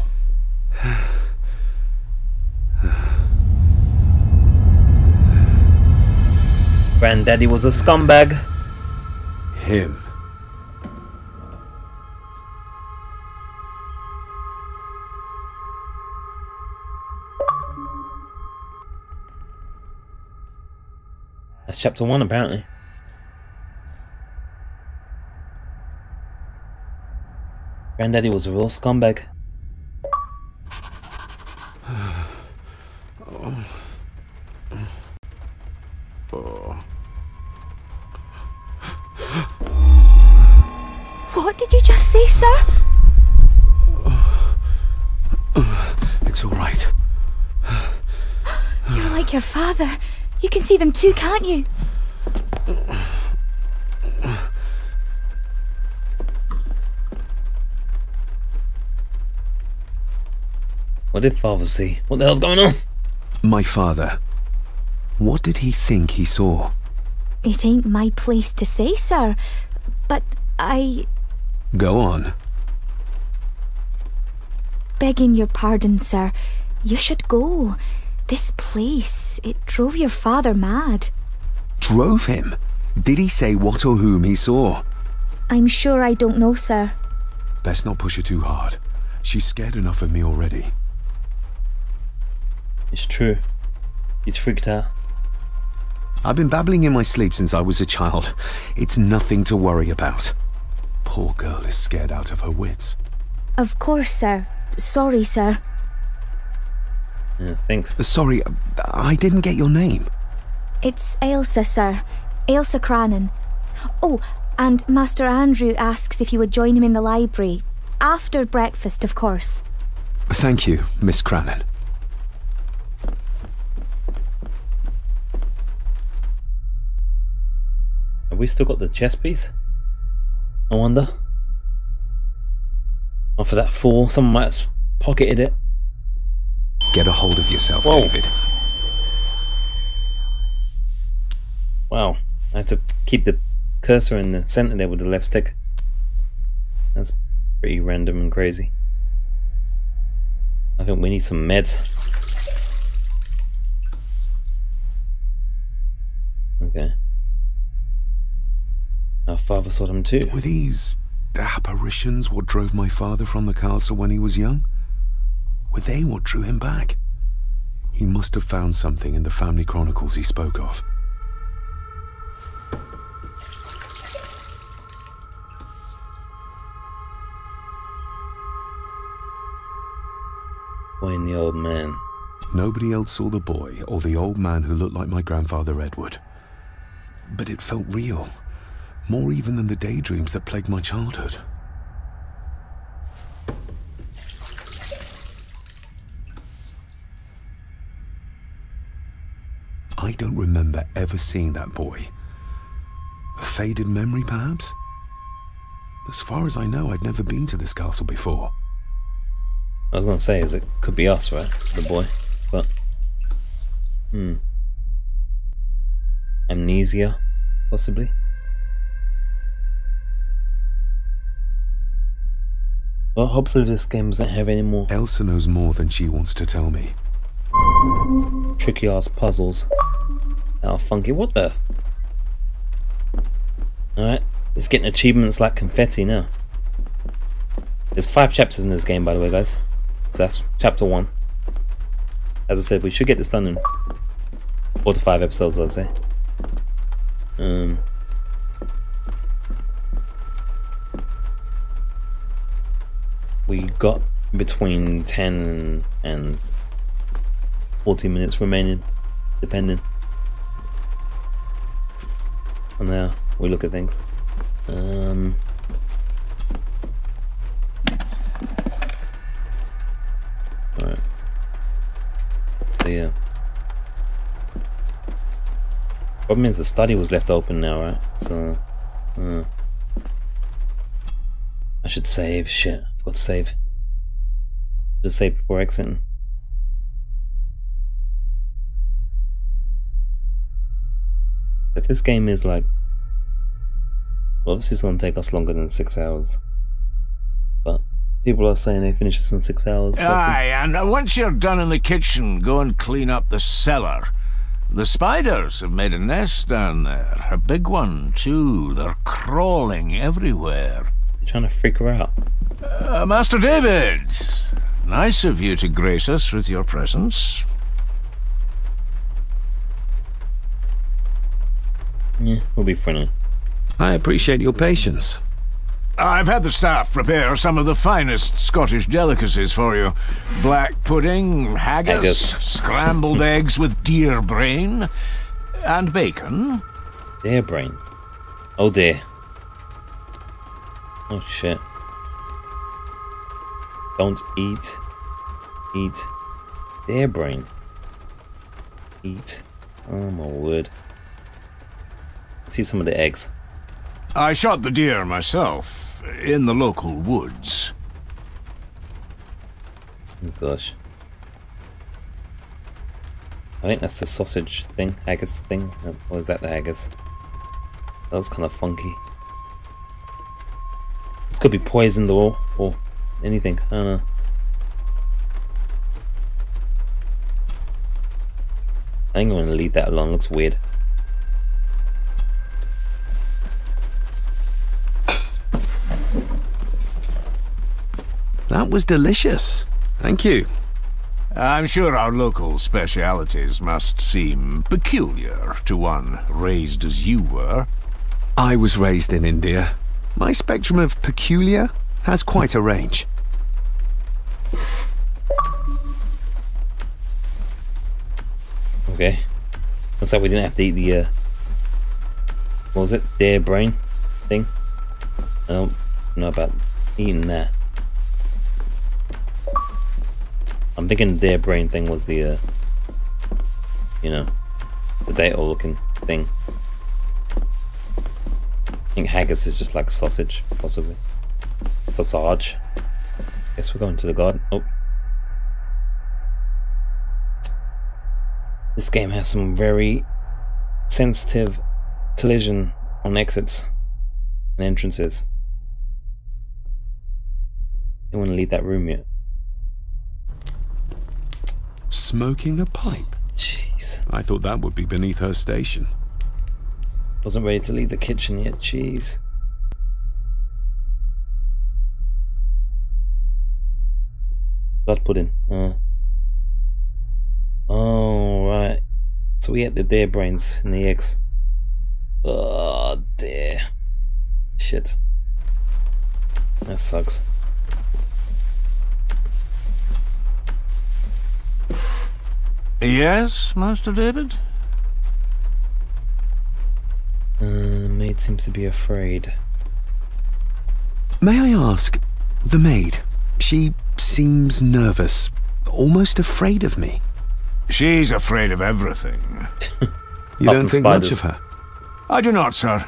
Granddaddy was a scumbag. Him. That's chapter 1 apparently. Granddaddy was a real scumbag. What did you just say, sir? It's all right. You're like your father. You can see them too, can't you? What did father see? What the hell's going on? My father. What did he think he saw? It ain't my place to say, sir. But I... Go on. Begging your pardon, sir. You should go. This place, it drove your father mad. Drove him? Did he say what or whom he saw? I'm sure I don't know, sir. Best not push her too hard. She's scared enough of me already. It's true. He's freaked out. I've been babbling in my sleep since I was a child. It's nothing to worry about. Poor girl is scared out of her wits. Of course, sir. Sorry, sir. Yeah, thanks. Sorry, I didn't get your name. It's Ailsa, sir. Ailsa Crannan. Oh, and Master Andrew asks if you would join him in the library. After breakfast, of course. Thank you, Miss Crannan. Have we still got the chess piece? I wonder. Oh, for that fool, someone might have pocketed it. Get a hold of yourself, Whoa. David. Wow, I had to keep the cursor in the center there with the left stick. That's pretty random and crazy. I think we need some meds. Okay. Our father saw them too. Were these apparitions what drove my father from the castle when he was young? Were they what drew him back? He must have found something in the family chronicles he spoke of. Boy and the old man. Nobody else saw the boy or the old man who looked like my grandfather Edward. But it felt real. More even than the daydreams that plagued my childhood. I don't remember ever seeing that boy. A faded memory, perhaps? As far as I know, I've never been to this castle before. I was gonna say, it could be us, right? The boy. But... amnesia, possibly? Well, hopefully this game doesn't have any more Elsa knows more than she wants to tell me. tricky ass puzzles. Oh, funky, what the? Alright, it's getting achievements like confetti now. There's 5 chapters in this game, by the way, guys. So that's chapter 1. As I said, we should get this done in 4 to 5 episodes, I'd say. We got between 10 and 40 minutes remaining, depending on how we look at things. Alright. So yeah. Problem is the study was left open now, right? So I should save. Shit, I forgot to save. Just save before exiting. If this game is like, well, obviously it's gonna take us longer than 6 hours, but people are saying they finish this in 6 hours. Aye, and once you're done in the kitchen, go and clean up the cellar. The spiders have made a nest down there, a big one too. They're crawling everywhere. You're trying to freak her out. Master David, nice of you to grace us with your presence. Yeah, we'll be friendly. I appreciate your patience. I've had the staff prepare some of the finest Scottish delicacies for you. Black pudding, haggis. Scrambled eggs with deer brain, and bacon. Deer brain? Oh dear. Oh shit. Don't eat deer brain. Eat. Oh my word. See some of the eggs. I shot the deer myself, in the local woods. Oh gosh. I think that's the sausage thing, haggis thing. Or is that the haggis? That was kind of funky. This could be poisoned or anything, I don't know. I think I'm gonna leave that alone, looks weird. That was delicious. Thank you. I'm sure our local specialities must seem peculiar to one raised as you were. I was raised in India. My spectrum of peculiar has quite a range. Okay. Looks like we didn't have to eat the, what was it? Deer brain thing? I don't know about eating that. I'm thinking the deer brain thing was the, you know, potato looking thing. I think haggis is just like sausage, possibly. Sausage. Guess we're going to the garden. Oh. This game has some very sensitive collision on exits and entrances. Don't want to leave that room yet. Smoking a pipe? Jeez. I thought that would be beneath her station. Wasn't ready to leave the kitchen yet, jeez. Blood pudding. Oh, right. So we ate the deer brains and the eggs. Oh, dear. Shit. That sucks. Yes, Master David? Maid seems to be afraid. May I ask, the maid, she seems nervous, almost afraid of me. She's afraid of everything. You don't think much of her? I do not, sir.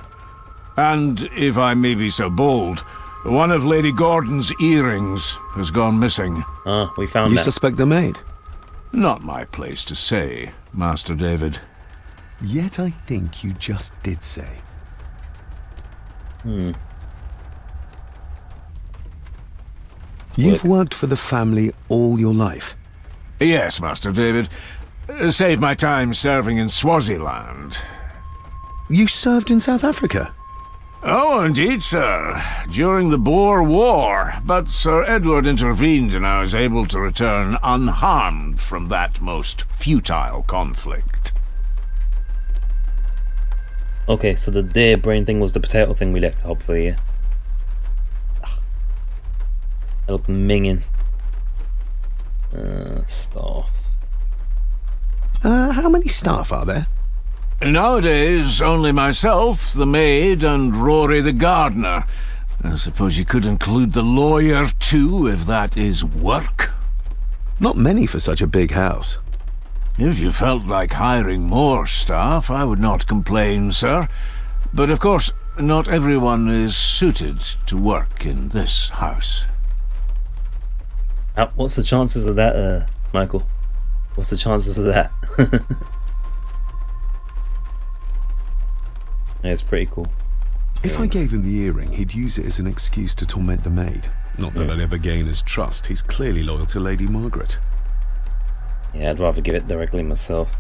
And, if I may be so bold, one of Lady Gordon's earrings has gone missing. Ah, we found that. You suspect the maid? Not my place to say, Master David. Yet I think you just did say. You've worked for the family all your life? Yes, Master David. Saved my time serving in Swaziland. You served in South Africa? Oh, indeed, sir. During the Boer War. But Sir Edward intervened and I was able to return unharmed from that most futile conflict. Okay, so the deer brain thing was the potato thing we left, hopefully, yeah. Ugh. I look minging. Staff. How many staff are there? Nowadays, only myself, the maid, and Rory the gardener. I suppose you could include the lawyer too, if that is work. Not many for such a big house. If you felt like hiring more staff, I would not complain, sir. But of course, not everyone is suited to work in this house. What's the chances of that, Michael? What's the chances of that? Yeah, it's pretty cool. If I gave him the earring, he'd use it as an excuse to torment the maid. Not that I'd ever gain his trust. He's clearly loyal to Lady Margaret. Yeah, I'd rather give it directly myself.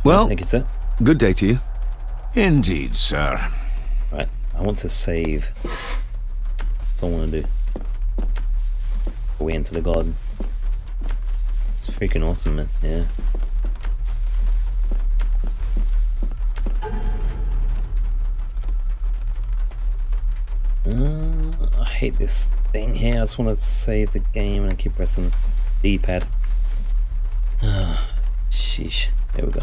Well, thank you, sir. Good day to you. Indeed, sir. Right, I want to save. That's all I want to do. We enter the garden. It's freaking awesome, man. Yeah. I hate this thing here. I just want to save the game and I keep pressing the D-pad. Sheesh. There we go.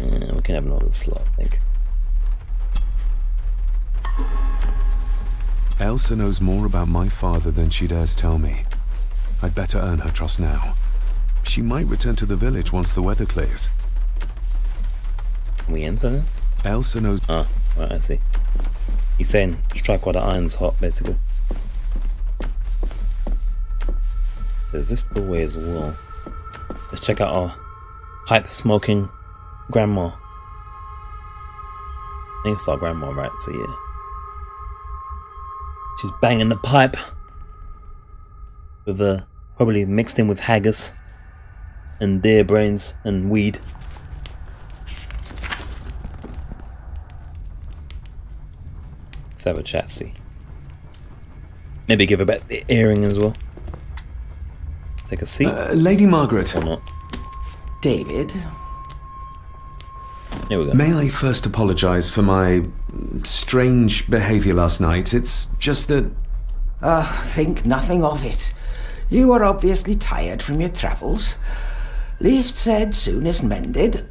We can have another slot, I think. Elsa knows more about my father than she dares tell me. I'd better earn her trust now. She might return to the village once the weather clears. Can we enter then? Elsa knows... Ah, right, I see. He's saying strike while the iron's hot, basically. So there's this doorway as well. Let's check out our pipe-smoking grandma. I think it's our grandma, right? So yeah. She's banging the pipe. With probably mixed in with haggis. And deer brains and weed. Let's have a chat, see. Maybe give her back the earring as well. Take a seat. Lady Margaret. Or not. David. Here we go. May I first apologise for my strange behaviour last night? It's just that... Think nothing of it. You are obviously tired from your travels. Least said, soonest mended.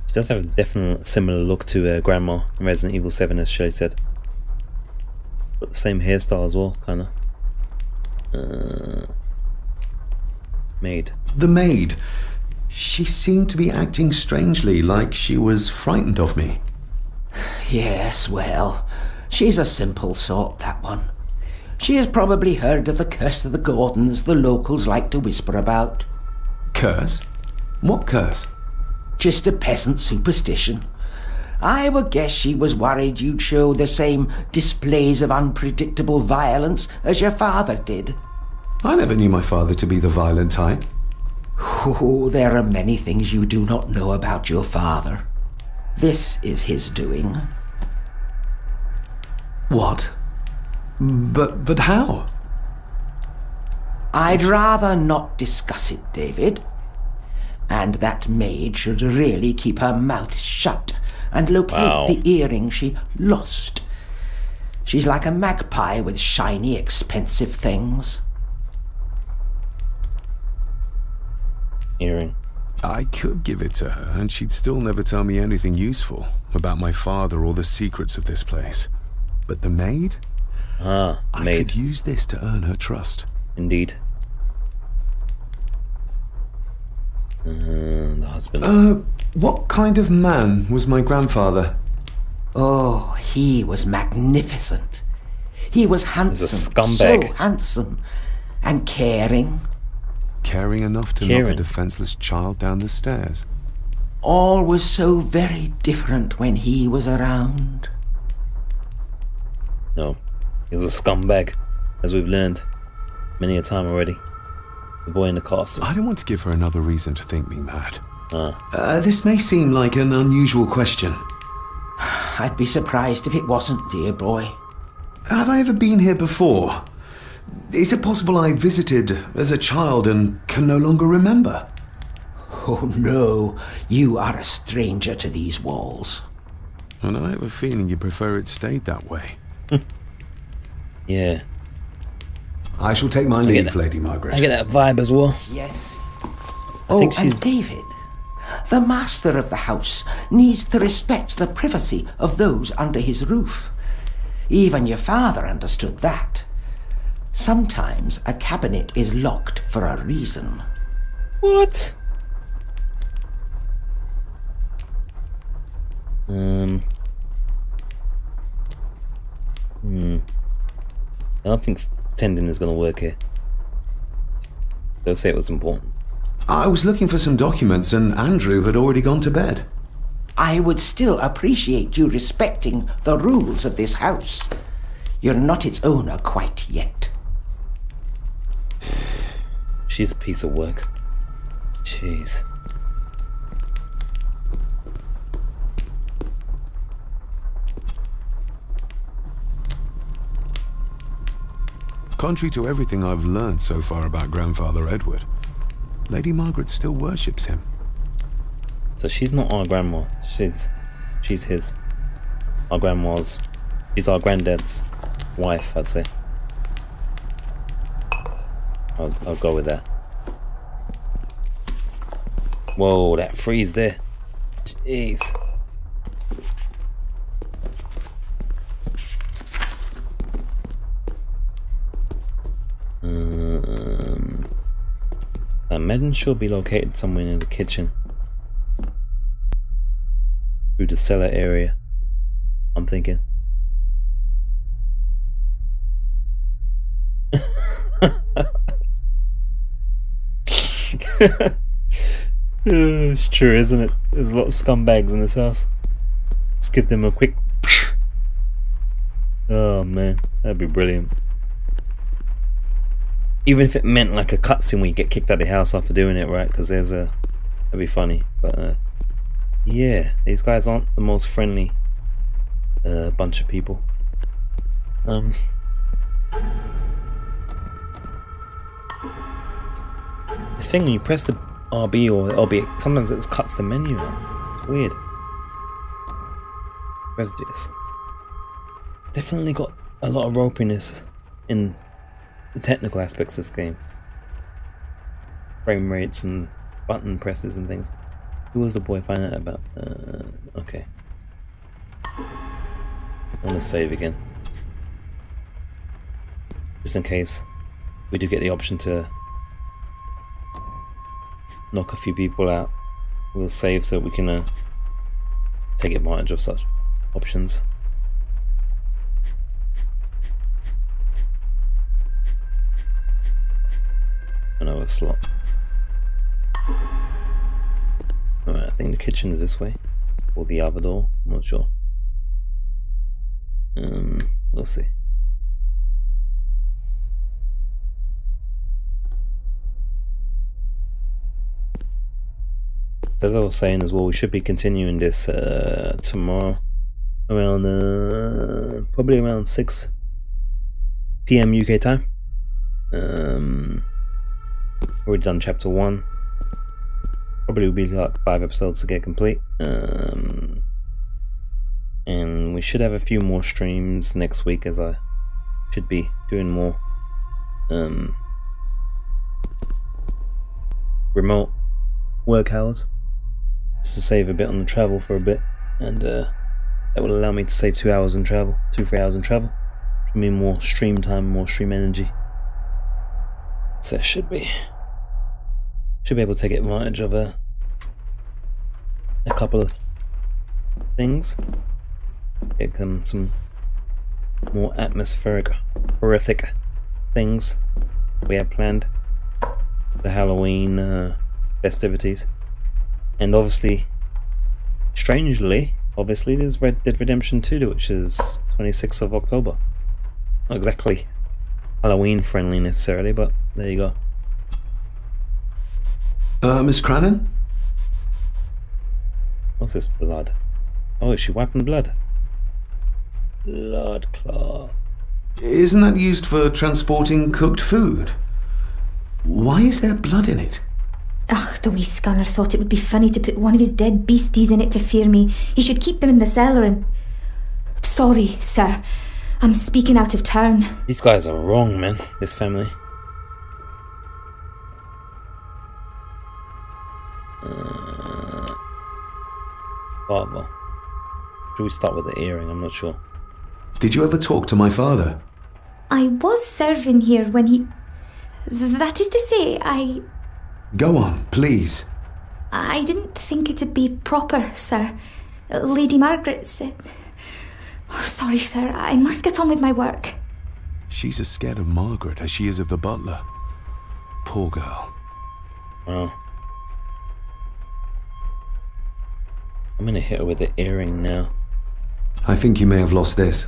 She does have a definite similar look to Grandma in Resident Evil 7, as Shay said. Got the same hairstyle as well, kind of. Maid. The maid. She seemed to be acting strangely, like she was frightened of me. Yes, well, she's a simple sort, that one. She has probably heard of the curse of the Gordons the locals like to whisper about. Curse? What curse? Just a peasant superstition. I would guess she was worried you'd show the same displays of unpredictable violence as your father did. I never knew my father to be the violent type. Oh, there are many things you do not know about your father. This is his doing. What? But how? I'd rather not discuss it, David. And that maid should really keep her mouth shut and locate the earring she lost. She's like a magpie with shiny, expensive things. Earring. I could give it to her, and she'd still never tell me anything useful about my father or the secrets of this place. But the maid? Ah, I could use this to earn her trust. Indeed. The husband. What kind of man was my grandfather? Oh, he was magnificent. He was handsome. He's a scumbag. So handsome. And caring. Caring enough to knock a defenseless child down the stairs. All was so very different when he was around. No. He was a scumbag, as we've learned many a time already. The boy in the castle. I don't want to give her another reason to think me mad. This may seem like an unusual question. I'd be surprised if it wasn't, dear boy. Have I ever been here before? Is it possible I visited as a child and can no longer remember? Oh no, you are a stranger to these walls. And I have a feeling you prefer it stayed that way. Yeah. I shall take my leave, Lady Margaret. I get that vibe as well. Yes. I think she's... and David, the master of the house needs to respect the privacy of those under his roof. Even your father understood that. Sometimes a cabinet is locked for a reason. What? I don't think pretending is going to work here. They'll say it was important. I was looking for some documents and Andrew had already gone to bed. I would still appreciate you respecting the rules of this house. You're not its owner quite yet. She's a piece of work. Jeez. Contrary to everything I've learned so far about Grandfather Edward, Lady Margaret still worships him. So she's not our grandma. She's his. Our grandma's. She's our granddad's wife, I'd say. I'll go with that. Whoa, that freeze there. Jeez. A medicine should be located somewhere in the kitchen. Through the cellar area, I'm thinking. It's true, isn't it? There's a lot of scumbags in this house. Let's give them a quick... Oh man, that'd be brilliant. Even if it meant like a cutscene where you get kicked out of the house after doing it, right? Because there's a... That'd be funny. But yeah, these guys aren't the most friendly bunch of people. This thing, when you press the RB or LB, sometimes it just cuts the menu out. It's weird. Press this. Definitely got a lot of ropiness in the technical aspects of this game. Frame rates and button presses and things. Who was the boy finding out about? Okay. I want to save again. Just in case we do get the option to knock a few people out. We'll save so we can take advantage of such options. Another slot. Alright, I think the kitchen is this way. Or the other door, I'm not sure. We'll see. As I was saying as well, we should be continuing this tomorrow around probably around 6 PM UK time. Already done chapter 1. Probably will be like 5 episodes to get complete. And we should have a few more streams next week, as I should be doing more remote work hours to save a bit on the travel for a bit, and that will allow me to save 2 hours in travel, 2-3 hours in travel. Should mean more stream time, more stream energy. So I should be able to take advantage of a couple of things. Get some more atmospheric, horrific things we have planned. The Halloween festivities. And obviously, strangely, there's Red Dead Redemption 2, which is 26th of October. Not exactly Halloween friendly necessarily, but there you go. Miss Crannan? What's this blood? Oh, is she wiping blood? Blood clot. Isn't that used for transporting cooked food? Why is there blood in it? Ugh, the wee scunner thought it would be funny to put one of his dead beasties in it to fear me. He should keep them in the cellar and... Sorry, sir. I'm speaking out of turn. These guys are wrong, man. This family. Father. Should we start with the earring? I'm not sure. Did you ever talk to my father? I was serving here when he... That is to say, Go on, please. I didn't think it'd be proper, sir. Lady Margaret said... Sorry, sir. I must get on with my work. She's as scared of Margaret as she is of the butler. Poor girl. Well, I'm gonna hit her with the earring now. I think you may have lost this.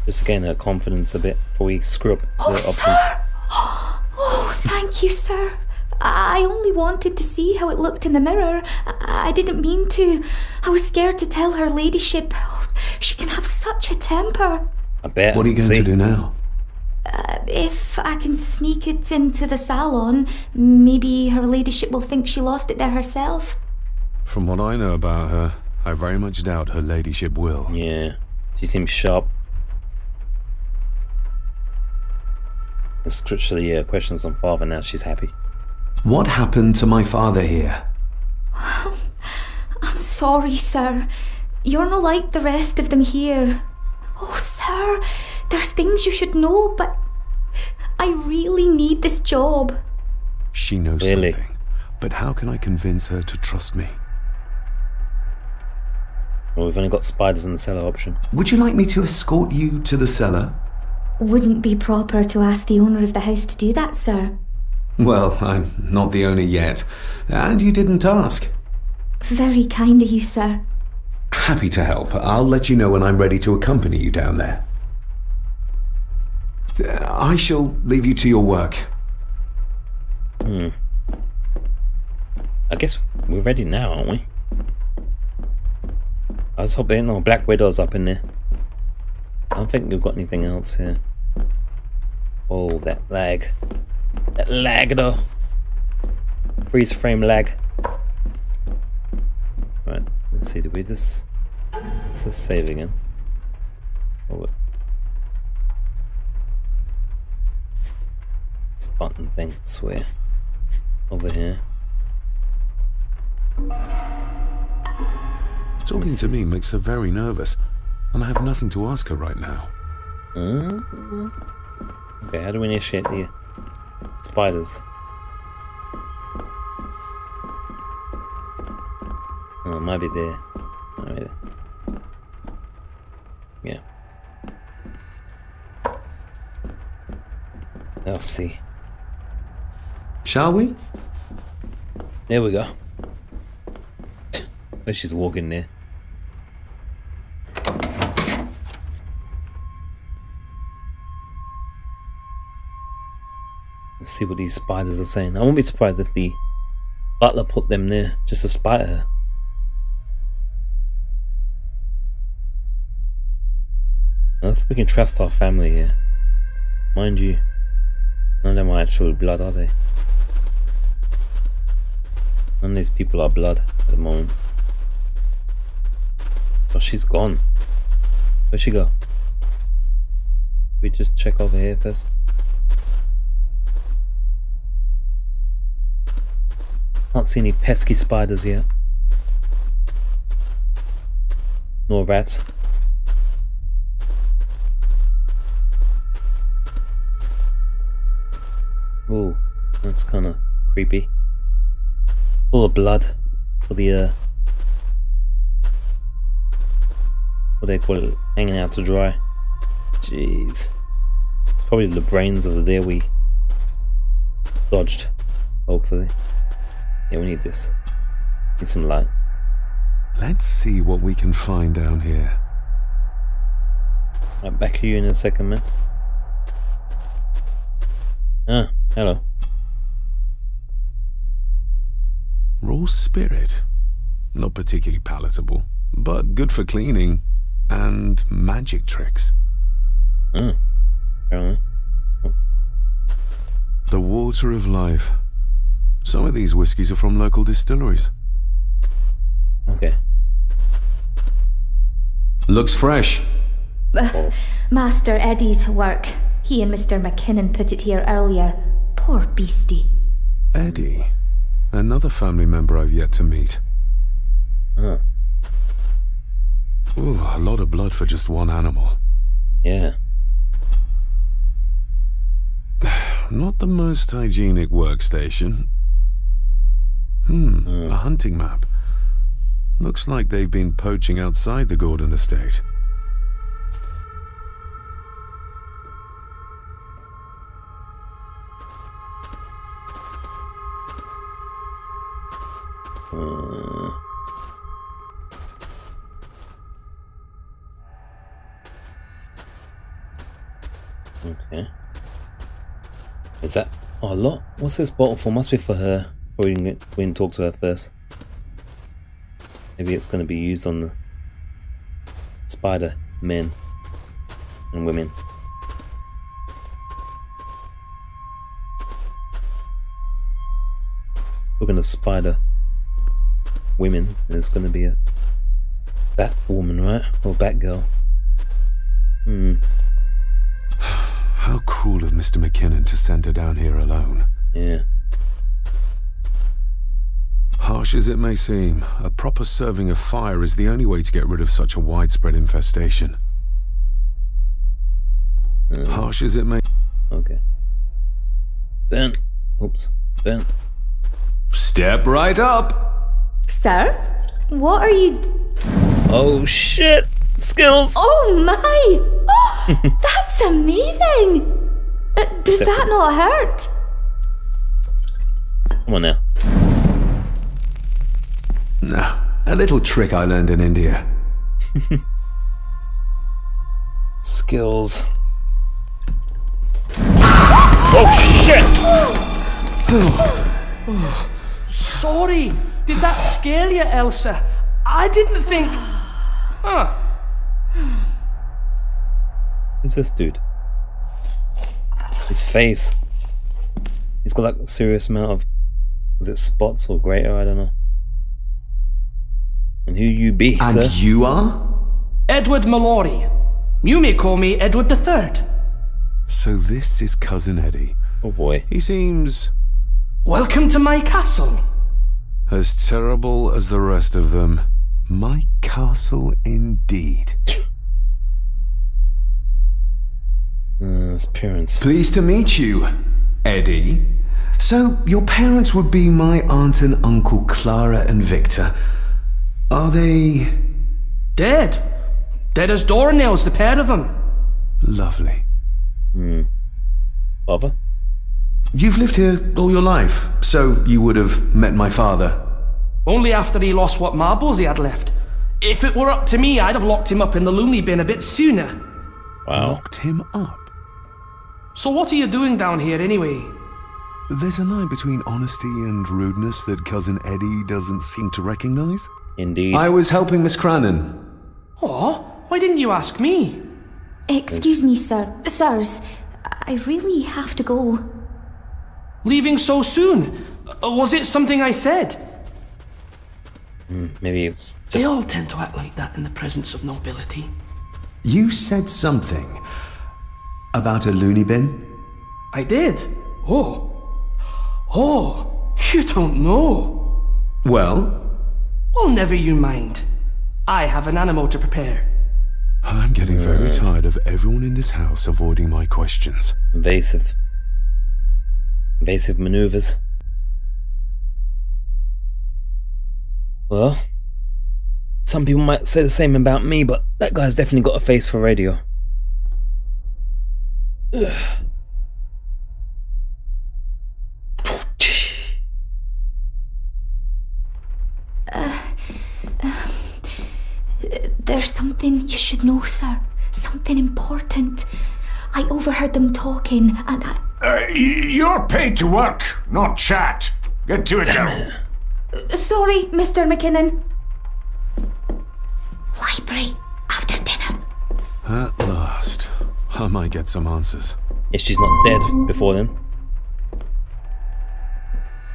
Just to gain her confidence a bit before we screw up the options. Sir! Oh, thank you, sir. I only wanted to see how it looked in the mirror. I didn't mean to. I was scared to tell her ladyship. Oh, she can have such a temper. I bet. What are you going to do now? If I can sneak it into the salon, maybe her ladyship will think she lost it there herself. From what I know about her, I very much doubt her ladyship will. Yeah, she seems sharp. Let's switch to the questions on father now. She's happy. What happened to my father here? I'm sorry, sir. You're not like the rest of them here. Oh, sir, there's things you should know, but I really need this job. She knows something, but how can I convince her to trust me? Well, we've only got spiders in the cellar option. Would you like me to escort you to the cellar? Wouldn't be proper to ask the owner of the house to do that, sir. Well, I'm not the owner yet, and you didn't ask. Very kind of you, sir. Happy to help. I'll let you know when I'm ready to accompany you down there. I shall leave you to your work. I guess we're ready now, aren't we? I was hoping no Black Widow's up in there. I don't think we've got anything else here. Oh, that lag. That lag though. Freeze frame lag. Right, let's see, did we just... Let's just save again. Oh, this button thing, I swear. Over here. Talking to me makes her very nervous, and I have nothing to ask her right now. Okay, how do we initiate the spiders? Oh, it might be there. Right. Yeah. Let's see. Shall we? There we go. Where's she's walking there? Let's see what these spiders are saying. I won't be surprised if the butler put them there just to spite her. I don't think we can trust our family here. Mind you, none of them are actual blood, are they? None of these people are blood at the moment. Oh, she's gone. Where'd she go? We just check over here first. Can't see any pesky spiders yet. Nor rats. Ooh, that's kind of creepy. Full of blood for the what do they call it? Hanging out to dry. Jeez. It's probably the brains of the deer we dodged. Hopefully. Yeah, we need this. Need some light. Let's see what we can find down here. Right, back to you in a second, man. Ah, hello. Raw spirit. Not particularly palatable, but good for cleaning. And magic tricks. Apparently. The water of life. Some of these whiskies are from local distilleries. Okay. Looks fresh. Master Eddie's work. He and Mr. McKinnon put it here earlier. Poor beastie. Eddie? Another family member I've yet to meet. Huh. Ooh, a lot of blood for just one animal. Yeah. Not the most hygienic workstation. A hunting map. Looks like they've been poaching outside the Gordon estate. Okay. Is that a lot? What's this bottle for? Must be for her. Or we can talk to her first. Maybe it's going to be used on the spider men and women. We're going to spider women. There's going to be a bat woman, right? Or bat girl. How cruel of Mr. McKinnon to send her down here alone. Yeah. Harsh as it may seem, a proper serving of fire is the only way to get rid of such a widespread infestation. Harsh as it may... Okay. Ben. Oops. Ben. Step right up. Sir? What are you... Oh shit! Skills! Oh my! Oh, that's amazing! Does that not hurt? Come on now. No, a little trick I learned in India. Skills. Oh shit! Sorry, did that scare you, Elsa? I didn't think... Huh. Who's this dude? His face. He's got like a serious amount of... Was it spots or greater? I don't know. And who you be, and sir? And you are? Edward Mallory. You may call me Edward III. So this is Cousin Eddie. Oh boy. He seems... Welcome to my castle. As terrible as the rest of them. My castle indeed. His parents. Pleased to meet you, Eddie. So, your parents would be my aunt and uncle Clara and Victor. Are they... Dead. Dead as doornails, the pair of them. Lovely. Father? You've lived here all your life, so you would have met my father. Only after he lost what marbles he had left. If it were up to me, I'd have locked him up in the loony bin a bit sooner. Wow. Locked him up? So what are you doing down here anyway? There's a line between honesty and rudeness that Cousin Eddie doesn't seem to recognize. Indeed. I was helping Miss Crannan. Oh, why didn't you ask me? Excuse me, sir. Sirs, I really have to go. Leaving so soon? Was it something I said? Maybe it's just... They all tend to act like that in the presence of nobility. You said something about a loony bin? I did. Oh, you don't know. Well? Well, never you mind. I have an animal to prepare. I'm getting very tired of everyone in this house avoiding my questions. Invasive maneuvers. Well, some people might say the same about me, but that guy's definitely got a face for radio. There's something you should know, sir. Something important. I overheard them talking, and You're paid to work, not chat. Get to it now. Sorry, Mr. McKinnon. Library, after dinner. At last. I might get some answers. If she's not dead before then.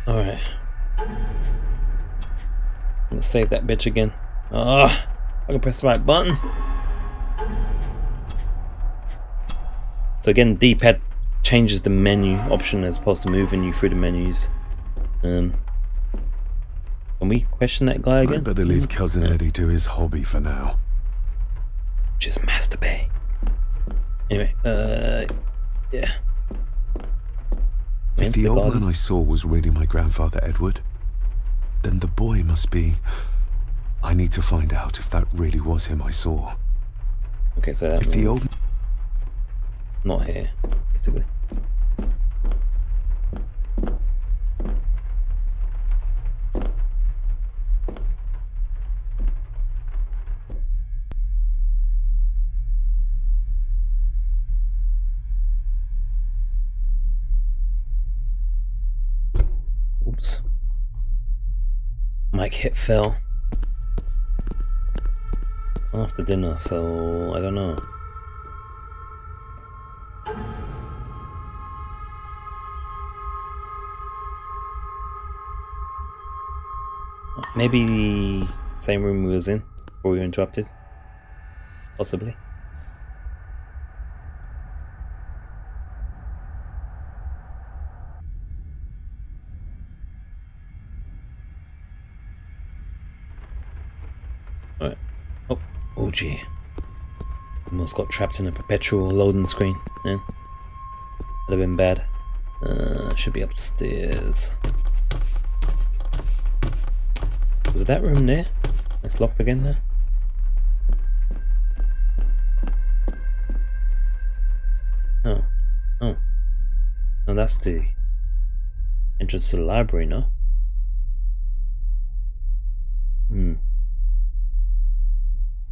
Alright. Let's save that bitch again. I can press the right button. So again, D-pad changes the menu option as opposed to moving you through the menus. Can we question that guy again? I better leave Cousin Eddie to his hobby for now. Just masturbate. Anyway, yeah. If the old man I saw was really my grandfather Edward, then the boy must be... I need to find out if that really was him I saw. Okay, so that if the old... Not here, basically. Oops. Mic hit fell after dinner, so I don't know. Maybe the same room we was in before we were interrupted. Possibly. Alright. Oh gee. Almost got trapped in a perpetual loading screen, man. Would have been bad. Should be upstairs. Was it that room there? It's locked again there. Oh. No, that's the entrance to the library, no?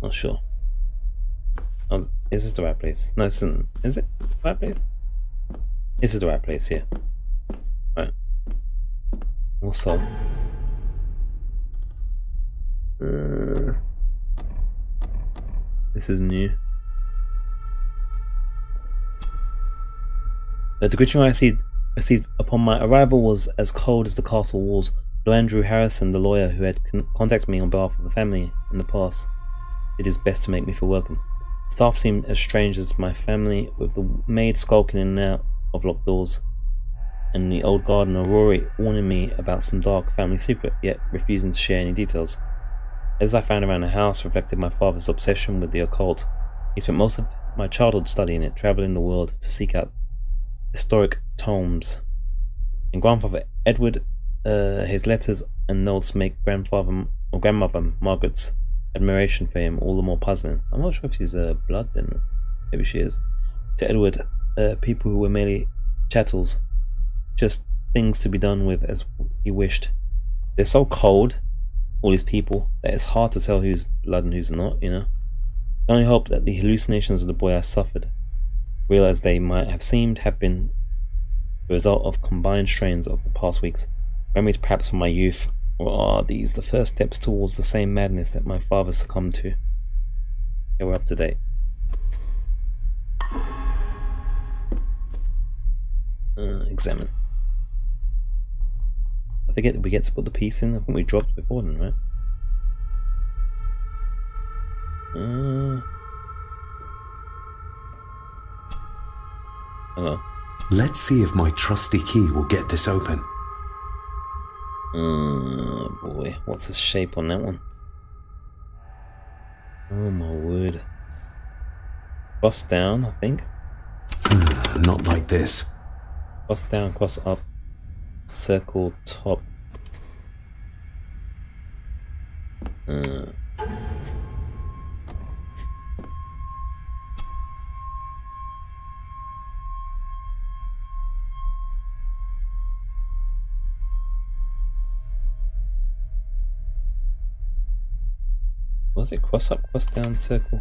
Not sure. Oh, is this the right place? No, it isn't. Is it the right place? This is the right place, yeah. Right. Also... this is new. The greeting I received upon my arrival was as cold as the castle walls. Lord Andrew Harrison, the lawyer who had contacted me on behalf of the family in the past, did his best to make me feel welcome. Staff seemed as strange as my family, with the maid skulking in and out of locked doors, and the old gardener Rory warning me about some dark family secret, yet refusing to share any details. As I found around the house reflected my father's obsession with the occult. He spent most of my childhood studying it, travelling the world to seek out historic tomes. And grandfather Edward, his letters and notes make grandmother Margaret's admiration for him all the more puzzling. I'm not sure if she's blood then. Maybe she is. To Edward, people who were merely chattels, just things to be done with as he wished. They're so cold, all these people, that it's hard to tell who's blood and who's not, you know. I only hope that the hallucinations of the boy I suffered, real as they might have seemed, have been the result of combined strains of the past weeks. Memories perhaps from my youth, or are these the first steps towards the same madness that my father succumbed to? Yeah, we're up to date. Examine. I forget we get to put the piece in. I think we dropped before then, right? Hello. Let's see if my trusty key will get this open. Boy, what's the shape on that one? Oh my word. Cross down, I think. Not like this. Cross down, cross up, circle top. Was it cross up, cross down, circle?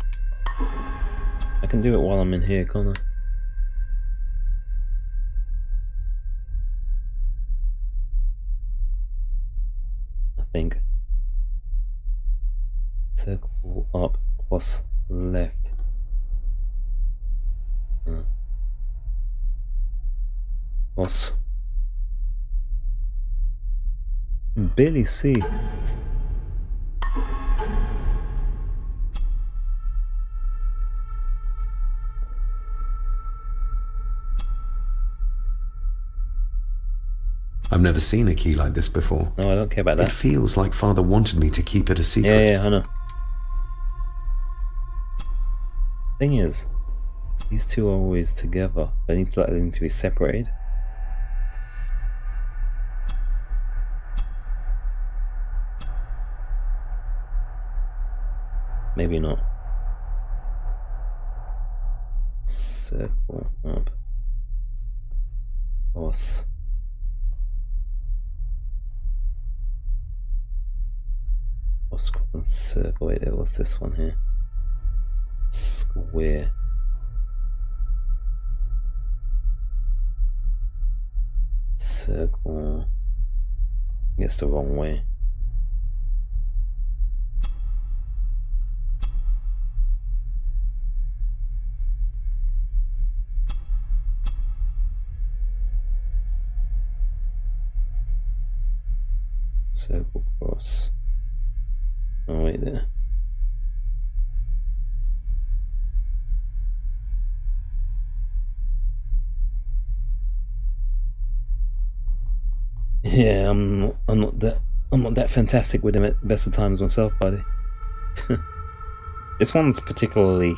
I can do it while I'm in here, can't I? I think. Circle up, cross left. Cross. barely see. I've never seen a key like this before. No, I don't care about that. It feels like Father wanted me to keep it a secret. Yeah, I know. Thing is, these two are always together. They need to be separated. Maybe not. Circle up. Cross. Cross and circle. Wait, what's this one here? Square. Circle. I guess the wrong way. Circle cross. Oh wait there. Yeah, I'm not that fantastic with them at the best of times myself, buddy. This one's particularly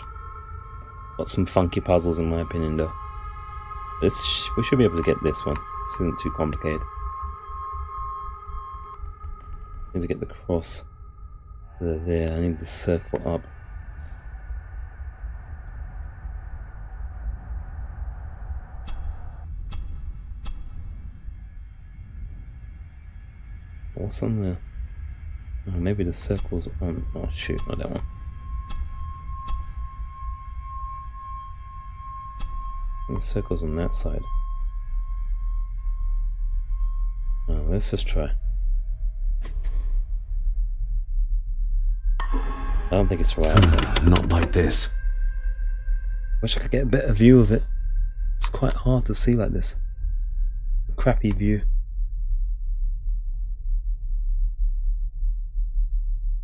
got some funky puzzles in my opinion, though. We should be able to get this one. This isn't too complicated. I need to get the cross there. I need the circle up. What's on there? Oh, maybe the circle's on. Oh shoot, not that one. And the circle's on that side. Oh, let's just try. I don't think it's right. Not like this. Wish I could get a better view of it. It's quite hard to see like this. A crappy view.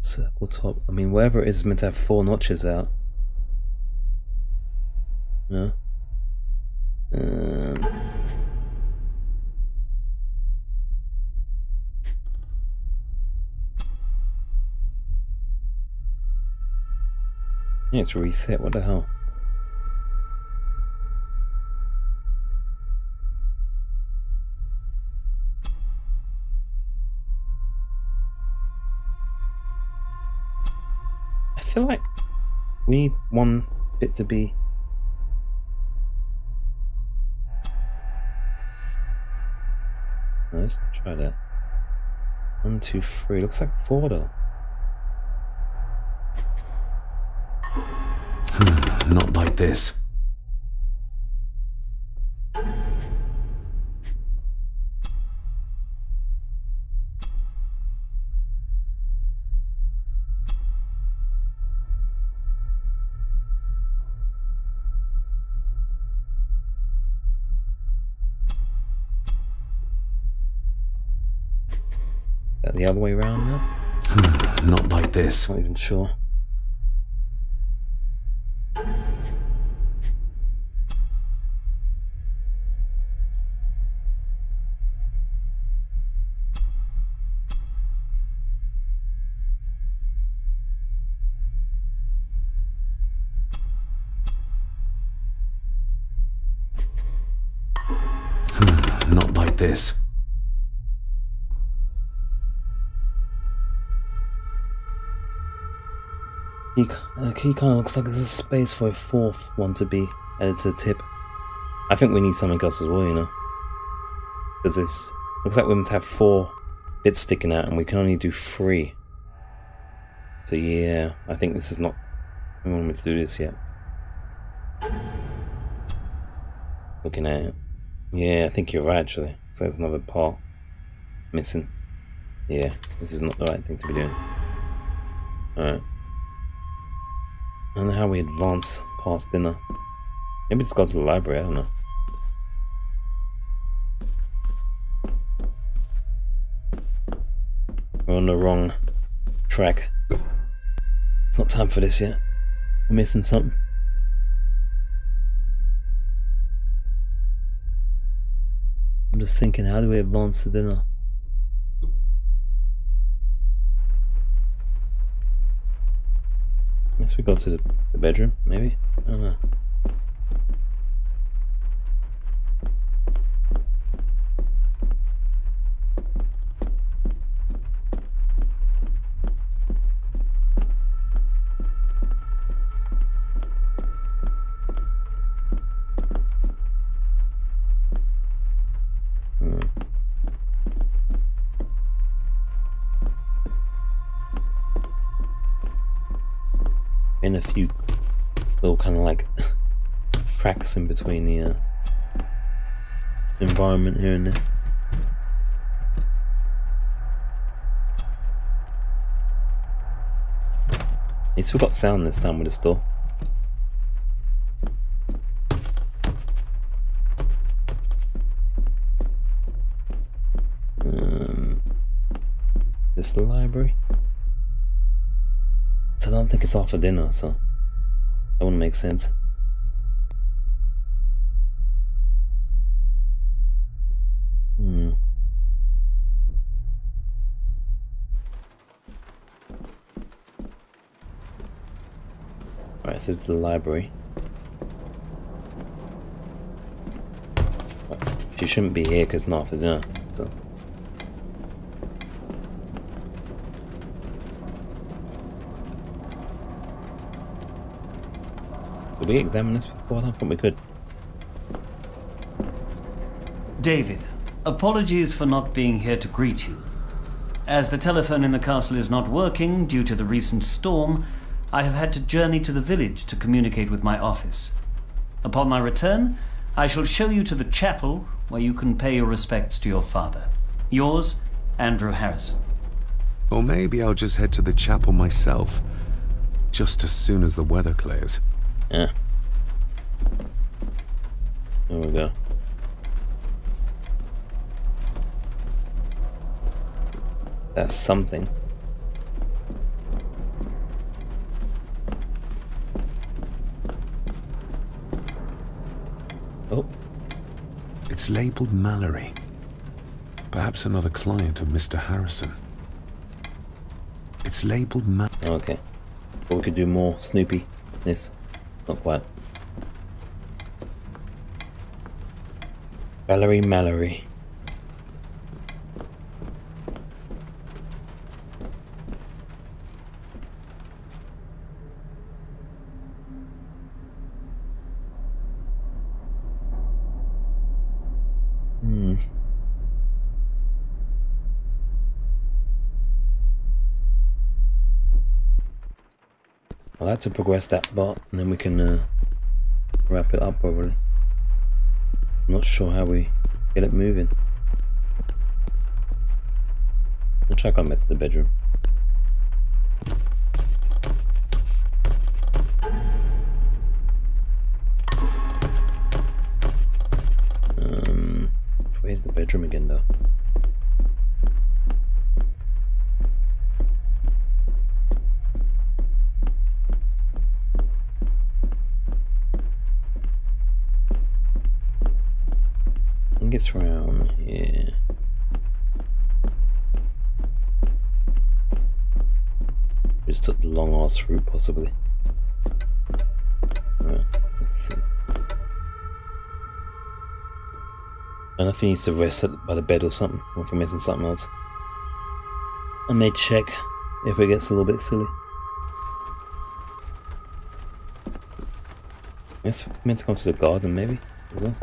Circle top. I mean, wherever it is meant to have 4 notches out. No. Yeah, it's reset. What the hell? I feel like we need one bit to be. Let's try that. 1, 2, 3. Looks like 4 though. Not like this. Is that the other way around now? Not like this. Not even sure. Not like this. Key kind of looks like there's a space for a 4th one to be added to the tip. I think we need something else as well, you know. Because this looks like we're meant to have 4 bits sticking out and we can only do 3. So yeah, I think this is not... I don't want me to do this yet. Looking at it. Yeah, I think you're right actually. So there's another part missing. Yeah, this is not the right thing to be doing. Alright. I don't know how we advance past dinner. Maybe just go to the library, I don't know. We're on the wrong track. It's not time for this yet. We're missing something. I'm just thinking, how do we advance to dinner? Guess we go to the bedroom, maybe? I don't know. In a few little kind of like cracks in between the environment here and there. It's still got sound this time with this door. This is the library. I don't think it's after dinner, so that wouldn't make sense. Alright, this is the library. She shouldn't be here because it's not after dinner, so. Did we examine this before? I don't think we could. David, apologies for not being here to greet you. As the telephone in the castle is not working due to the recent storm, I have had to journey to the village to communicate with my office. Upon my return, I shall show you to the chapel where you can pay your respects to your father. Yours, Andrew Harrison. Or maybe I'll just head to the chapel myself, just as soon as the weather clears. Yeah. There we go. That's something. Oh. It's labeled Mallory. Perhaps another client of Mr. Harrison. It's labeled Okay. But we could do more Snoopy-ness. Not quite. Valerie Mallory. I'll have to progress that part and then we can wrap it up probably. I'm not sure how we get it moving. I'll try going back to the bedroom. Where's the bedroom again though? I think it's around here. Just took the long ass route possibly. Right, let's see. And I think he needs to rest by the bed or something, or if we're missing something else. I may check if it gets a little bit silly. Yes, we're meant to go to the garden maybe, as well.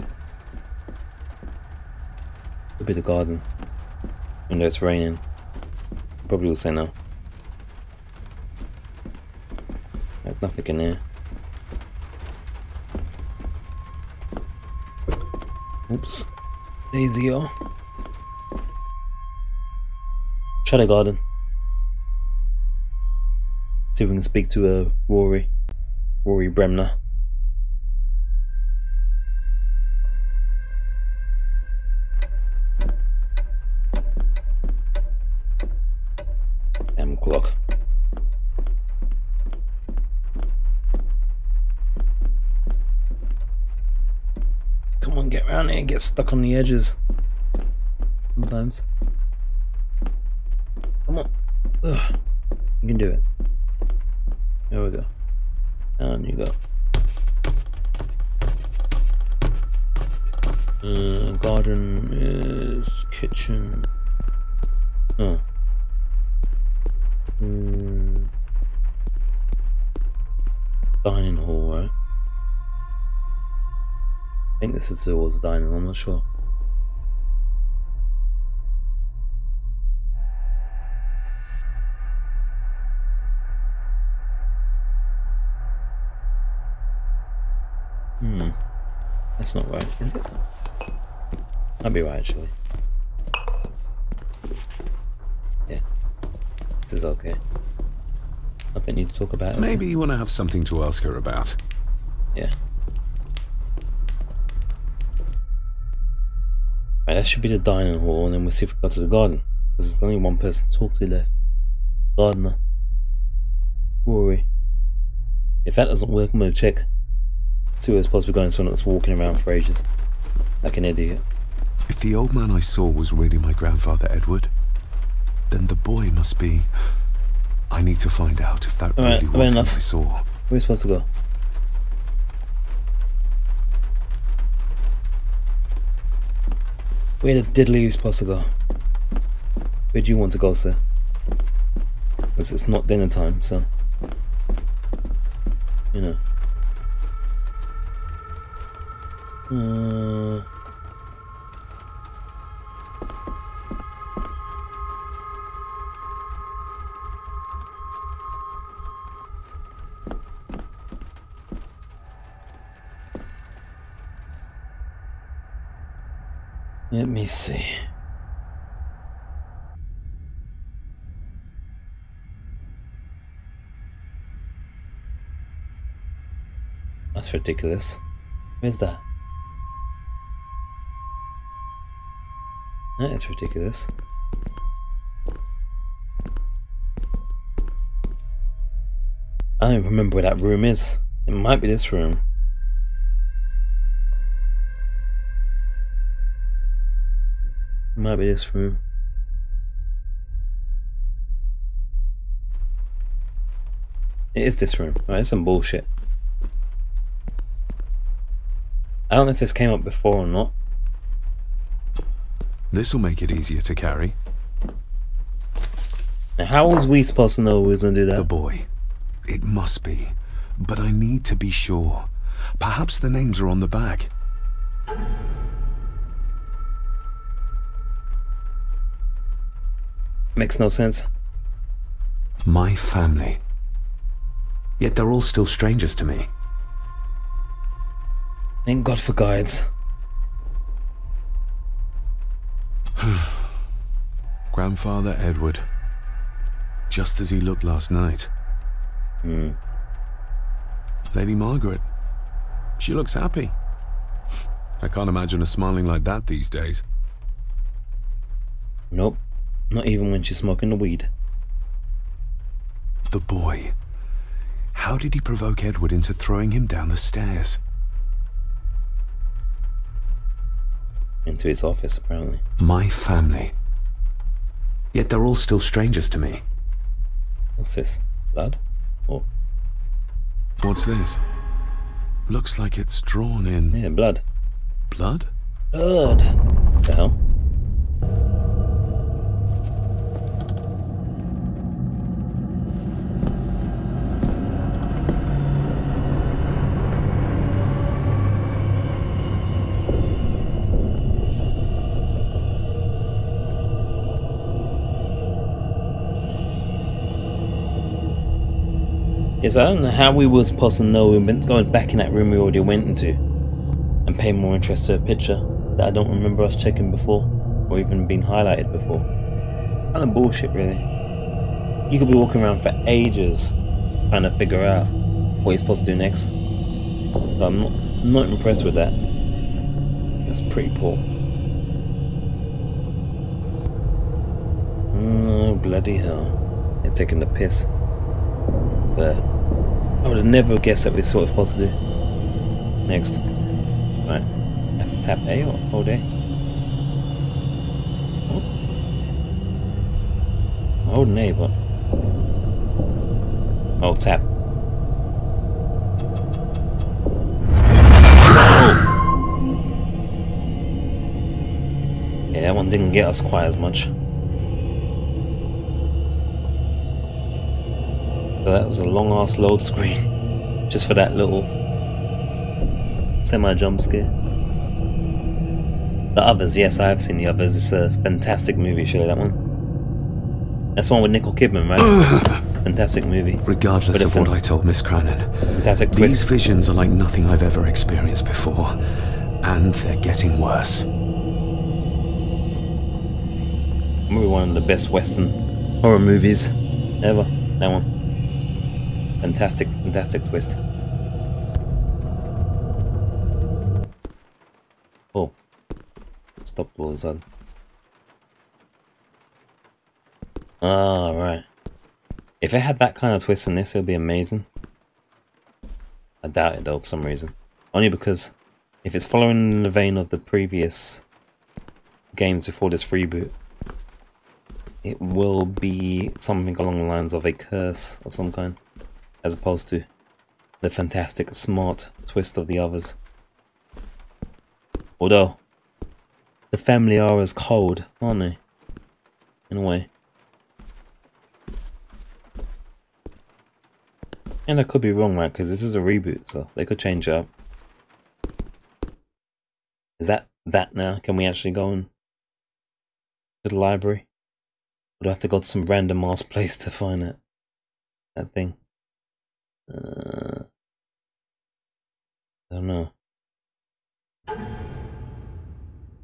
Could be the garden. Even though it's raining. Probably will say no. There's nothing in there. Oops. Daisy, yo. Try the garden. See if we can speak to Rory Bremner. Come on, get around here and get stuck on the edges. Sometimes. Come on. Ugh. You can do it. There we go. Down you go. Garden is kitchen. Oh. Dining hall, right? I think this is towards dining hall, I'm not sure. That's not right, is it? Might be right, actually. Yeah. This is okay. Nothing need to talk about. Maybe you want to have something to ask her about. Yeah. Right, that should be the dining hall, and then we'll see if we go to the garden. Because there's only one person to talk to left. Gardener. Rory. If that doesn't work, I'm going to check. See what's possibly going on, someone that's walking around for ages. Like an idiot. If the old man I saw was really my grandfather Edward, then the boy must be... I need to find out if that really was what I saw. Where are we supposed to go? Where the diddly are you supposed to go? Where do you want to go, sir? Because it's not dinner time, so... You know. Let me see. That's ridiculous. Where's that? That is ridiculous. I don't even remember where that room is. It might be this room. It might be this room. It is this room. Right, it's some bullshit. I don't know if this came up before or not. This'll make it easier to carry. Now, how was we supposed to know who was going to do that? The boy. It must be. But I need to be sure. Perhaps the names are on the back. Makes no sense. My family. Yet they're all still strangers to me. Thank God for guides. Grandfather Edward. Just as he looked last night. Lady Margaret. She looks happy. I can't imagine her smiling like that these days. Nope. Not even when she's smoking the weed. The boy. How did he provoke Edward into throwing him down the stairs? Into his office, apparently. My family. Yet they're all still strangers to me. What's this? Blood? Or... What's this? Looks like it's drawn in... Yeah, blood. Blood? Blood. What the hell? Yes, I don't know how we were supposed to know we went going back in that room we already went into and pay more interest to a picture that I don't remember us checking before or even being highlighted before. Kind of bullshit, really. You could be walking around for ages trying to figure out what you're supposed to do next. So I'm not impressed with that. That's pretty poor. Oh, bloody hell. They're taking the piss. I would have never guessed that we saw what we're supposed to do. Next. Right. Tap A or hold A? Oh. I'm holding A, but... Oh, tap. Oh. Yeah, that one didn't get us quite as much. So that was a long ass load screen. Just for that little semi-jump scare. The Others, yes, I have seen The Others. It's a fantastic movie, surely that one. That's the one with Nicole Kidman, right? Fantastic movie. Regardless of what I told Miss Cranon, fantastic these twist. visions are like nothing I've ever experienced before, and they're getting worse. Maybe one of the best Western horror movies ever. That one. Fantastic, fantastic twist. Oh. Stopped all of a sudden. Ah, right. If it had that kind of twist in this, it would be amazing. I doubt it though, for some reason. Only because if it's following in the vein of the previous games before this reboot, it will be something along the lines of a curse of some kind, as opposed to the fantastic, smart twist of The Others. Although, the family are as cold, aren't they? In a way. And I could be wrong, right? Because this is a reboot, so they could change it up. Is that now? Can we actually go in to the library? Or do I have to go to some random ass place to find that thing? I don't know.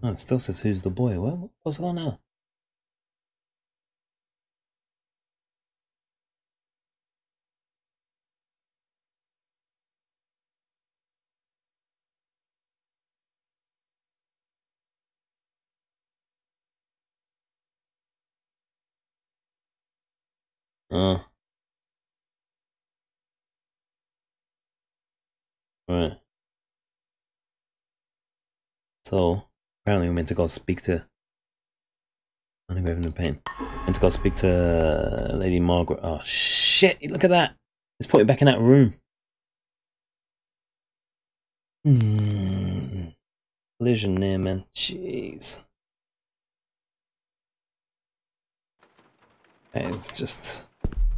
Oh, it still says who's the boy. What's going on? Oh. Right. So, apparently we're meant to go speak to... Unengraved in pain. Meant to go speak to Lady Margaret. Oh shit, look at that! Let's put it back in that room. Collision there, man. Jeez. That is just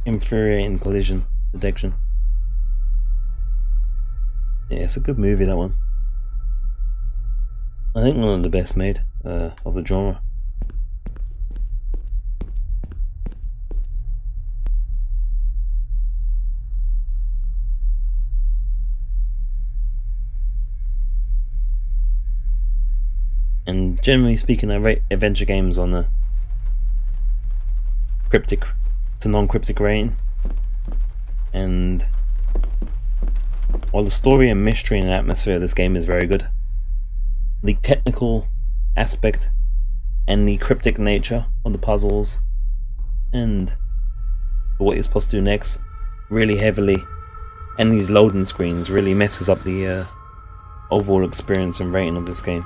infuriating collision detection. Yeah, it's a good movie, that one. I think one of the best made of the genre. And generally speaking, I rate adventure games on a cryptic to non-cryptic rating. And while the story and mystery and atmosphere of this game is very good, the technical aspect and the cryptic nature of the puzzles and what you're supposed to do next really heavily, and these loading screens really messes up the overall experience and rating of this game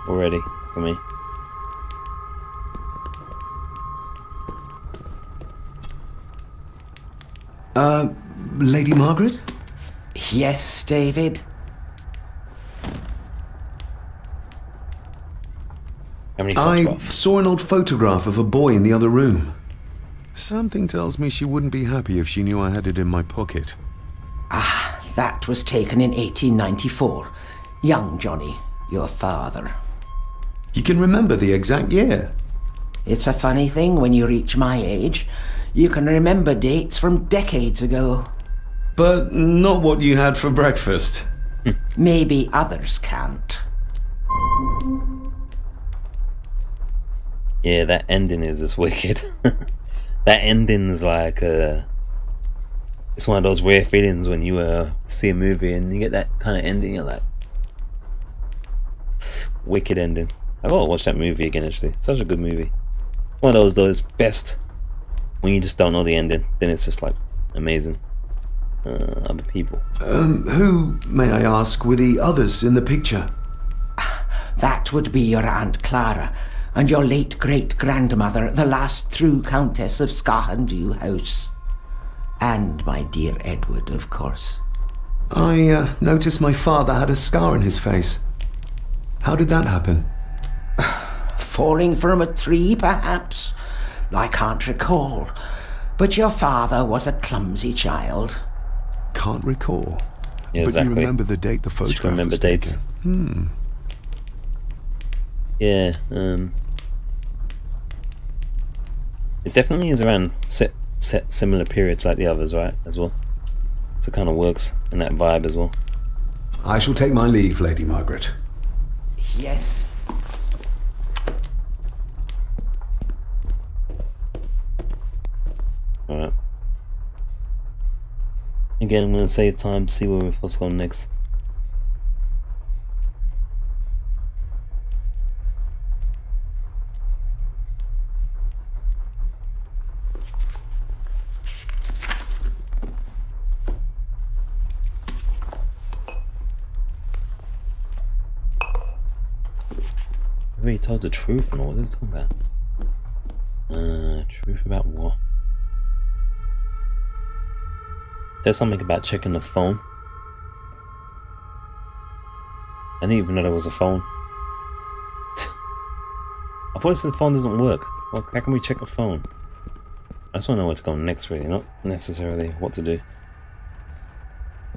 already for me. Lady Margaret? Yes, David? I saw an old photograph of a boy in the other room. Something tells me she wouldn't be happy if she knew I had it in my pocket. Ah, that was taken in 1894. Young Johnny, your father. You can remember the exact year? It's a funny thing when you reach my age. You can remember dates from decades ago. But not what you had for breakfast. Maybe others can't. Yeah, that ending is just wicked. That ending is like it's one of those rare feelings when you see a movie and you get that kind of ending. You're like, wicked ending. I gotta watch that movie again. Actually, such a good movie. One of those best when you just don't know the ending. Then it's just like amazing. Other people. Who, may I ask, were the others in the picture? That would be your Aunt Clara, and your late great-grandmother, the last true Countess of Scahandew House. And my dear Edward, of course. I noticed my father had a scar on his face. How did that happen? Falling from a tree, perhaps? I can't recall. But your father was a clumsy child. Can't recall. Yeah, exactly. But you remember the date the photograph remember was dates. taken? Yeah, it definitely is around set similar periods like the others, right? As well. So it kind of works in that vibe as well. I shall take my leave, Lady Margaret. Yes. Alright. Again, I'm going to save time to see where we're supposed to go next. I really told the truth and all. What is it talking about? Truth about what? There's something about checking the phone. I didn't even know there was a phone. I thought it said the phone doesn't work. Well, how can we check a phone? I just want to know where to go next, really, not necessarily what to do.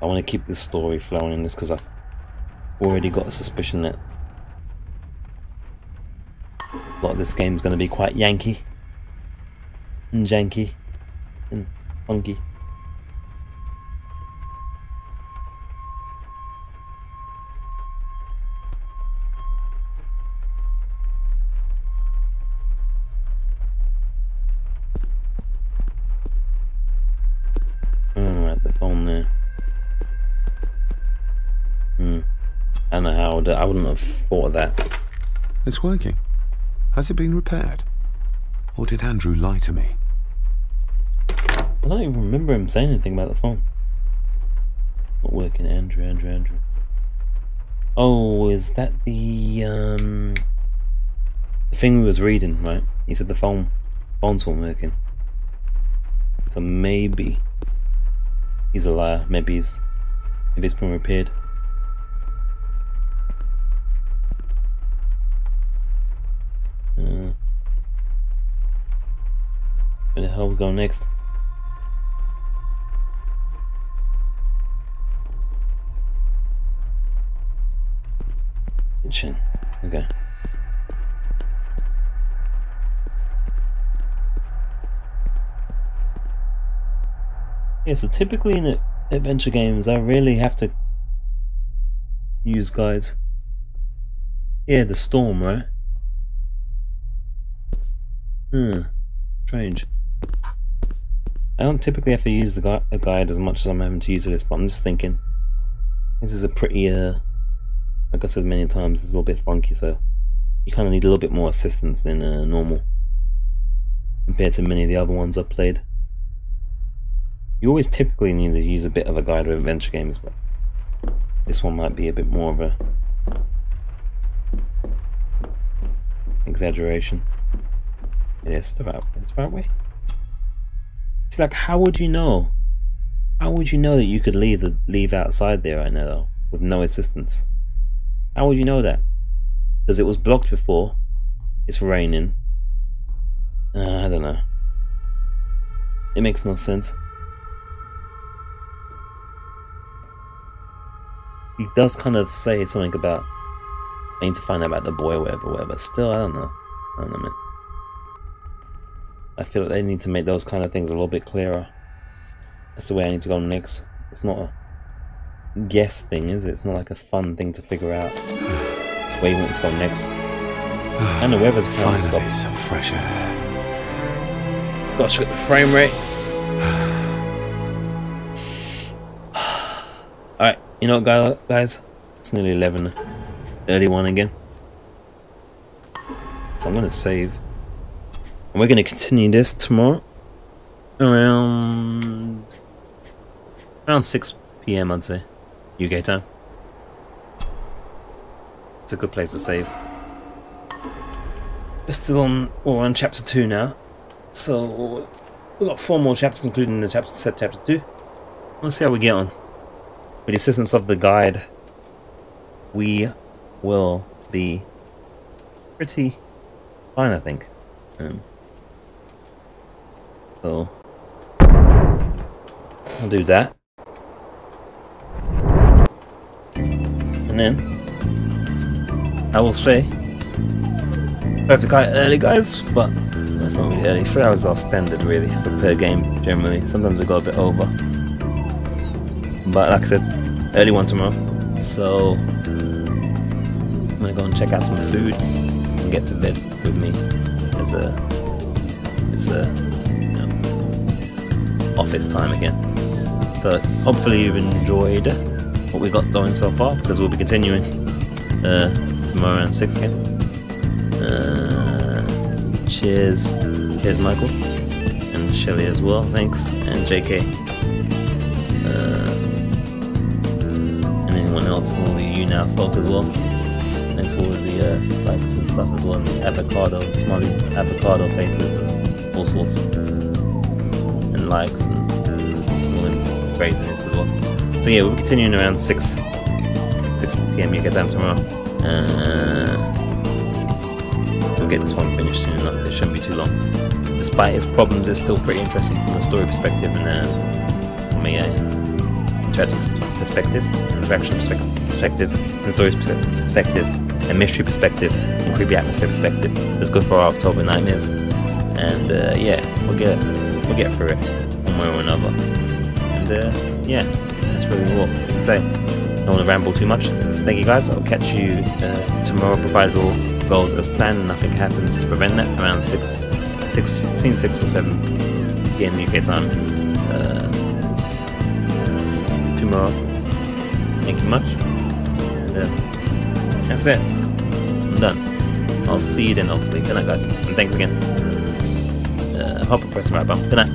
I want to keep this story flowing in this because I've already got a suspicion that a lot of this game is going to be quite Yankee and janky and funky. Alright, the phone there. I don't know how I wouldn't have thought of that. It's working. Has it been repaired? Or did Andrew lie to me? I don't even remember him saying anything about the phone. Not working, Andrew. Oh, is that the thing we was reading, right? He said the phones weren't working. So maybe he's a liar. Maybe it's been repaired. Where the hell we go next? Kitchen. Okay. Yeah, so typically in adventure games, I really have to use guides. Yeah, the storm, right? Strange. I don't typically have to use a guide as much as I'm having to use this, but I'm just thinking this is a pretty, like I said many times, it's a little bit funky, so you kind of need a little bit more assistance than normal compared to many of the other ones I've played. You always typically need to use a bit of a guide with adventure games, but this one might be a bit more of a exaggeration. It is the right way. See, like, how would you know? How would you know that you could leave outside there right now, though, with no assistance? How would you know that? Because it was blocked before. It's raining. I don't know. It makes no sense. He does kind of say something about I need to find out about the boy, or whatever. Still, I don't know, man. I feel like they need to make those kind of things a little bit clearer. That's the way I need to go next. It's not a guess thing, is it? It's not like a fun thing to figure out where you want to go next. And the weather's finally stopped. Some fresh air. Gotta check the frame rate. Alright, you know what, guys? It's nearly 11. Early one again. So I'm gonna save. And we're gonna continue this tomorrow. Around 6 PM, I'd say. UK time. It's a good place to save. We're still on, we're on chapter 2 now. So we've got 4 more chapters, including the chapter 2. We'll see how we get on. With the assistance of the guide, we will be pretty fine, I think. So I'll do that. And then I will say, I have to go early, guys, but it's not really early. 3 hours is our standard, really, for per game, generally. Sometimes we go a bit over. But like I said, early one tomorrow. So I'm gonna go and check out some food and get to bed with me. It's you know, office time again. So hopefully you've enjoyed what we got going so far, because we'll be continuing tomorrow around 6 again. Cheers Michael and Shelly as well, thanks, and JK, and anyone else, all the you now folk as well. Thanks for all of the likes and stuff as well, and the avocado, smiley avocado faces and all sorts, and likes and all them craziness as well. So yeah, we'll be continuing around 6 PM UK time tomorrow. We'll get this one finished soon enough. It shouldn't be too long. Despite its problems, it's still pretty interesting from a story perspective and from a tragic perspective, interaction perspective, and story perspective, and mystery perspective, and creepy atmosphere perspective. So it's good for our October nightmares. And yeah, we'll get through it one way or another. And yeah, that's really all I can say. I don't want to ramble too much. So thank you guys. I'll catch you tomorrow, provided all goes as planned and nothing happens to prevent that, around between 6 or 7 PM UK time tomorrow. Thank you much. And that's it. I'm done. I'll see you then, hopefully. Good night, guys. And thanks again. I hope I pressed the right button. Good night.